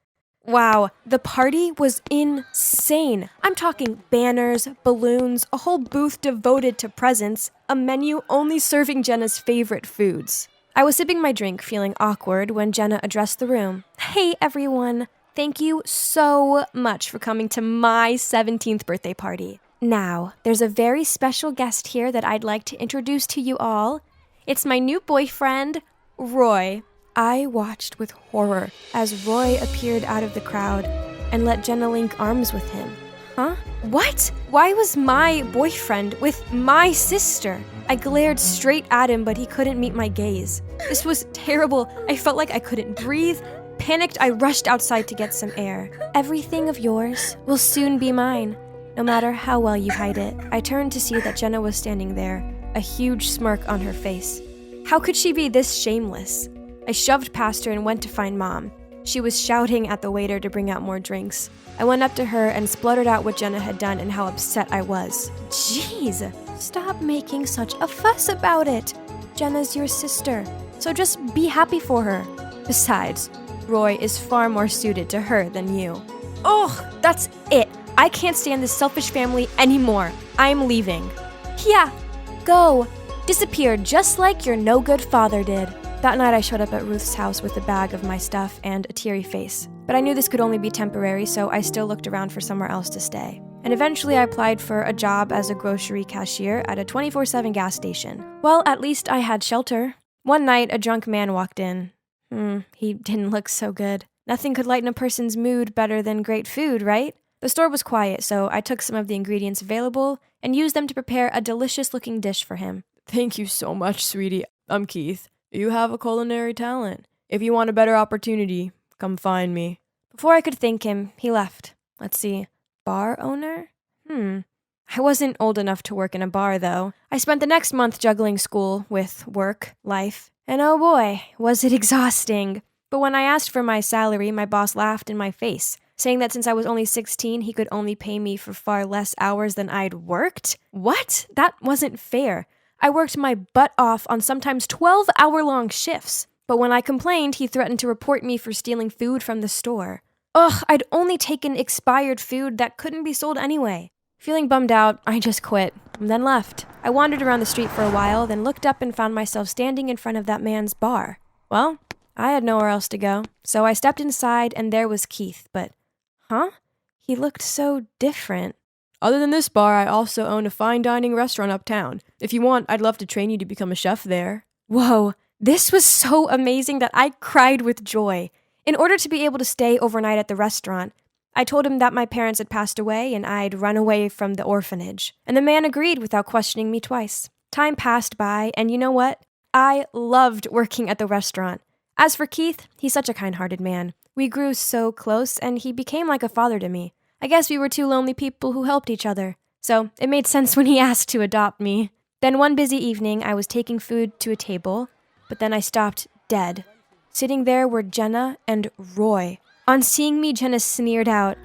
Wow, the party was insane. I'm talking banners, balloons, a whole booth devoted to presents, a menu only serving Jenna's favorite foods. I was sipping my drink, feeling awkward, when Jenna addressed the room. Hey, everyone. Thank you so much for coming to my 17th birthday party. Now, there's a very special guest here that I'd like to introduce to you all. It's my new boyfriend, Roy. I watched with horror as Roy appeared out of the crowd and let Jenna link arms with him. Huh? What? Why was my boyfriend with my sister? I glared straight at him, but he couldn't meet my gaze. This was terrible. I felt like I couldn't breathe. Panicked, I rushed outside to get some air. Everything of yours will soon be mine, no matter how well you hide it. I turned to see that Jenna was standing there, a huge smirk on her face. How could she be this shameless? I shoved past her and went to find Mom. She was shouting at the waiter to bring out more drinks. I went up to her and spluttered out what Jenna had done and how upset I was. Jeez, stop making such a fuss about it. Jenna's your sister, so just be happy for her. Besides, Roy is far more suited to her than you. Ugh, that's it. I can't stand this selfish family anymore. I'm leaving. Yeah, go. Disappear just like your no-good father did. That night I showed up at Ruth's house with a bag of my stuff and a teary face. But I knew this could only be temporary, so I still looked around for somewhere else to stay. And eventually I applied for a job as a grocery cashier at a 24/7 gas station. Well, at least I had shelter. One night, a drunk man walked in. He didn't look so good. Nothing could lighten a person's mood better than great food, right? The store was quiet, so I took some of the ingredients available and used them to prepare a delicious-looking dish for him. Thank you so much, sweetie. I'm Keith. You have a culinary talent. If you want a better opportunity, come find me. Before I could thank him, he left. Let's see. Bar owner? I wasn't old enough to work in a bar, though. I spent the next month juggling school with work, life, and oh boy, was it exhausting. But when I asked for my salary, my boss laughed in my face, saying that since I was only 16, he could only pay me for far less hours than I'd worked? What? That wasn't fair. I worked my butt off on sometimes 12-hour-long shifts. But when I complained, he threatened to report me for stealing food from the store. Ugh, I'd only taken expired food that couldn't be sold anyway. Feeling bummed out, I just quit, and then left. I wandered around the street for a while, then looked up and found myself standing in front of that man's bar. Well, I had nowhere else to go, so I stepped inside and there was Keith, but he looked so different. Other than this bar, I also own a fine dining restaurant uptown. If you want, I'd love to train you to become a chef there. Whoa, this was so amazing that I cried with joy. In order to be able to stay overnight at the restaurant, I told him that my parents had passed away and I'd run away from the orphanage. And the man agreed without questioning me twice. Time passed by, and you know what? I loved working at the restaurant. As for Keith, he's such a kind-hearted man. We grew so close, and he became like a father to me. I guess we were two lonely people who helped each other. So it made sense when he asked to adopt me. Then one busy evening, I was taking food to a table, but then I stopped dead. Sitting there were Jenna and Roy. On seeing me, Jenna sneered out,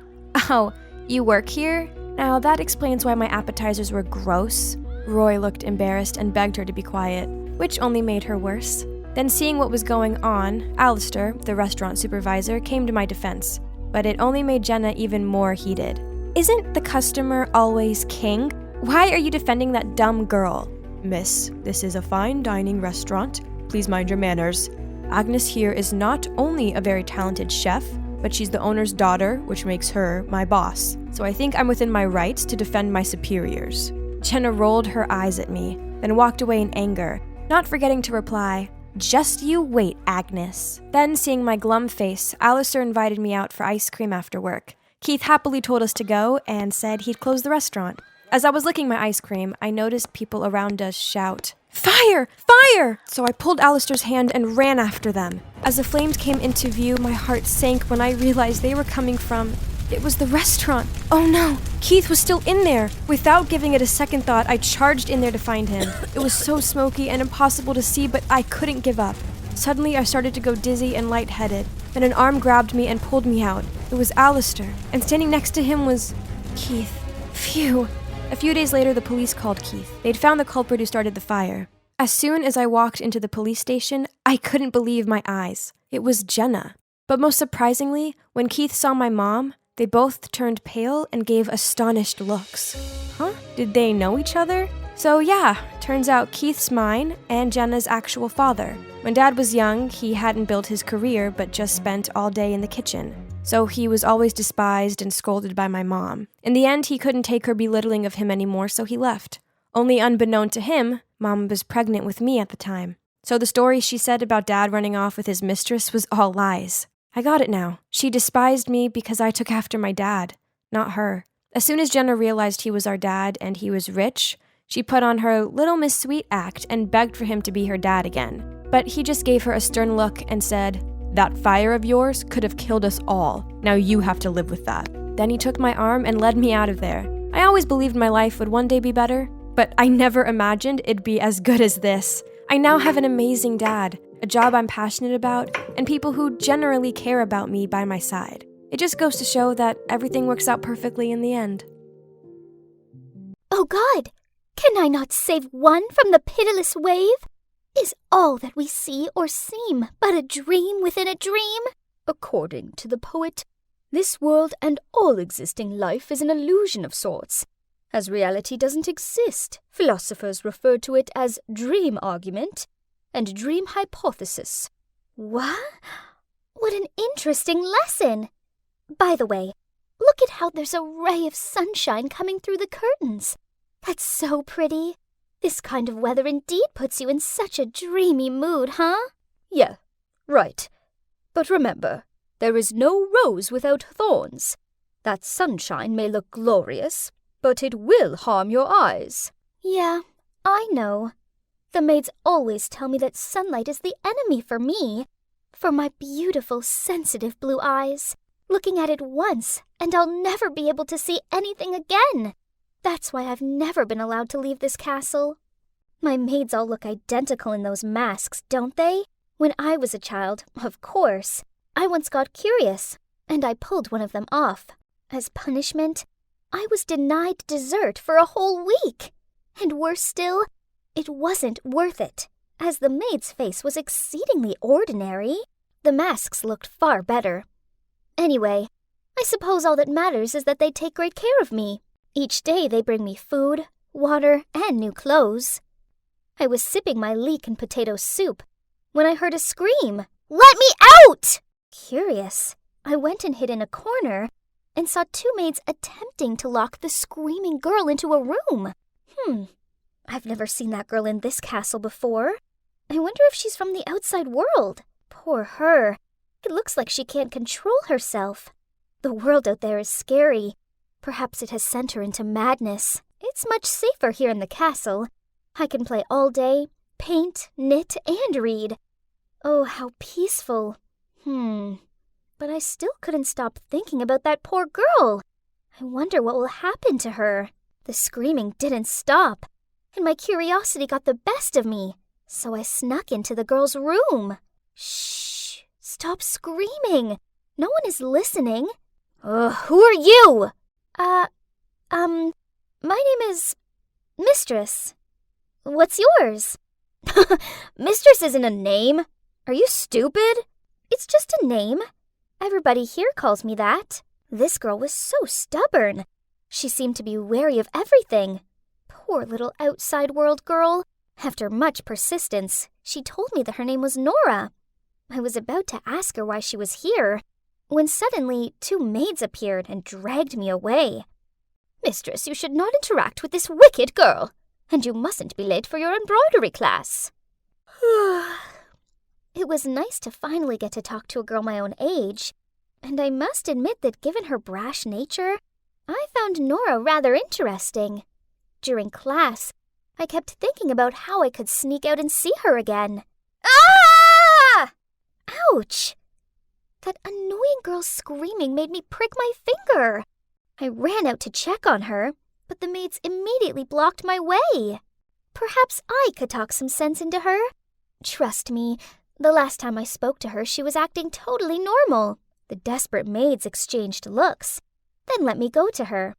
"Oh, you work here?" Now that explains why my appetizers were gross. Roy looked embarrassed and begged her to be quiet, which only made her worse. Then seeing what was going on, Alistair, the restaurant supervisor, came to my defense. But it only made Jenna even more heated. "Isn't the customer always king? Why are you defending that dumb girl?" "Miss, this is a fine dining restaurant. Please mind your manners. Agnes here is not only a very talented chef, but she's the owner's daughter, which makes her my boss. So I think I'm within my rights to defend my superiors." Jenna rolled her eyes at me, then walked away in anger, not forgetting to reply, "Just you wait, Agnes." Then, seeing my glum face, Alistair invited me out for ice cream after work. Keith happily told us to go and said he'd close the restaurant. As I was licking my ice cream, I noticed people around us shout, "Fire! Fire!" So I pulled Alistair's hand and ran after them. As the flames came into view, my heart sank when I realized they were coming from... It was the restaurant. Oh no, Keith was still in there. Without giving it a second thought, I charged in there to find him. It was so smoky and impossible to see, but I couldn't give up. Suddenly, I started to go dizzy and lightheaded. Then an arm grabbed me and pulled me out. It was Alistair, and standing next to him was... Keith. Phew. A few days later, the police called Keith. They'd found the culprit who started the fire. As soon as I walked into the police station, I couldn't believe my eyes. It was Jenna. But most surprisingly, when Keith saw my mom, they both turned pale and gave astonished looks. Huh? Did they know each other? So yeah, turns out Keith's mine and Jenna's actual father. When Dad was young, he hadn't built his career but just spent all day in the kitchen. So he was always despised and scolded by my mom. In the end, he couldn't take her belittling of him anymore, so he left. Only unbeknown to him, Mom was pregnant with me at the time. So the story she said about Dad running off with his mistress was all lies. I got it now. She despised me because I took after my dad, not her. As soon as Jenna realized he was our dad and he was rich, she put on her Little Miss Sweet act and begged for him to be her dad again. But he just gave her a stern look and said, "That fire of yours could have killed us all. Now you have to live with that." Then he took my arm and led me out of there. I always believed my life would one day be better, but I never imagined it'd be as good as this. I now have an amazing dad, a job I'm passionate about, and people who generally care about me by my side. It just goes to show that everything works out perfectly in the end. Oh God! Can I not save one from the pitiless wave? Is all that we see or seem but a dream within a dream? According to the poet, this world and all existing life is an illusion of sorts. As reality doesn't exist, philosophers refer to it as dream argument and dream hypothesis. What? What an interesting lesson! By the way, look at how there's a ray of sunshine coming through the curtains. That's so pretty. This kind of weather indeed puts you in such a dreamy mood, huh? Yeah, right. But remember, there is no rose without thorns. That sunshine may look glorious, but it will harm your eyes. Yeah, I know. The maids always tell me that sunlight is the enemy for me, for my beautiful, sensitive blue eyes. Looking at it once, and I'll never be able to see anything again. That's why I've never been allowed to leave this castle. My maids all look identical in those masks, don't they? When I was a child, of course, I once got curious, and I pulled one of them off. As punishment, I was denied dessert for a whole week. And worse still, it wasn't worth it, as the maid's face was exceedingly ordinary. The masks looked far better. Anyway, I suppose all that matters is that they take great care of me. Each day they bring me food, water, and new clothes. I was sipping my leek and potato soup when I heard a scream. "Let me out!" Curious, I went and hid in a corner and saw two maids attempting to lock the screaming girl into a room. I've never seen that girl in this castle before. I wonder if she's from the outside world. Poor her. It looks like she can't control herself. The world out there is scary. Perhaps it has sent her into madness. It's much safer here in the castle. I can play all day, paint, knit, and read. Oh, how peaceful. But I still couldn't stop thinking about that poor girl. I wonder what will happen to her. The screaming didn't stop, and my curiosity got the best of me, so I snuck into the girl's room. Shh! Stop screaming! No one is listening. Who are you? My name is Mistress. What's yours? Mistress isn't a name. Are you stupid? It's just a name. Everybody here calls me that. This girl was so stubborn. She seemed to be wary of everything. Poor little outside world girl. After much persistence, she told me that her name was Nora. I was about to ask her why she was here, when suddenly 2 maids appeared and dragged me away. Mistress, you should not interact with this wicked girl, and you mustn't be late for your embroidery class. It was nice to finally get to talk to a girl my own age, and I must admit that given her brash nature, I found Nora rather interesting. During class, I kept thinking about how I could sneak out and see her again. Ah! Ouch! That annoying girl's screaming made me prick my finger. I ran out to check on her, but the maids immediately blocked my way. Perhaps I could talk some sense into her. Trust me, the last time I spoke to her, she was acting totally normal. The desperate maids exchanged looks, then let me go to her.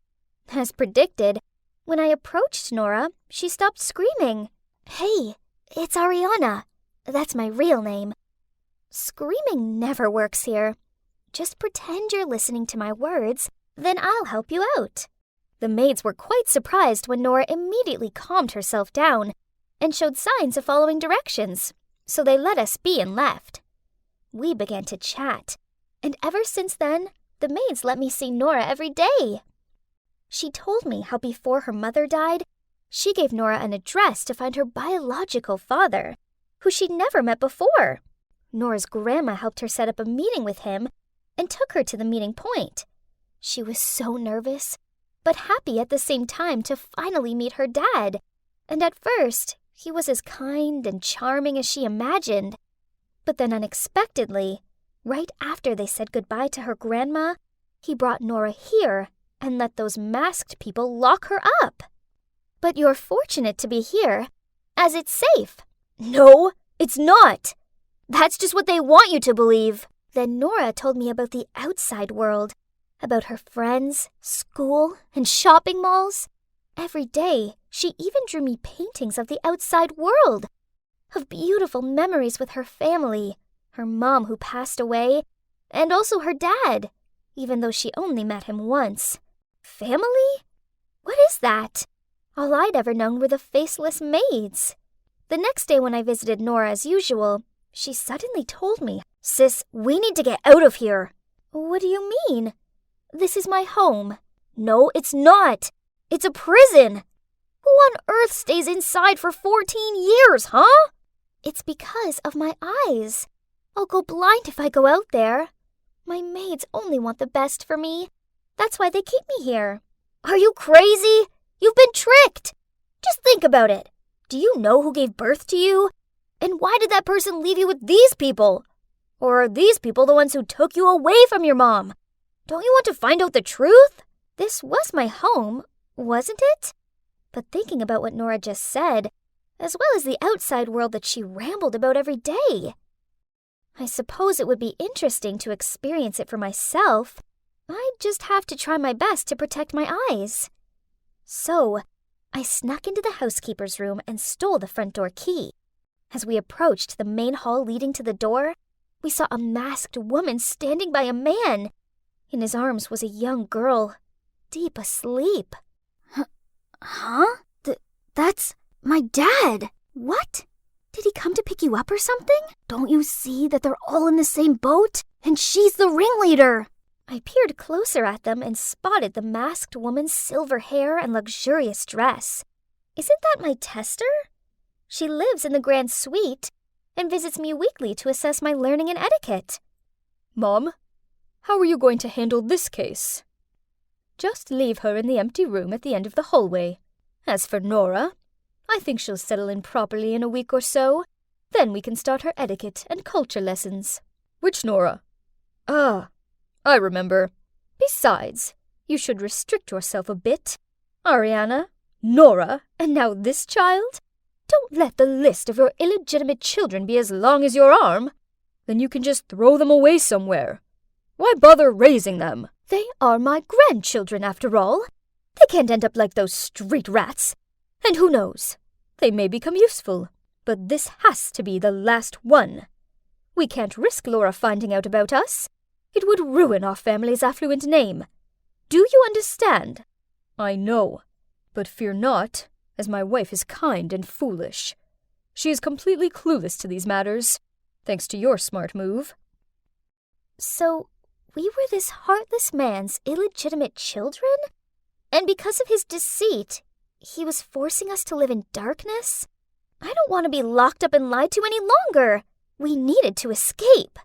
As predicted, when I approached Nora, she stopped screaming. Hey, it's Ariana. That's my real name. Screaming never works here. Just pretend you're listening to my words, then I'll help you out. The maids were quite surprised when Nora immediately calmed herself down and showed signs of following directions, so they let us be and left. We began to chat, and ever since then, the maids let me see Nora every day. She told me how before her mother died, she gave Nora an address to find her biological father, who she'd never met before. Nora's grandma helped her set up a meeting with him and took her to the meeting point. She was so nervous, but happy at the same time to finally meet her dad. And at first, he was as kind and charming as she imagined. But then unexpectedly, right after they said goodbye to her grandma, he brought Nora here and let those masked people lock her up. But you're fortunate to be here, as it's safe. No, it's not. That's just what they want you to believe. Then Nora told me about the outside world, about her friends, school, and shopping malls. Every day, she even drew me paintings of the outside world, of beautiful memories with her family, her mom who passed away, and also her dad, even though she only met him once. Family? What is that? All I'd ever known were the faceless maids. The next day when I visited Nora as usual, she suddenly told me, Sis, we need to get out of here. What do you mean? This is my home. No, it's not. It's a prison. Who on earth stays inside for 14 years, huh? It's because of my eyes. I'll go blind if I go out there. My maids only want the best for me. That's why they keep me here. Are you crazy? You've been tricked. Just think about it. Do you know who gave birth to you? And why did that person leave you with these people? Or are these people the ones who took you away from your mom? Don't you want to find out the truth? This was my home, wasn't it? But thinking about what Nora just said, as well as the outside world that she rambled about every day, I suppose it would be interesting to experience it for myself. I'd just have to try my best to protect my eyes. So, I snuck into the housekeeper's room and stole the front door key. As we approached the main hall leading to the door, we saw a masked woman standing by a man. In his arms was a young girl, deep asleep. Huh? That's my dad. What? Did he come to pick you up or something? Don't you see that they're all in the same boat? And she's the ringleader. I peered closer at them and spotted the masked woman's silver hair and luxurious dress. Isn't that my tester? She lives in the Grand Suite and visits me weekly to assess my learning and etiquette. Mom, How are you going to handle this case? Just leave her in the empty room at the end of the hallway. As for Nora, I think she'll settle in properly in a week or so. Then we can start her etiquette and culture lessons. Which Nora? Ah, I remember. Besides, you should restrict yourself a bit. Ariana, Nora, and now this child? Don't let the list of your illegitimate children be as long as your arm. Then you can just throw them away somewhere. Why bother raising them? They are my grandchildren, after all. They can't end up like those street rats. And who knows? They may become useful. But this has to be the last one. We can't risk Laura finding out about us. It would ruin our family's affluent name. Do you understand? I know. But fear not, as my wife is kind and foolish. She is completely clueless to these matters, thanks to your smart move. So, we were this heartless man's illegitimate children? And because of his deceit, he was forcing us to live in darkness? I don't want to be locked up and lied to any longer. We needed to escape.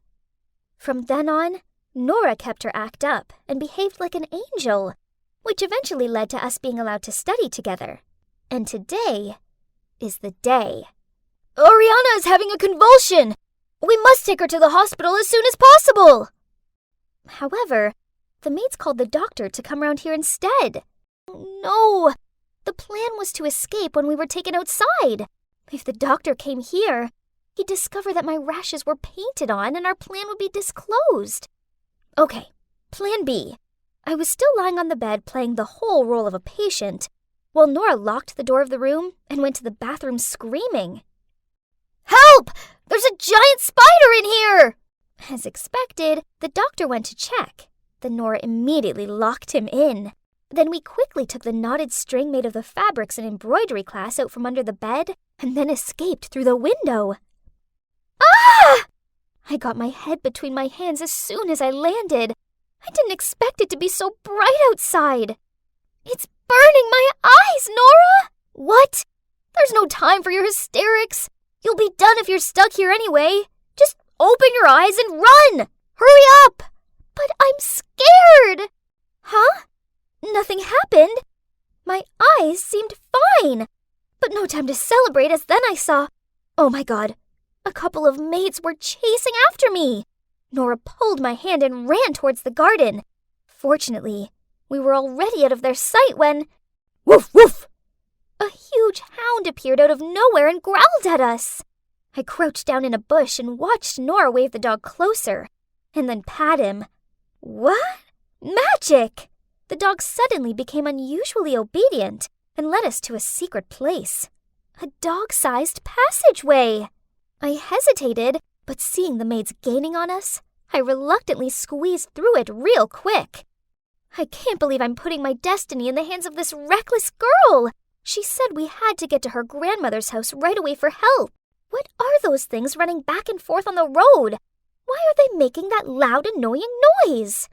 From then on, Nora kept her act up and behaved like an angel, which eventually led to us being allowed to study together. And today is the day. Oriana is having a convulsion! We must take her to the hospital as soon as possible! However, the maids called the doctor to come around here instead. No! The plan was to escape when we were taken outside. If the doctor came here, he'd discover that my rashes were painted on and our plan would be disclosed. Okay, plan B. I was still lying on the bed playing the whole role of a patient, while Nora locked the door of the room and went to the bathroom screaming. Help! There's a giant spider in here! As expected, the doctor went to check. Then Nora immediately locked him in. Then we quickly took the knotted string made of the fabrics and embroidery class out from under the bed, and then escaped through the window. Ah! I got my head between my hands as soon as I landed. I didn't expect it to be so bright outside. It's burning my eyes, Nora! What? There's no time for your hysterics. You'll be done if you're stuck here anyway. Just open your eyes and run! Hurry up! But I'm scared! Huh? Nothing happened. My eyes seemed fine. But no time to celebrate, as then I saw... Oh my god. A couple of maids were chasing after me. Nora pulled my hand and ran towards the garden. Fortunately, we were already out of their sight when... Woof, woof! A huge hound appeared out of nowhere and growled at us. I crouched down in a bush and watched Nora wave the dog closer, and then pat him. What? Magic! The dog suddenly became unusually obedient and led us to a secret place. A dog-sized passageway. I hesitated, but seeing the maids gaining on us, I reluctantly squeezed through it real quick. I can't believe I'm putting my destiny in the hands of this reckless girl. She said we had to get to her grandmother's house right away for help. What are those things running back and forth on the road? Why are they making that loud, annoying noise?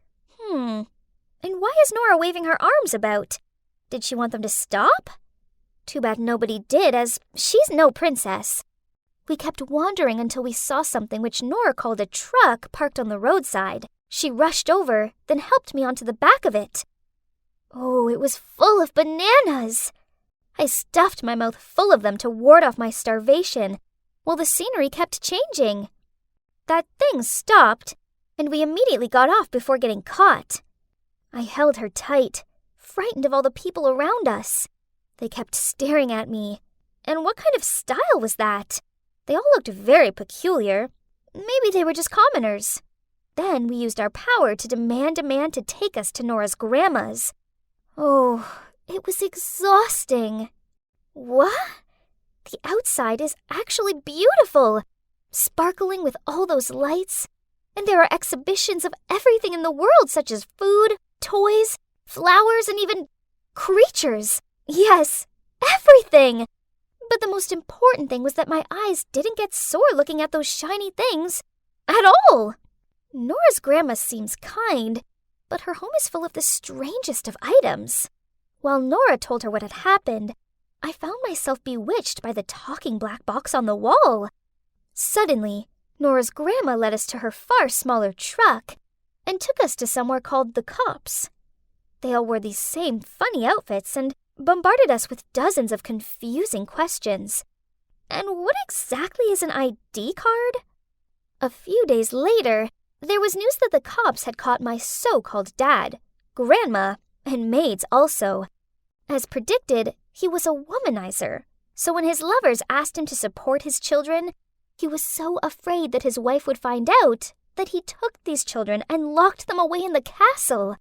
And why is Nora waving her arms about? Did she want them to stop? Too bad nobody did, as she's no princess. We kept wandering until we saw something which Nora called a truck parked on the roadside. She rushed over, then helped me onto the back of it. Oh, it was full of bananas! I stuffed my mouth full of them to ward off my starvation, while the scenery kept changing. That thing stopped, and we immediately got off before getting caught. I held her tight, frightened of all the people around us. They kept staring at me. And what kind of style was that? They all looked very peculiar. Maybe they were just commoners. Then we used our power to demand a man to take us to Nora's grandma's. Oh, it was exhausting. What? The outside is actually beautiful, sparkling with all those lights. And there are exhibitions of everything in the world, such as food, toys, flowers, and even creatures. Yes, everything. But the most important thing was that my eyes didn't get sore looking at those shiny things at all. Nora's grandma seems kind, but her home is full of the strangest of items. While Nora told her what had happened, I found myself bewitched by the talking black box on the wall. Suddenly, Nora's grandma led us to her far smaller truck, and took us to somewhere called the Cops. They all wore these same funny outfits and bombarded us with dozens of confusing questions. And what exactly is an ID card? A few days later, there was news that the cops had caught my so-called dad, grandma, and maids also. As predicted, he was a womanizer. So when his lovers asked him to support his children, he was so afraid that his wife would find out that he took these children and locked them away in the castle.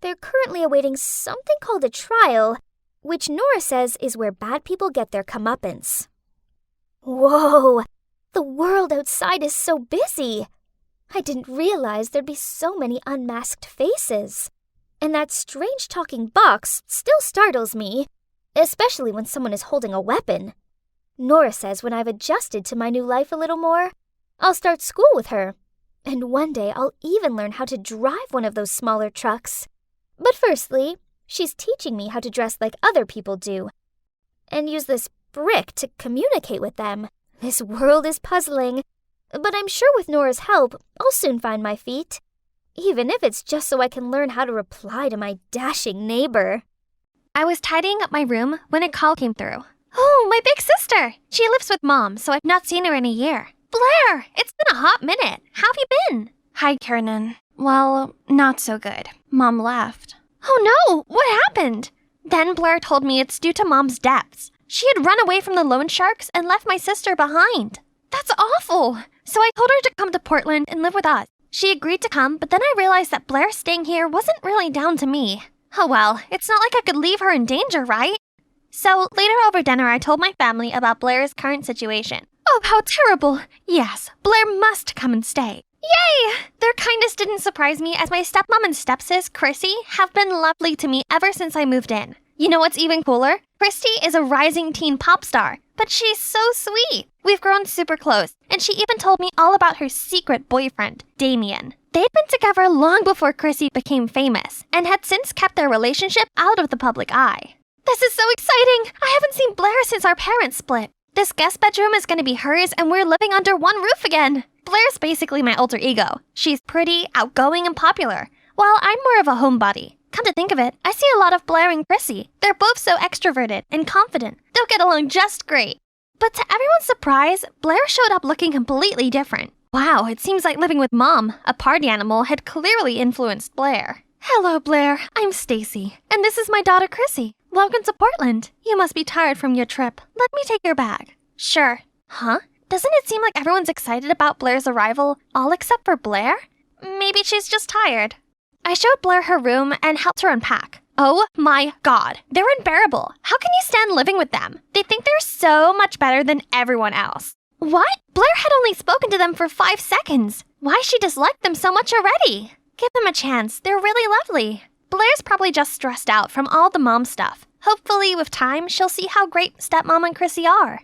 They're currently awaiting something called a trial, which Nora says is where bad people get their comeuppance. Whoa! The world outside is so busy. I didn't realize there'd be so many unmasked faces. And that strange talking box still startles me, especially when someone is holding a weapon. Nora says when I've adjusted to my new life a little more, I'll start school with her. And one day I'll even learn how to drive one of those smaller trucks. But firstly, she's teaching me how to dress like other people do, and use this brick to communicate with them. This world is puzzling, but I'm sure with Nora's help, I'll soon find my feet. Even if it's just so I can learn how to reply to my dashing neighbor. I was tidying up my room when a call came through. Oh, my big sister! She lives with Mom, so I've not seen her in a year. Blair! It's been a hot minute. How have you been? Hi, Kiernan. Well, not so good. Mom left. Oh no! What happened? Then Blair told me it's due to Mom's debts. She had run away from the loan sharks and left my sister behind. That's awful! So I told her to come to Portland and live with us. She agreed to come, but then I realized that Blair staying here wasn't really down to me. Oh well, it's not like I could leave her in danger, right? So later over dinner, I told my family about Blair's current situation. Oh, how terrible! Yes, Blair must come and stay. Yay! Their kindness didn't surprise me as my stepmom and stepsis, Chrissy, have been lovely to me ever since I moved in. You know what's even cooler? Christy is a rising teen pop star, but she's so sweet. We've grown super close, and she even told me all about her secret boyfriend, Damien. They'd been together long before Chrissy became famous, and had since kept their relationship out of the public eye. This is so exciting! I haven't seen Blair since our parents split. This guest bedroom is going to be hers, and we're living under one roof again. Blair's basically my alter ego. She's pretty, outgoing, and popular, while I'm more of a homebody. Come to think of it, I see a lot of Blair and Chrissy. They're both so extroverted and confident. They'll get along just great. But to everyone's surprise, Blair showed up looking completely different. Wow, it seems like living with Mom, a party animal, had clearly influenced Blair. Hello, Blair. I'm Stacy, and this is my daughter, Chrissy. Welcome to Portland. You must be tired from your trip. Let me take your bag. Sure. Huh? Doesn't it seem like everyone's excited about Blair's arrival, all except for Blair? Maybe she's just tired. I showed Blair her room and helped her unpack. Oh my god, they're unbearable. How can you stand living with them? They think they're so much better than everyone else. What? Blair had only spoken to them for 5 seconds. Why she disliked them so much already? Give them a chance, they're really lovely. Blair's probably just stressed out from all the mom stuff. Hopefully, with time, she'll see how great stepmom and Chrissy are.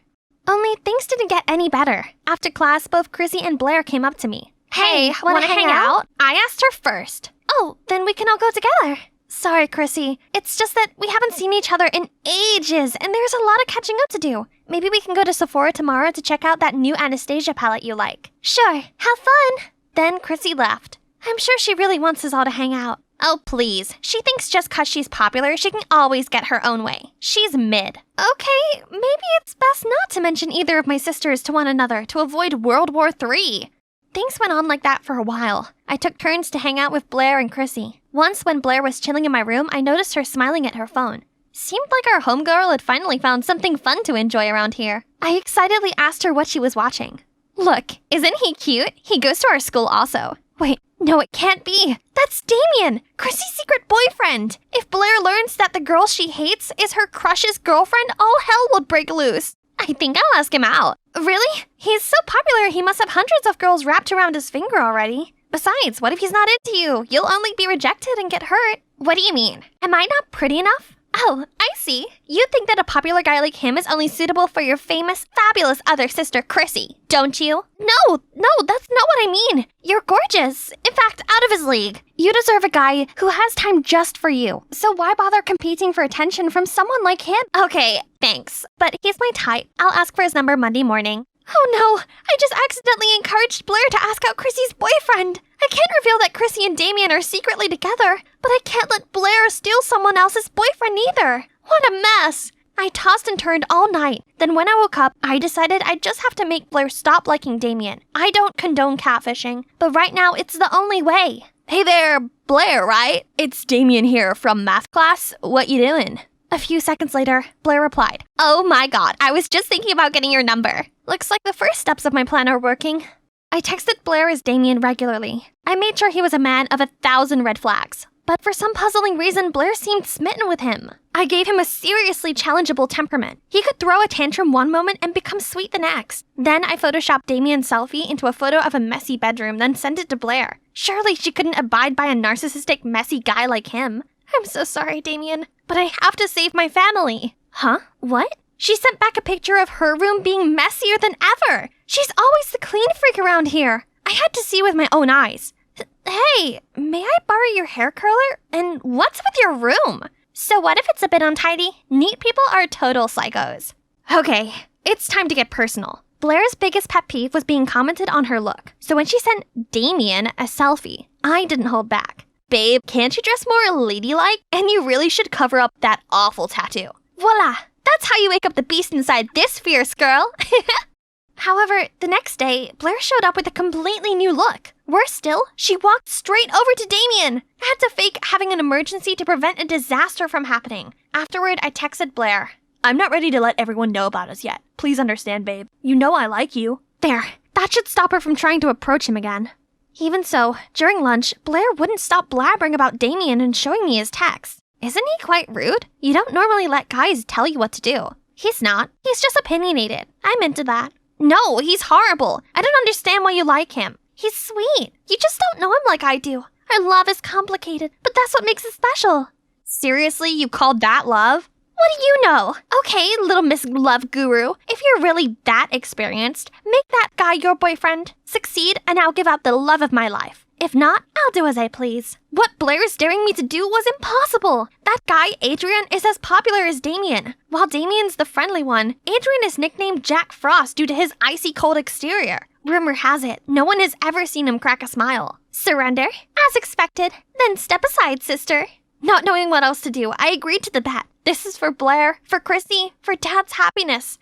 Only things didn't get any better. After class, both Chrissy and Blair came up to me. Hey, wanna hang out? I asked her first. Oh, then we can all go together. Sorry, Chrissy. It's just that we haven't seen each other in ages, and there's a lot of catching up to do. Maybe we can go to Sephora tomorrow to check out that new Anastasia palette you like. Sure, have fun. Then Chrissy left. I'm sure she really wants us all to hang out. Oh, please. She thinks just 'cause she's popular, she can always get her own way. She's mid. Okay, maybe it's best not to mention either of my sisters to one another to avoid World War III. Things went on like that for a while. I took turns to hang out with Blair and Chrissy. Once when Blair was chilling in my room, I noticed her smiling at her phone. Seemed like our homegirl had finally found something fun to enjoy around here. I excitedly asked her what she was watching. Look, isn't he cute? He goes to our school also. Wait, no, it can't be. That's Damien, Chrissy's secret boyfriend. If Blair learns that the girl she hates is her crush's girlfriend, all hell would break loose. I think I'll ask him out. Really? He's so popular, he must have hundreds of girls wrapped around his finger already. Besides, what if he's not into you? You'll only be rejected and get hurt. What do you mean? Am I not pretty enough? Oh, I see. You think that a popular guy like him is only suitable for your famous, fabulous other sister, Chrissy, don't you? No, that's not what I mean. You're gorgeous. In fact, out of his league. You deserve a guy who has time just for you. So why bother competing for attention from someone like him? Okay, thanks. But he's my type. I'll ask for his number Monday morning. Oh no, I just accidentally encouraged Blair to ask out Chrissy's boyfriend. I can't reveal that Chrissy and Damien are secretly together, but I can't let Blair steal someone else's boyfriend either. What a mess. I tossed and turned all night. Then when I woke up, I decided I'd just have to make Blair stop liking Damien. I don't condone catfishing, but right now it's the only way. Hey there, Blair, right? It's Damien here from math class. What you doing? A few seconds later, Blair replied, "Oh my god, I was just thinking about getting your number. Looks like the first steps of my plan are working." I texted Blair as Damien regularly. I made sure he was a man of 1,000 red flags. But for some puzzling reason, Blair seemed smitten with him. I gave him a seriously challengeable temperament. He could throw a tantrum one moment and become sweet the next. Then I photoshopped Damien's selfie into a photo of a messy bedroom, then sent it to Blair. Surely she couldn't abide by a narcissistic, messy guy like him. I'm so sorry, Damien, but I have to save my family. Huh? What? She sent back a picture of her room being messier than ever. She's always the clean freak around here. I had to see with my own eyes. Hey, may I borrow your hair curler? And what's with your room? So what if it's a bit untidy? Neat people are total psychos. Okay, it's time to get personal. Blair's biggest pet peeve was being commented on her look. So when she sent Damien a selfie, I didn't hold back. Babe, can't you dress more ladylike? And you really should cover up that awful tattoo. Voila! That's how you wake up the beast inside this fierce girl. However, the next day, Blair showed up with a completely new look. Worse still, she walked straight over to Damien. I had to fake having an emergency to prevent a disaster from happening. Afterward, I texted Blair. "I'm not ready to let everyone know about us yet. Please understand, babe. You know I like you." There, that should stop her from trying to approach him again. Even so, during lunch, Blair wouldn't stop blabbering about Damien and showing me his texts. Isn't he quite rude? You don't normally let guys tell you what to do. He's not. He's just opinionated. I'm into that. No, he's horrible. I don't understand why you like him. He's sweet. You just don't know him like I do. Our love is complicated, but that's what makes it special. Seriously, you called that love? What do you know? Okay, little Miss Love Guru, if you're really that experienced, make that guy your boyfriend. Succeed, and I'll give out the love of my life. If not, I'll do as I please. What Blair is daring me to do was impossible. That guy, Adrian, is as popular as Damien. While Damien's the friendly one, Adrian is nicknamed Jack Frost due to his icy cold exterior. Rumor has it, no one has ever seen him crack a smile. Surrender? As expected. Then step aside, sister. Not knowing what else to do, I agreed to the bet. This is for Blair, for Chrissy, for Dad's happiness.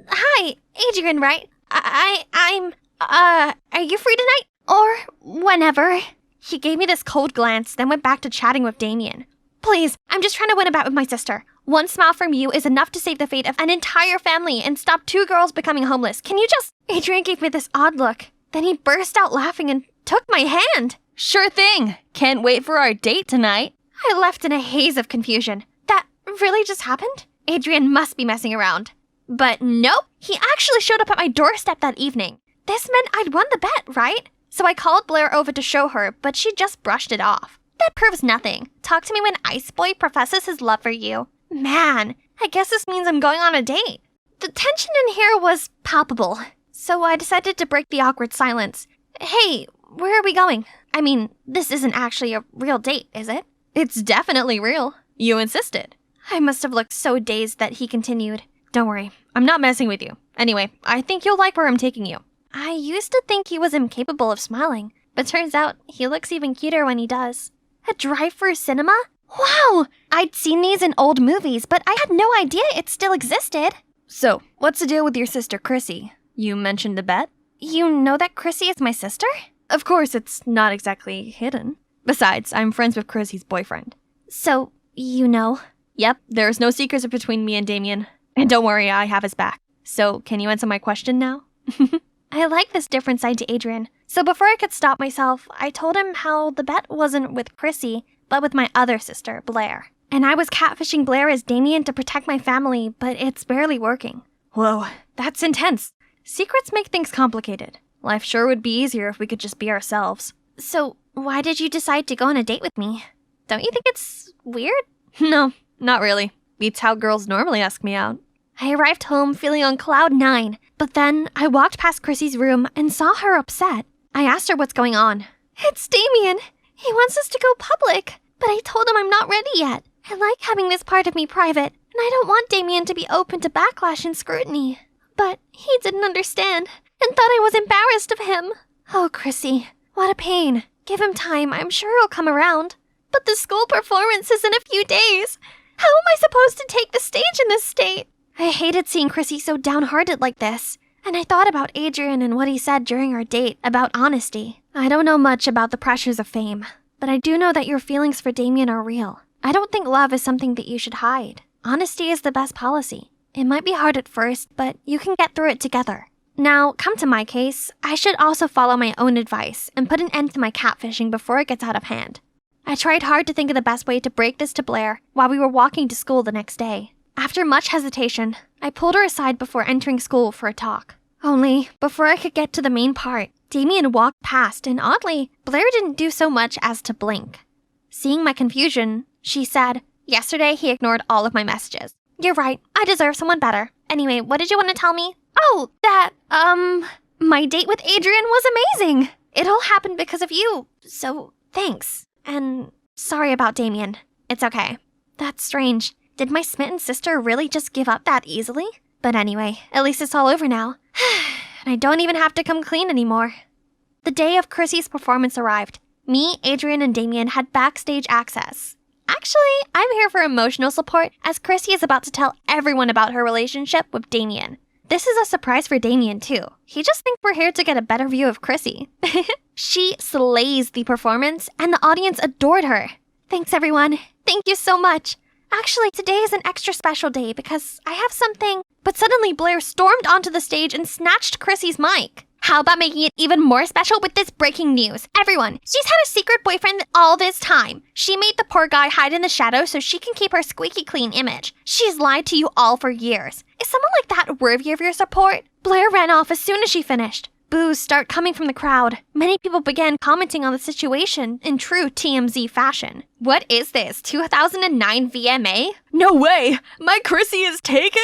Hi, Adrian, right? Are you free tonight? Or whenever. He gave me this cold glance, then went back to chatting with Damien. Please, I'm just trying to win a bet with my sister. One smile from you is enough to save the fate of an entire family and stop 2 girls becoming homeless. Can you just... Adrian gave me this odd look. Then he burst out laughing and took my hand. Sure thing. Can't wait for our date tonight. I left in a haze of confusion. That really just happened? Adrian must be messing around. But nope, he actually showed up at my doorstep that evening. This meant I'd won the bet, right? So I called Blair over to show her, but she just brushed it off. That proves nothing. Talk to me when Ice Boy professes his love for you. Man, I guess this means I'm going on a date. The tension in here was palpable, so I decided to break the awkward silence. Hey, where are we going? I mean, this isn't actually a real date, is it? It's definitely real. You insisted. I must have looked so dazed that he continued. Don't worry, I'm not messing with you. Anyway, I think you'll like where I'm taking you. I used to think he was incapable of smiling, but turns out he looks even cuter when he does. A drive-through cinema? Wow! I'd seen these in old movies, but I had no idea it still existed. So, what's the deal with your sister Chrissy? You mentioned a bet? You know that Chrissy is my sister? Of course, it's not exactly hidden. Besides, I'm friends with Chrissy's boyfriend. So, you know? Yep, there's no secrets between me and Damien. And don't worry, I have his back. So, can you answer my question now? I like this different side to Adrian. So before I could stop myself, I told him how the bet wasn't with Chrissy, but with my other sister, Blair. And I was catfishing Blair as Damien to protect my family, but it's barely working. Whoa, that's intense. Secrets make things complicated. Life sure would be easier if we could just be ourselves. So, why did you decide to go on a date with me? Don't you think it's weird? No, not really. Beats how girls normally ask me out. I arrived home feeling on cloud 9, but then I walked past Chrissy's room and saw her upset. I asked her what's going on. It's Damien. He wants us to go public, but I told him I'm not ready yet. I like having this part of me private, and I don't want Damien to be open to backlash and scrutiny. But he didn't understand and thought I was embarrassed of him. Oh, Chrissy, what a pain. Give him time, I'm sure he'll come around. But the school performance is in a few days. How am I supposed to take the stage in this state? I hated seeing Chrissy so downhearted like this. And I thought about Adrian and what he said during our date about honesty. I don't know much about the pressures of fame, but I do know that your feelings for Damien are real. I don't think love is something that you should hide. Honesty is the best policy. It might be hard at first, but you can get through it together. Now, come to my case, I should also follow my own advice and put an end to my catfishing before it gets out of hand. I tried hard to think of the best way to break this to Blair while we were walking to school the next day. After much hesitation, I pulled her aside before entering school for a talk. Only, before I could get to the main part, Damien walked past and oddly, Blair didn't do so much as to blink. Seeing my confusion, she said, "Yesterday he ignored all of my messages. You're right, I deserve someone better. Anyway, what did you want to tell me?" "Oh, that, my date with Adrian was amazing. It all happened because of you, so thanks. And sorry about Damien. It's okay." That's strange. Did my smitten sister really just give up that easily? But anyway, at least it's all over now. And I don't even have to come clean anymore. The day of Chrissy's performance arrived. Me, Adrian, and Damien had backstage access. Actually, I'm here for emotional support as Chrissy is about to tell everyone about her relationship with Damien. This is a surprise for Damien too. He just thinks we're here to get a better view of Chrissy. She slays the performance and the audience adored her. Thanks everyone. Thank you so much. Actually, today is an extra special day because I have something. But suddenly Blair stormed onto the stage and snatched Chrissy's mic. How about making it even more special with this breaking news? Everyone, she's had a secret boyfriend all this time. She made the poor guy hide in the shadows so she can keep her squeaky clean image. She's lied to you all for years. Is someone like that worthy of your support? Blair ran off as soon as she finished. Boos start coming from the crowd. Many people began commenting on the situation in true TMZ fashion. What is this, 2009 VMA? No way! My Chrissy is taken?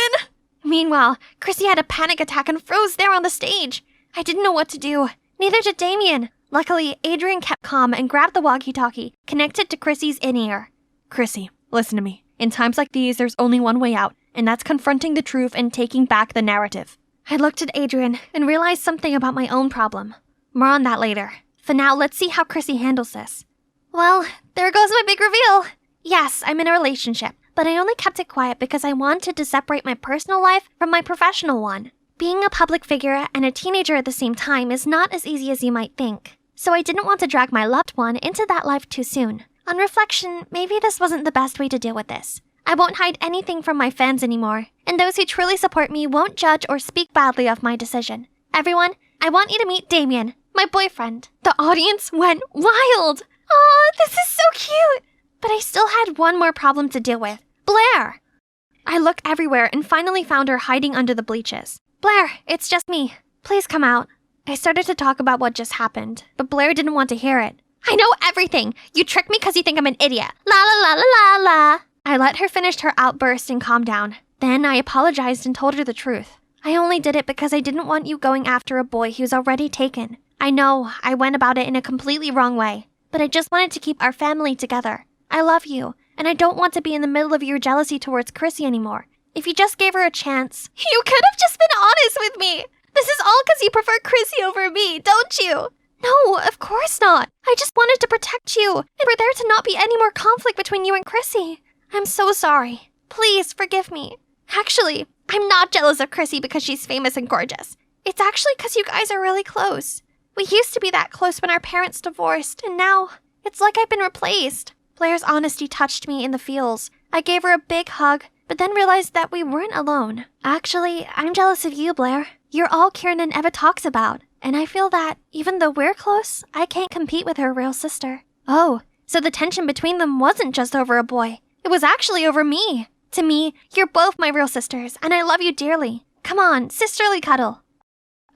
Meanwhile, Chrissy had a panic attack and froze there on the stage. I didn't know what to do. Neither did Damien. Luckily, Adrian kept calm and grabbed the walkie-talkie, connected to Chrissy's in-ear. "Chrissy, listen to me. In times like these, there's only one way out, and that's confronting the truth and taking back the narrative." I looked at Adrian and realized something about my own problem. More on that later. For now, let's see how Chrissy handles this. Well, there goes my big reveal. Yes, I'm in a relationship, but I only kept it quiet because I wanted to separate my personal life from my professional one. Being a public figure and a teenager at the same time is not as easy as you might think. So I didn't want to drag my loved one into that life too soon. On reflection, maybe this wasn't the best way to deal with this. I won't hide anything from my fans anymore, and those who truly support me won't judge or speak badly of my decision. Everyone, I want you to meet Damien, my boyfriend. The audience went wild. Aw, this is so cute. But I still had one more problem to deal with. Blair! I looked everywhere and finally found her hiding under the bleachers. "Blair, it's just me. Please come out." I started to talk about what just happened, but Blair didn't want to hear it. "I know everything. You tricked me because you think I'm an idiot. La la la la la la." I let her finish her outburst and calm down. Then I apologized and told her the truth. I only did it because I didn't want you going after a boy who's already taken. I know I went about it in a completely wrong way, but I just wanted to keep our family together. I love you, and I don't want to be in the middle of your jealousy towards Chrissy anymore. If you just gave her a chance, you could have just been honest with me. This is all because you prefer Chrissy over me, don't you? No, of course not. I just wanted to protect you, and for there to not be any more conflict between you and Chrissy. I'm so sorry. Please forgive me. Actually, I'm not jealous of Chrissy because she's famous and gorgeous. It's actually because you guys are really close. We used to be that close when our parents divorced, and now it's like I've been replaced. Blair's honesty touched me in the feels. I gave her a big hug, but then realized that we weren't alone. Actually, I'm jealous of you, Blair. You're all Kieran ever talks about, and I feel that, even though we're close, I can't compete with her real sister. Oh, so the tension between them wasn't just over a boy. It was actually over me. To me, you're both my real sisters, and I love you dearly. Come on, sisterly cuddle.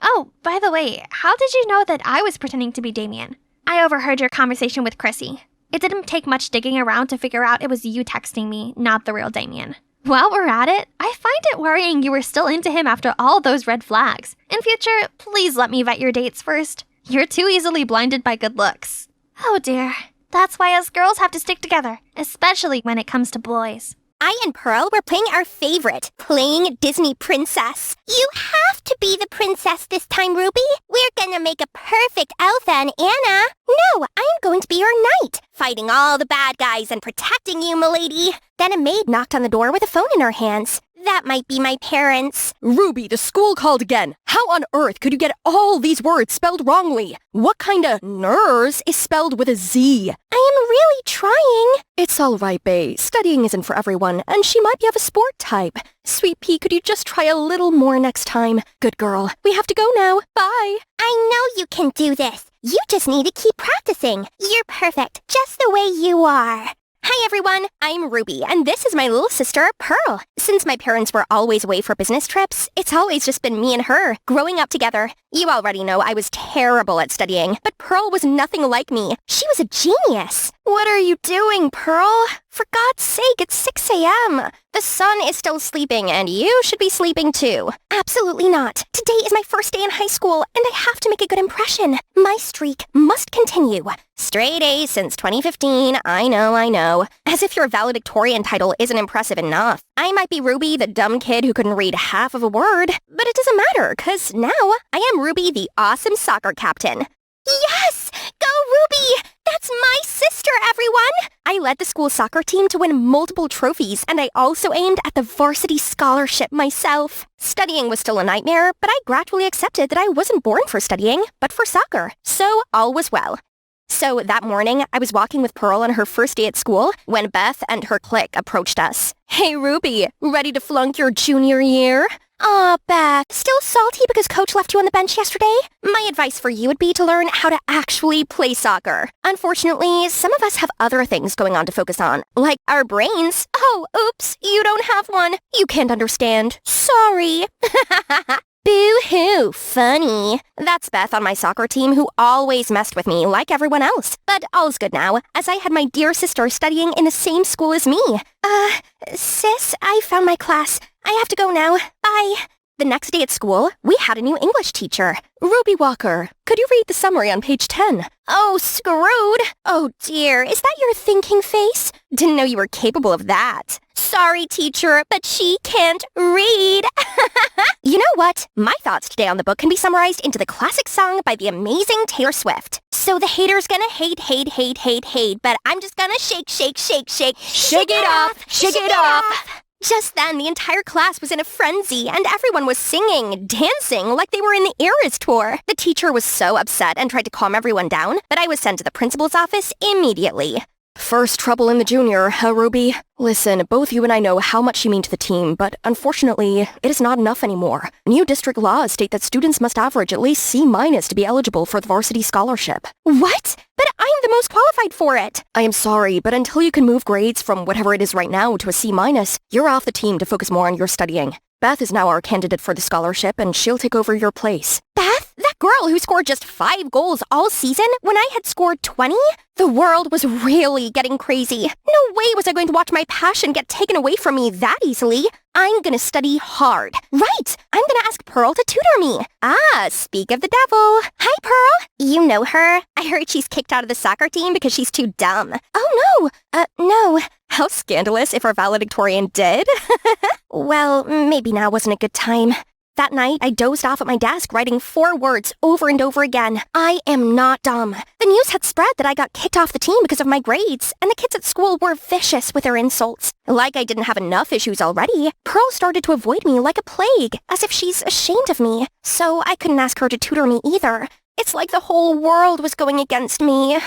Oh, by the way, how did you know that I was pretending to be Damien? I overheard your conversation with Chrissy. It didn't take much digging around to figure out it was you texting me, not the real Damien. While we're at it, I find it worrying you were still into him after all those red flags. In future, please let me vet your dates first. You're too easily blinded by good looks. Oh dear. That's why us girls have to stick together, especially when it comes to boys. I and Pearl were playing our favorite, playing Disney Princess. You have to be the princess this time, Ruby. We're gonna make a perfect Elsa and Anna. No, I'm going to be your knight, fighting all the bad guys and protecting you, milady. Then a maid knocked on the door with a phone in her hands. That might be my parents. Ruby, the school called again. How on earth could you get all these words spelled wrongly? What kind of nurse is spelled with a Z? I am really trying. It's all right, Bae. Studying isn't for everyone, and she might be of a sport type. Sweet Pea, could you just try a little more next time? Good girl. We have to go now. Bye. I know you can do this. You just need to keep practicing. You're perfect, just the way you are. Hi everyone, I'm Ruby, and this is my little sister, Pearl. Since my parents were always away for business trips, it's always just been me and her, growing up together. You already know I was terrible at studying, but Pearl was nothing like me. She was a genius. What are you doing, Pearl? For God's sake, it's 6 a.m. The sun is still sleeping, and you should be sleeping too. Absolutely not. Today is my first day in high school, and I have to make a good impression. My streak must continue. Straight A's since 2015, I know. As if your valedictorian title isn't impressive enough. I might be Ruby, the dumb kid who couldn't read half of a word, but it doesn't matter, because now I am Ruby, the awesome soccer captain. Yes! Go Ruby! That's my sister, everyone! I led the school soccer team to win multiple trophies, and I also aimed at the varsity scholarship myself. Studying was still a nightmare, but I gradually accepted that I wasn't born for studying, but for soccer. So all was well. So that morning, I was walking with Pearl on her first day at school when Beth and her clique approached us. Hey Ruby, ready to flunk your junior year? Aw, Beth, still salty because Coach left you on the bench yesterday? My advice for you would be to learn how to actually play soccer. Unfortunately, some of us have other things going on to focus on, like our brains. Oh, oops, you don't have one. You can't understand. Sorry. Boo-hoo, funny. That's Beth on my soccer team who always messed with me like everyone else. But all's good now, as I had my dear sister studying in the same school as me. Sis, I found my class. I have to go now. Bye. The next day at school, we had a new English teacher. Ruby Walker, could you read the summary on page 10? Oh, screwed. Oh dear, is that your thinking face? Didn't know you were capable of that. Sorry, teacher, but she can't read. You know what? My thoughts today on the book can be summarized into the classic song by the amazing Taylor Swift. So the haters gonna hate, but I'm just gonna shake. Shake it off. Just then, the entire class was in a frenzy, and everyone was singing, dancing, like they were in the Eras tour. The teacher was so upset and tried to calm everyone down, but I was sent to the principal's office immediately. First trouble in the junior, huh, Ruby? Listen, both you and I know how much you mean to the team, but unfortunately, it is not enough anymore. New district laws state that students must average at least C- to be eligible for the varsity scholarship. What? But I'm the most qualified for it. I am sorry, but until you can move grades from whatever it is right now to a C-, you're off the team to focus more on your studying. Beth is now our candidate for the scholarship, and she'll take over your place. Beth? That girl who scored just 5 goals all season when I had scored 20? The world was really getting crazy. No way was I going to watch my passion get taken away from me that easily. I'm gonna study hard. Right! I'm gonna ask Pearl to tutor me. Ah, speak of the devil. Hi, Pearl. You know her? I heard she's kicked out of the soccer team because she's too dumb. Oh, no. No. How scandalous if our valedictorian did. Well, maybe now wasn't a good time. That night, I dozed off at my desk writing 4 words over and over again. I am not dumb. The news had spread that I got kicked off the team because of my grades, and the kids at school were vicious with their insults. Like I didn't have enough issues already, Pearl started to avoid me like a plague, as if she's ashamed of me. So I couldn't ask her to tutor me either. It's like the whole world was going against me.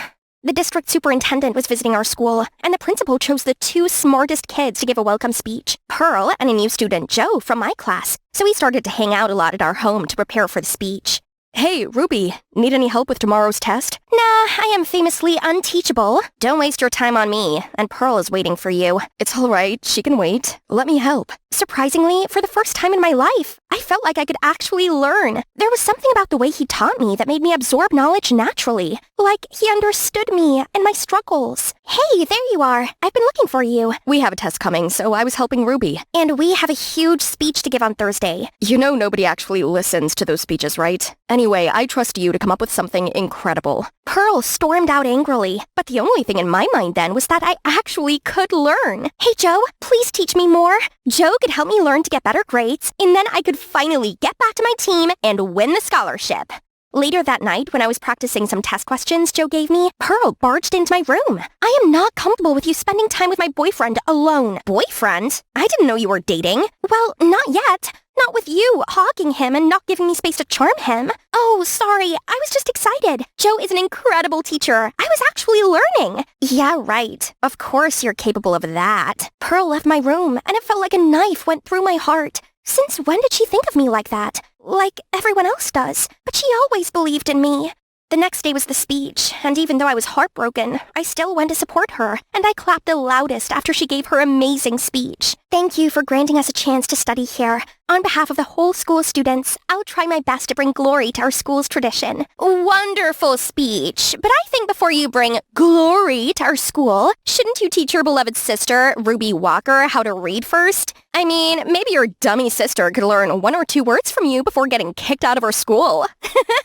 The district superintendent was visiting our school, and the principal chose the 2 smartest kids to give a welcome speech, Pearl and a new student, Joe, from my class. So we started to hang out a lot at our home to prepare for the speech. Hey, Ruby, need any help with tomorrow's test? Nah, I am famously unteachable. Don't waste your time on me, and Pearl is waiting for you. It's all right, she can wait. Let me help. Surprisingly, for the first time in my life, I felt like I could actually learn. There was something about the way he taught me that made me absorb knowledge naturally. Like he understood me and my struggles. Hey, there you are. I've been looking for you. We have a test coming, so I was helping Ruby. And we have a huge speech to give on Thursday. You know nobody actually listens to those speeches, right? Anyway, I trust you to come up with something incredible. Pearl stormed out angrily, but the only thing in my mind then was that I actually could learn. Hey, Joe, please teach me more. Joe could help me learn to get better grades, and then I could finally get back to my team and win the scholarship. Later that night, when I was practicing some test questions Joe gave me, Pearl barged into my room. I am not comfortable with you spending time with my boyfriend alone. Boyfriend? I didn't know you were dating. Well, not yet. Not with you hogging him and not giving me space to charm him. Oh, sorry. I was just excited. Joe is an incredible teacher. I was actually learning. Yeah, right. Of course you're capable of that. Pearl left my room, and it felt like a knife went through my heart. Since when did she think of me like that? Like everyone else does. But she always believed in me. The next day was the speech, and even though I was heartbroken, I still went to support her, and I clapped the loudest after she gave her amazing speech. Thank you for granting us a chance to study here. On behalf of the whole school of students, I'll try my best to bring glory to our school's tradition. Wonderful speech, but I think before you bring glory to our school, shouldn't you teach your beloved sister, Ruby Walker, how to read first? I mean, maybe your dummy sister could learn 1 or 2 words from you before getting kicked out of her school.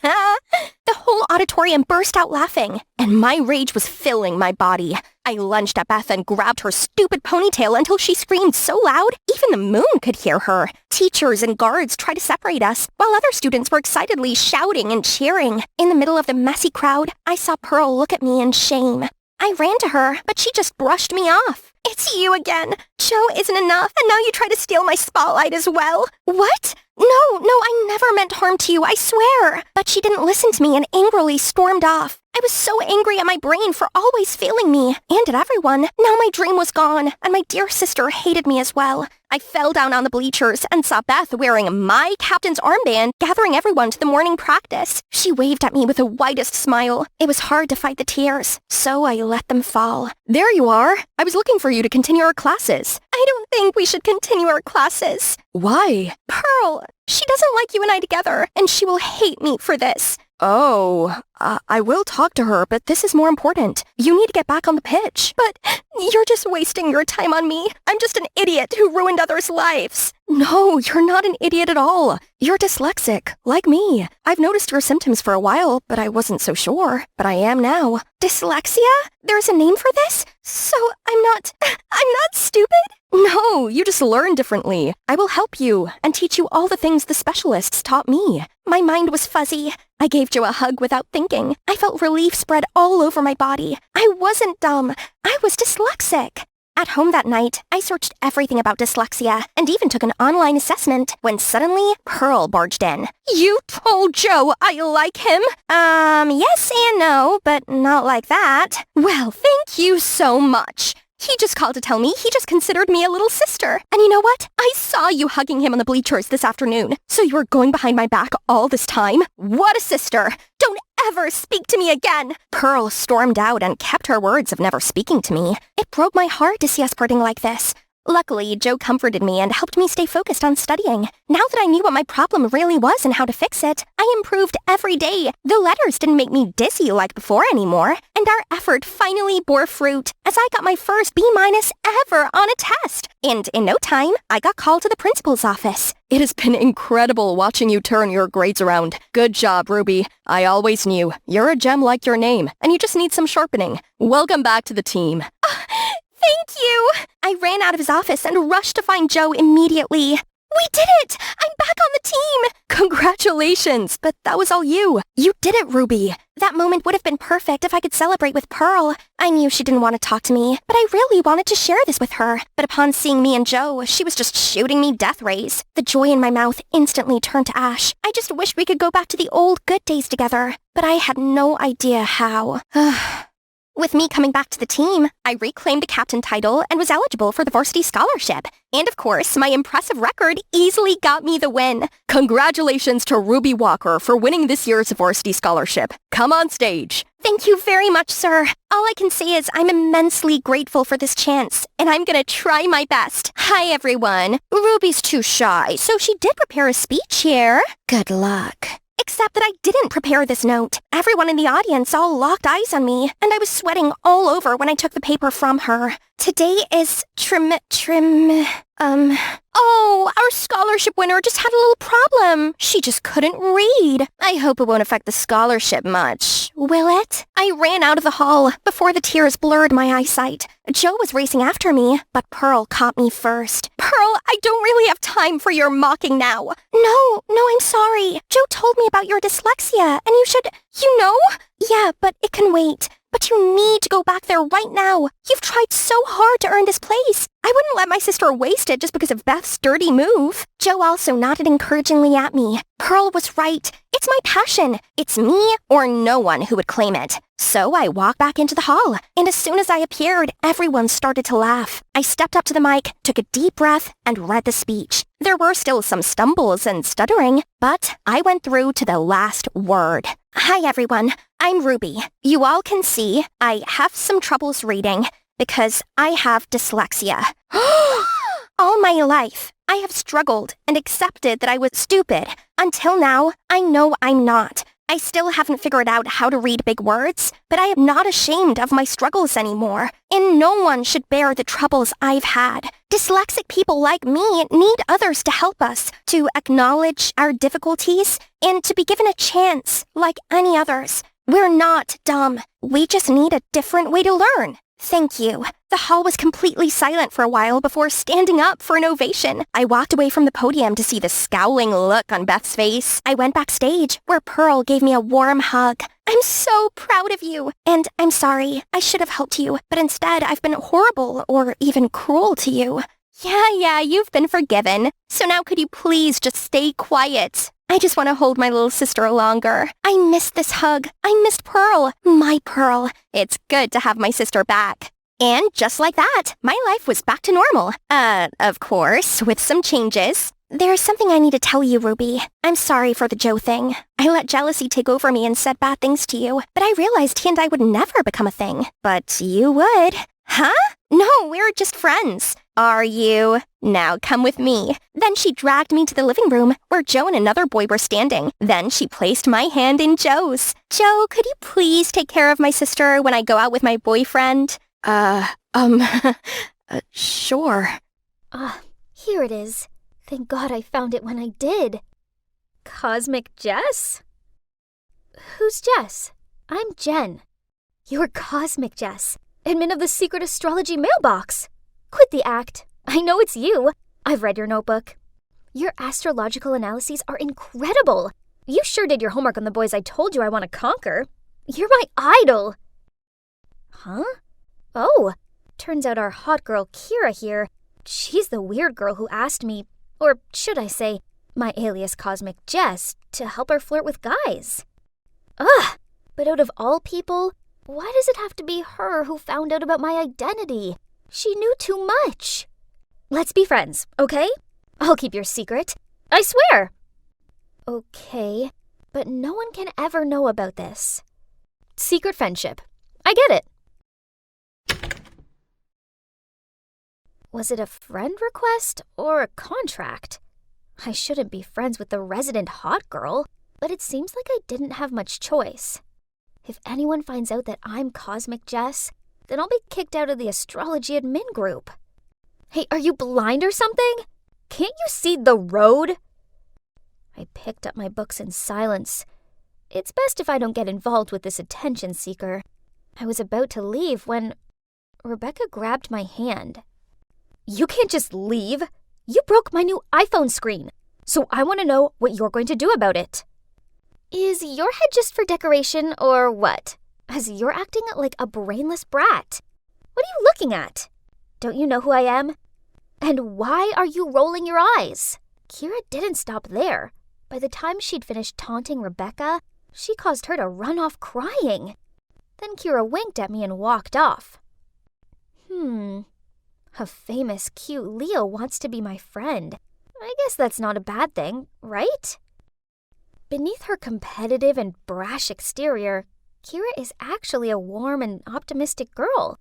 The whole auditorium burst out laughing, and my rage was filling my body. I lunged at Beth and grabbed her stupid ponytail until she screamed so loud, even the moon could hear her. Teachers and guards tried to separate us, while other students were excitedly shouting and cheering. In the middle of the messy crowd, I saw Pearl look at me in shame. I ran to her, but she just brushed me off. It's you again. Joe isn't enough, and now you try to steal my spotlight as well. What? No, I never meant harm to you, I swear. But she didn't listen to me and angrily stormed off. I was so angry at my brain for always failing me, and at everyone. Now my dream was gone, and my dear sister hated me as well. I fell down on the bleachers and saw Beth wearing my captain's armband, gathering everyone to the morning practice. She waved at me with the widest smile. It was hard to fight the tears, so I let them fall. There you are. I was looking for you to continue our classes. I don't think we should continue our classes. Why? Pearl, she doesn't like you and I together, and she will hate me for this. Oh, I will talk to her, but this is more important. You need to get back on the pitch. But you're just wasting your time on me. I'm just an idiot who ruined others' lives. No, you're not an idiot at all. You're dyslexic, like me. I've noticed your symptoms for a while, but I wasn't so sure. But I am now. Dyslexia? There's a name for this? So I'm not stupid? No, you just learn differently. I will help you and teach you all the things the specialists taught me. My mind was fuzzy. I gave Joe a hug without thinking. I felt relief spread all over my body. I wasn't dumb. I was dyslexic. At home that night, I searched everything about dyslexia and even took an online assessment when suddenly Pearl barged in. You told Joe I like him? Yes and no, but not like that. Well, thank you so much. He just called to tell me he just considered me a little sister. And you know what? I saw you hugging him on the bleachers this afternoon. So you were going behind my back all this time? What a sister! Don't ever speak to me again! Pearl stormed out and kept her words of never speaking to me. It broke my heart to see us parting like this. Luckily, Joe comforted me and helped me stay focused on studying. Now that I knew what my problem really was and how to fix it, I improved every day. The letters didn't make me dizzy like before anymore, and our effort finally bore fruit as I got my first B- ever on a test. And in no time, I got called to the principal's office. It has been incredible watching you turn your grades around. Good job, Ruby. I always knew. You're a gem like your name, and you just need some sharpening. Welcome back to the team. Thank you! I ran out of his office and rushed to find Joe immediately. We did it! I'm back on the team! Congratulations! But that was all you. You did it, Ruby. That moment would have been perfect if I could celebrate with Pearl. I knew she didn't want to talk to me, but I really wanted to share this with her. But upon seeing me and Joe, she was just shooting me death rays. The joy in my mouth instantly turned to ash. I just wished we could go back to the old good days together, but I had no idea how. With me coming back to the team, I reclaimed a captain title and was eligible for the varsity scholarship. And of course, my impressive record easily got me the win. Congratulations to Ruby Walker for winning this year's varsity scholarship. Come on stage. Thank you very much, sir. All I can say is I'm immensely grateful for this chance, and I'm gonna try my best. Hi, everyone. Ruby's too shy, so she did prepare a speech here. Good luck. Except that I didn't prepare this note. Everyone in the audience all locked eyes on me, and I was sweating all over when I took the paper from her. Today is Oh, our scholarship winner just had a little problem. She just couldn't read. I hope it won't affect the scholarship much. Will it? I ran out of the hall before the tears blurred my eyesight. Joe was racing after me, but Pearl caught me first. Pearl, I don't really have time for your mocking now. No, I'm sorry. Joe told me about your dyslexia, and you should, Yeah, but it can wait. But you need to go back there right now. You've tried so hard to earn this place. I wouldn't let my sister waste it just because of Beth's dirty move. Joe also nodded encouragingly at me. Pearl was right. It's my passion. It's me or no one who would claim it. So I walked back into the hall, and as soon as I appeared, everyone started to laugh. I stepped up to the mic, took a deep breath, and read the speech. There were still some stumbles and stuttering, but I went through to the last word. Hi, everyone. I'm Ruby. You all can see I have some troubles reading because I have dyslexia. All my life, I have struggled and accepted that I was stupid. Until now, I know I'm not. I still haven't figured out how to read big words, but I am not ashamed of my struggles anymore, and no one should bear the troubles I've had. Dyslexic people like me need others to help us, to acknowledge our difficulties, and to be given a chance like any others. We're not dumb. We just need a different way to learn. Thank you. The hall was completely silent for a while before standing up for an ovation. I walked away from the podium to see the scowling look on Beth's face. I went backstage, where Pearl gave me a warm hug. I'm so proud of you. And I'm sorry, I should have helped you, but instead I've been horrible or even cruel to you. Yeah, you've been forgiven. So now could you please just stay quiet? I just want to hold my little sister longer. I missed this hug. I missed Pearl. My Pearl. It's good to have my sister back. And just like that, my life was back to normal. Of course, with some changes. There's something I need to tell you, Ruby. I'm sorry for the Joe thing. I let jealousy take over me and said bad things to you, but I realized he and I would never become a thing. But you would. Huh? No, we're just friends. Are you? Now come with me. Then she dragged me to the living room where Joe and another boy were standing. Then she placed my hand in Joe's. Joe, could you please take care of my sister when I go out with my boyfriend? Sure. Here it is. Thank God I found it when I did. Cosmic Jess? Who's Jess? I'm Jen. You're Cosmic Jess, admin of the secret astrology mailbox. Quit the act. I know it's you. I've read your notebook. Your astrological analyses are incredible. You sure did your homework on the boys I told you I want to conquer. You're my idol. Huh? Oh, turns out our hot girl Kira here, she's the weird girl who asked me, or should I say, my alias Cosmic Jess, to help her flirt with guys. Ugh, but out of all people, why does it have to be her who found out about my identity? She knew too much. Let's be friends, okay? I'll keep your secret. I swear. Okay, but no one can ever know about this. Secret friendship. I get it. Was it a friend request or a contract? I shouldn't be friends with the resident hot girl, but it seems like I didn't have much choice. If anyone finds out that I'm Cosmic Jess, then I'll be kicked out of the astrology admin group. Hey, are you blind or something? Can't you see the road? I picked up my books in silence. It's best if I don't get involved with this attention seeker. I was about to leave when Rebecca grabbed my hand. You can't just leave. You broke my new iPhone screen, so I want to know what you're going to do about it. Is your head just for decoration or what? As you're acting like a brainless brat. What are you looking at? Don't you know who I am? And why are you rolling your eyes? Kira didn't stop there. By the time she'd finished taunting Rebecca, she caused her to run off crying. Then Kira winked at me and walked off. A famous, cute Leo wants to be my friend. I guess that's not a bad thing, right? Beneath her competitive and brash exterior, Kira is actually a warm and optimistic girl.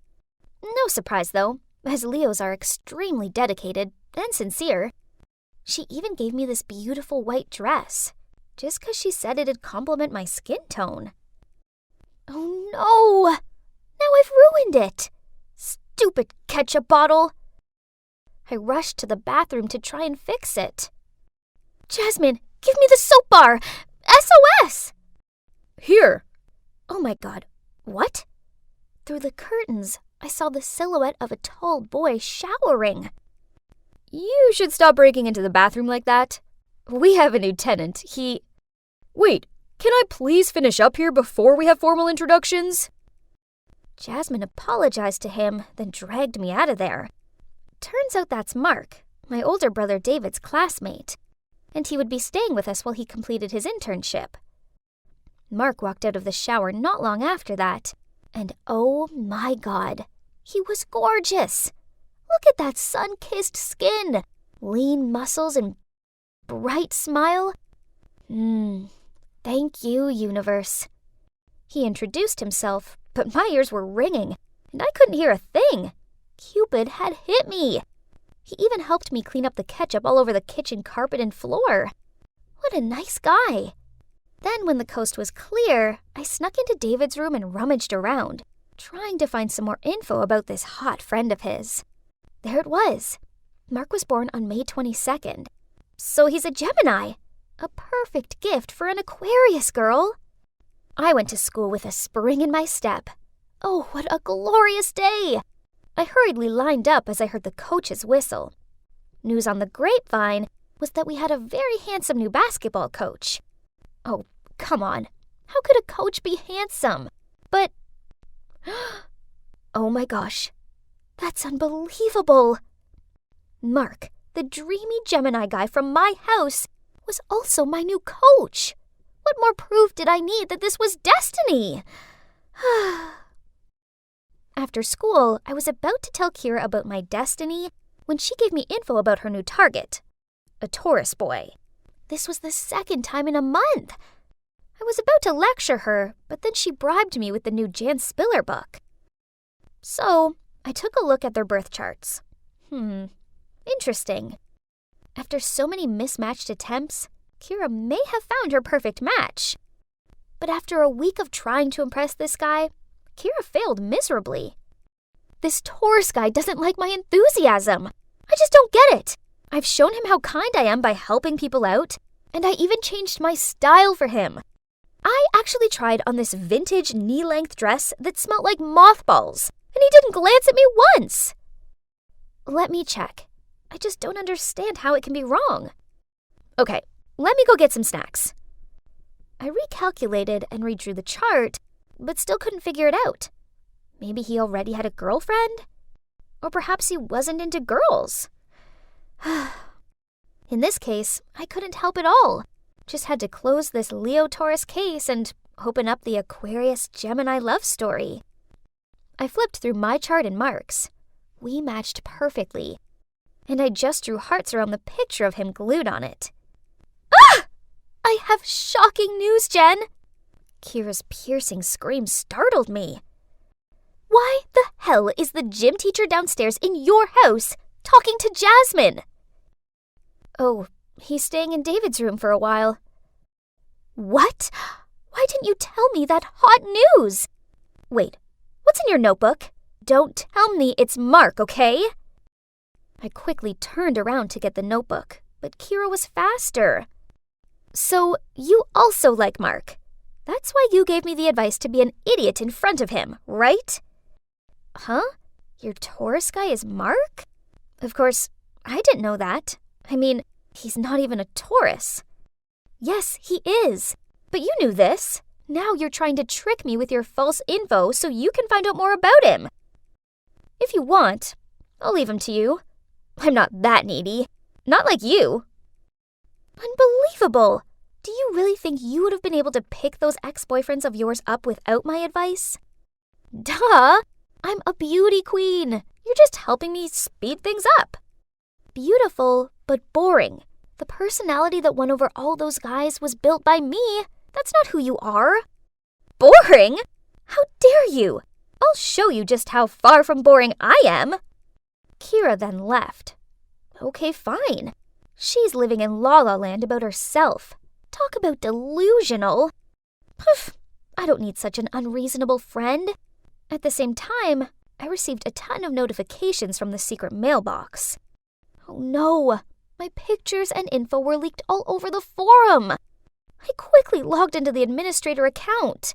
No surprise, though, as Leos are extremely dedicated and sincere. She even gave me this beautiful white dress, just 'cause she said it'd complement my skin tone. Oh no! Now I've ruined it! Stupid ketchup bottle! I rushed to the bathroom to try and fix it. Jasmine, give me the soap bar! SOS! Here! Oh my god, what? Through the curtains, I saw the silhouette of a tall boy showering. You should stop breaking into the bathroom like that. We have a new tenant. Wait, can I please finish up here before we have formal introductions? Jasmine apologized to him, then dragged me out of there. Turns out that's Mark, my older brother David's classmate, and he would be staying with us while he completed his internship. Mark walked out of the shower not long after that, and oh my god, he was gorgeous! Look at that sun-kissed skin, lean muscles, and bright smile. Thank you, universe. He introduced himself, but my ears were ringing, and I couldn't hear a thing. Cupid had hit me. He even helped me clean up the ketchup all over the kitchen carpet and floor. What a nice guy. Then when the coast was clear, I snuck into David's room and rummaged around, trying to find some more info about this hot friend of his. There it was. Mark was born on May 22nd. So he's a Gemini. A perfect gift for an Aquarius girl. I went to school with a spring in my step. Oh, what a glorious day! I hurriedly lined up as I heard the coach's whistle. News on the grapevine was that we had a very handsome new basketball coach. Oh, come on. How could a coach be handsome? But... oh my gosh. That's unbelievable. Mark, the dreamy Gemini guy from my house, was also my new coach. What more proof did I need that this was destiny? After school, I was about to tell Kira about my destiny when she gave me info about her new target, a Taurus boy. This was the second time in a month. I was about to lecture her, but then she bribed me with the new Jan Spiller book. So, I took a look at their birth charts. Interesting. After so many mismatched attempts, Kira may have found her perfect match. But after a week of trying to impress this guy, Kira failed miserably. This Taurus guy doesn't like my enthusiasm. I just don't get it. I've shown him how kind I am by helping people out, and I even changed my style for him. I actually tried on this vintage knee-length dress that smelled like mothballs, and he didn't glance at me once. Let me check. I just don't understand how it can be wrong. Okay, let me go get some snacks. I recalculated and redrew the chart, but still couldn't figure it out. Maybe he already had a girlfriend? Or perhaps he wasn't into girls. In this case, I couldn't help at all. Just had to close this Leo-Taurus case and open up the Aquarius-Gemini love story. I flipped through my chart and Mark's. We matched perfectly. And I just drew hearts around the picture of him glued on it. Ah! I have shocking news, Jen! Kira's piercing scream startled me. Why the hell is the gym teacher downstairs in your house talking to Jasmine? Oh, he's staying in David's room for a while. What? Why didn't you tell me that hot news? Wait, what's in your notebook? Don't tell me it's Mark, okay? I quickly turned around to get the notebook, but Kira was faster. So, you also like Mark. That's why you gave me the advice to be an idiot in front of him, right? Huh? Your Taurus guy is Mark? Of course, I didn't know that. I mean, he's not even a Taurus. Yes, he is. But you knew this. Now you're trying to trick me with your false info so you can find out more about him. If you want, I'll leave him to you. I'm not that needy. Not like you. Unbelievable! Do you really think you would have been able to pick those ex-boyfriends of yours up without my advice? Duh! I'm a beauty queen. You're just helping me speed things up. Beautiful, but boring. The personality that won over all those guys was built by me. That's not who you are. Boring? How dare you? I'll show you just how far from boring I am. Kira then left. Okay, fine. She's living in La La Land about herself. Talk about delusional. Poof, I don't need such an unreasonable friend. At the same time, I received a ton of notifications from the secret mailbox. Oh no, my pictures and info were leaked all over the forum. I quickly logged into the administrator account.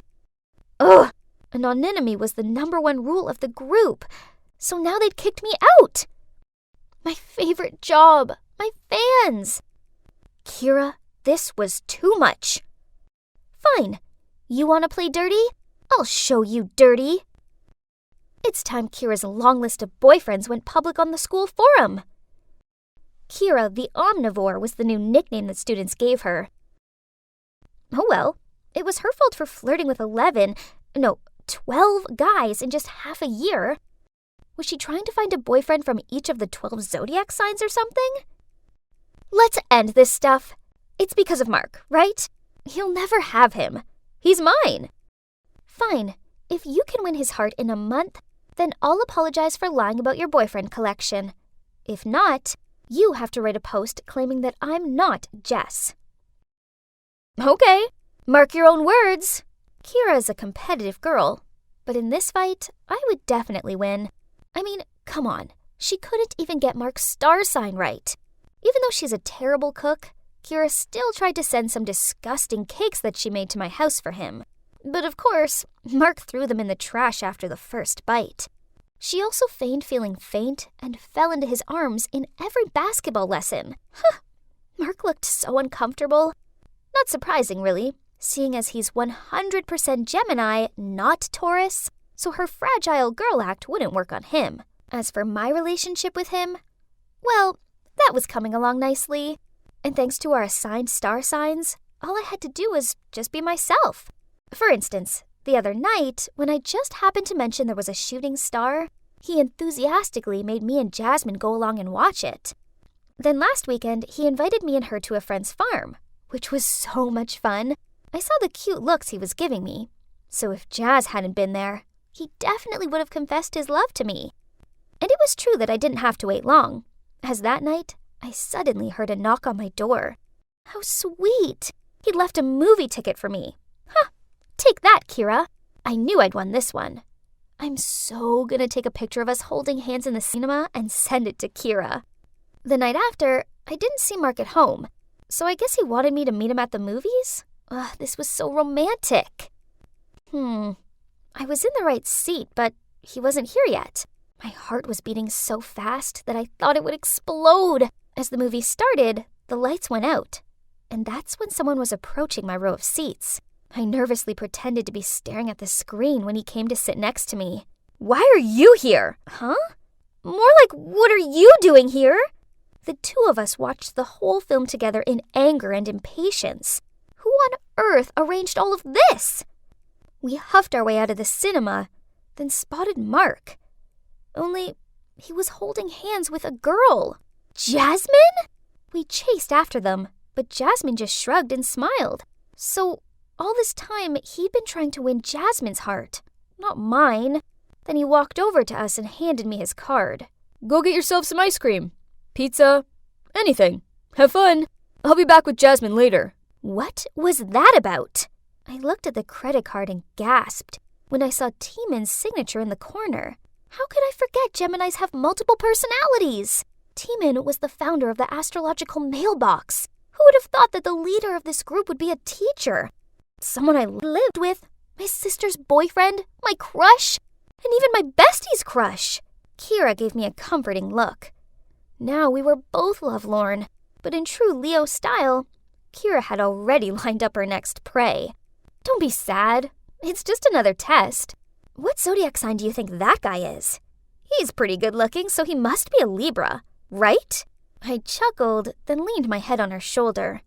Ugh, anonymity was the #1 rule of the group, so now they'd kicked me out. My favorite job, my fans. Kira, this was too much. Fine, you want to play dirty? I'll show you dirty. It's time Kira's long list of boyfriends went public on the school forum. Kira the Omnivore was the new nickname that students gave her. Oh well, it was her fault for flirting with 12 guys in just half a year. Was she trying to find a boyfriend from each of the 12 zodiac signs or something? Let's end this stuff. It's because of Mark, right? You'll never have him. He's mine. Fine, if you can win his heart in a month, then I'll apologize for lying about your boyfriend collection. If not, you have to write a post claiming that I'm not Jess. Okay, mark your own words. Kira is a competitive girl, but in this fight, I would definitely win. I mean, come on, she couldn't even get Mark's star sign right. Even though she's a terrible cook, Kira still tried to send some disgusting cakes that she made to my house for him. But of course, Mark threw them in the trash after the first bite. She also feigned feeling faint and fell into his arms in every basketball lesson. Mark looked so uncomfortable. Not surprising, really, seeing as he's 100% Gemini, not Taurus, so her fragile girl act wouldn't work on him. As for my relationship with him, well, that was coming along nicely. And thanks to our assigned star signs, all I had to do was just be myself. For instance, the other night, when I just happened to mention there was a shooting star, he enthusiastically made me and Jasmine go along and watch it. Then last weekend, he invited me and her to a friend's farm, which was so much fun. I saw the cute looks he was giving me. So if Jazz hadn't been there, he definitely would have confessed his love to me. And it was true that I didn't have to wait long, as that night, I suddenly heard a knock on my door. How sweet! He'd left a movie ticket for me. Take that, Kira. I knew I'd won this one. I'm so gonna take a picture of us holding hands in the cinema and send it to Kira. The night after, I didn't see Mark at home, so I guess he wanted me to meet him at the movies? This was so romantic. I was in the right seat, but he wasn't here yet. My heart was beating so fast that I thought it would explode. As the movie started, the lights went out, and that's when someone was approaching my row of seats. I nervously pretended to be staring at the screen when he came to sit next to me. Why are you here? Huh? More like, what are you doing here? The two of us watched the whole film together in anger and impatience. Who on earth arranged all of this? We huffed our way out of the cinema, then spotted Mark. Only, he was holding hands with a girl. Jasmine? We chased after them, but Jasmine just shrugged and smiled. So, all this time, he'd been trying to win Jasmine's heart, not mine. Then he walked over to us and handed me his card. Go get yourself some ice cream, pizza, anything. Have fun. I'll be back with Jasmine later. What was that about? I looked at the credit card and gasped when I saw Timon's signature in the corner. How could I forget Geminis have multiple personalities? Timon was the founder of the astrological mailbox. Who would have thought that the leader of this group would be a teacher? Someone I lived with, my sister's boyfriend, my crush, and even my bestie's crush. Kira gave me a comforting look. Now we were both lovelorn, but in true Leo style, Kira had already lined up her next prey. Don't be sad. It's just another test. What zodiac sign do you think that guy is? He's pretty good looking, so he must be a Libra, right? I chuckled, then leaned my head on her shoulder.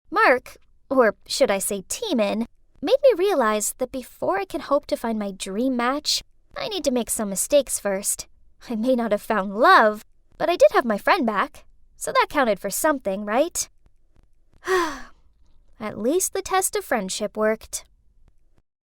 Mark, or should I say Timon, made me realize that before I can hope to find my dream match, I need to make some mistakes first. I may not have found love, but I did have my friend back, so that counted for something, right? At least the test of friendship worked.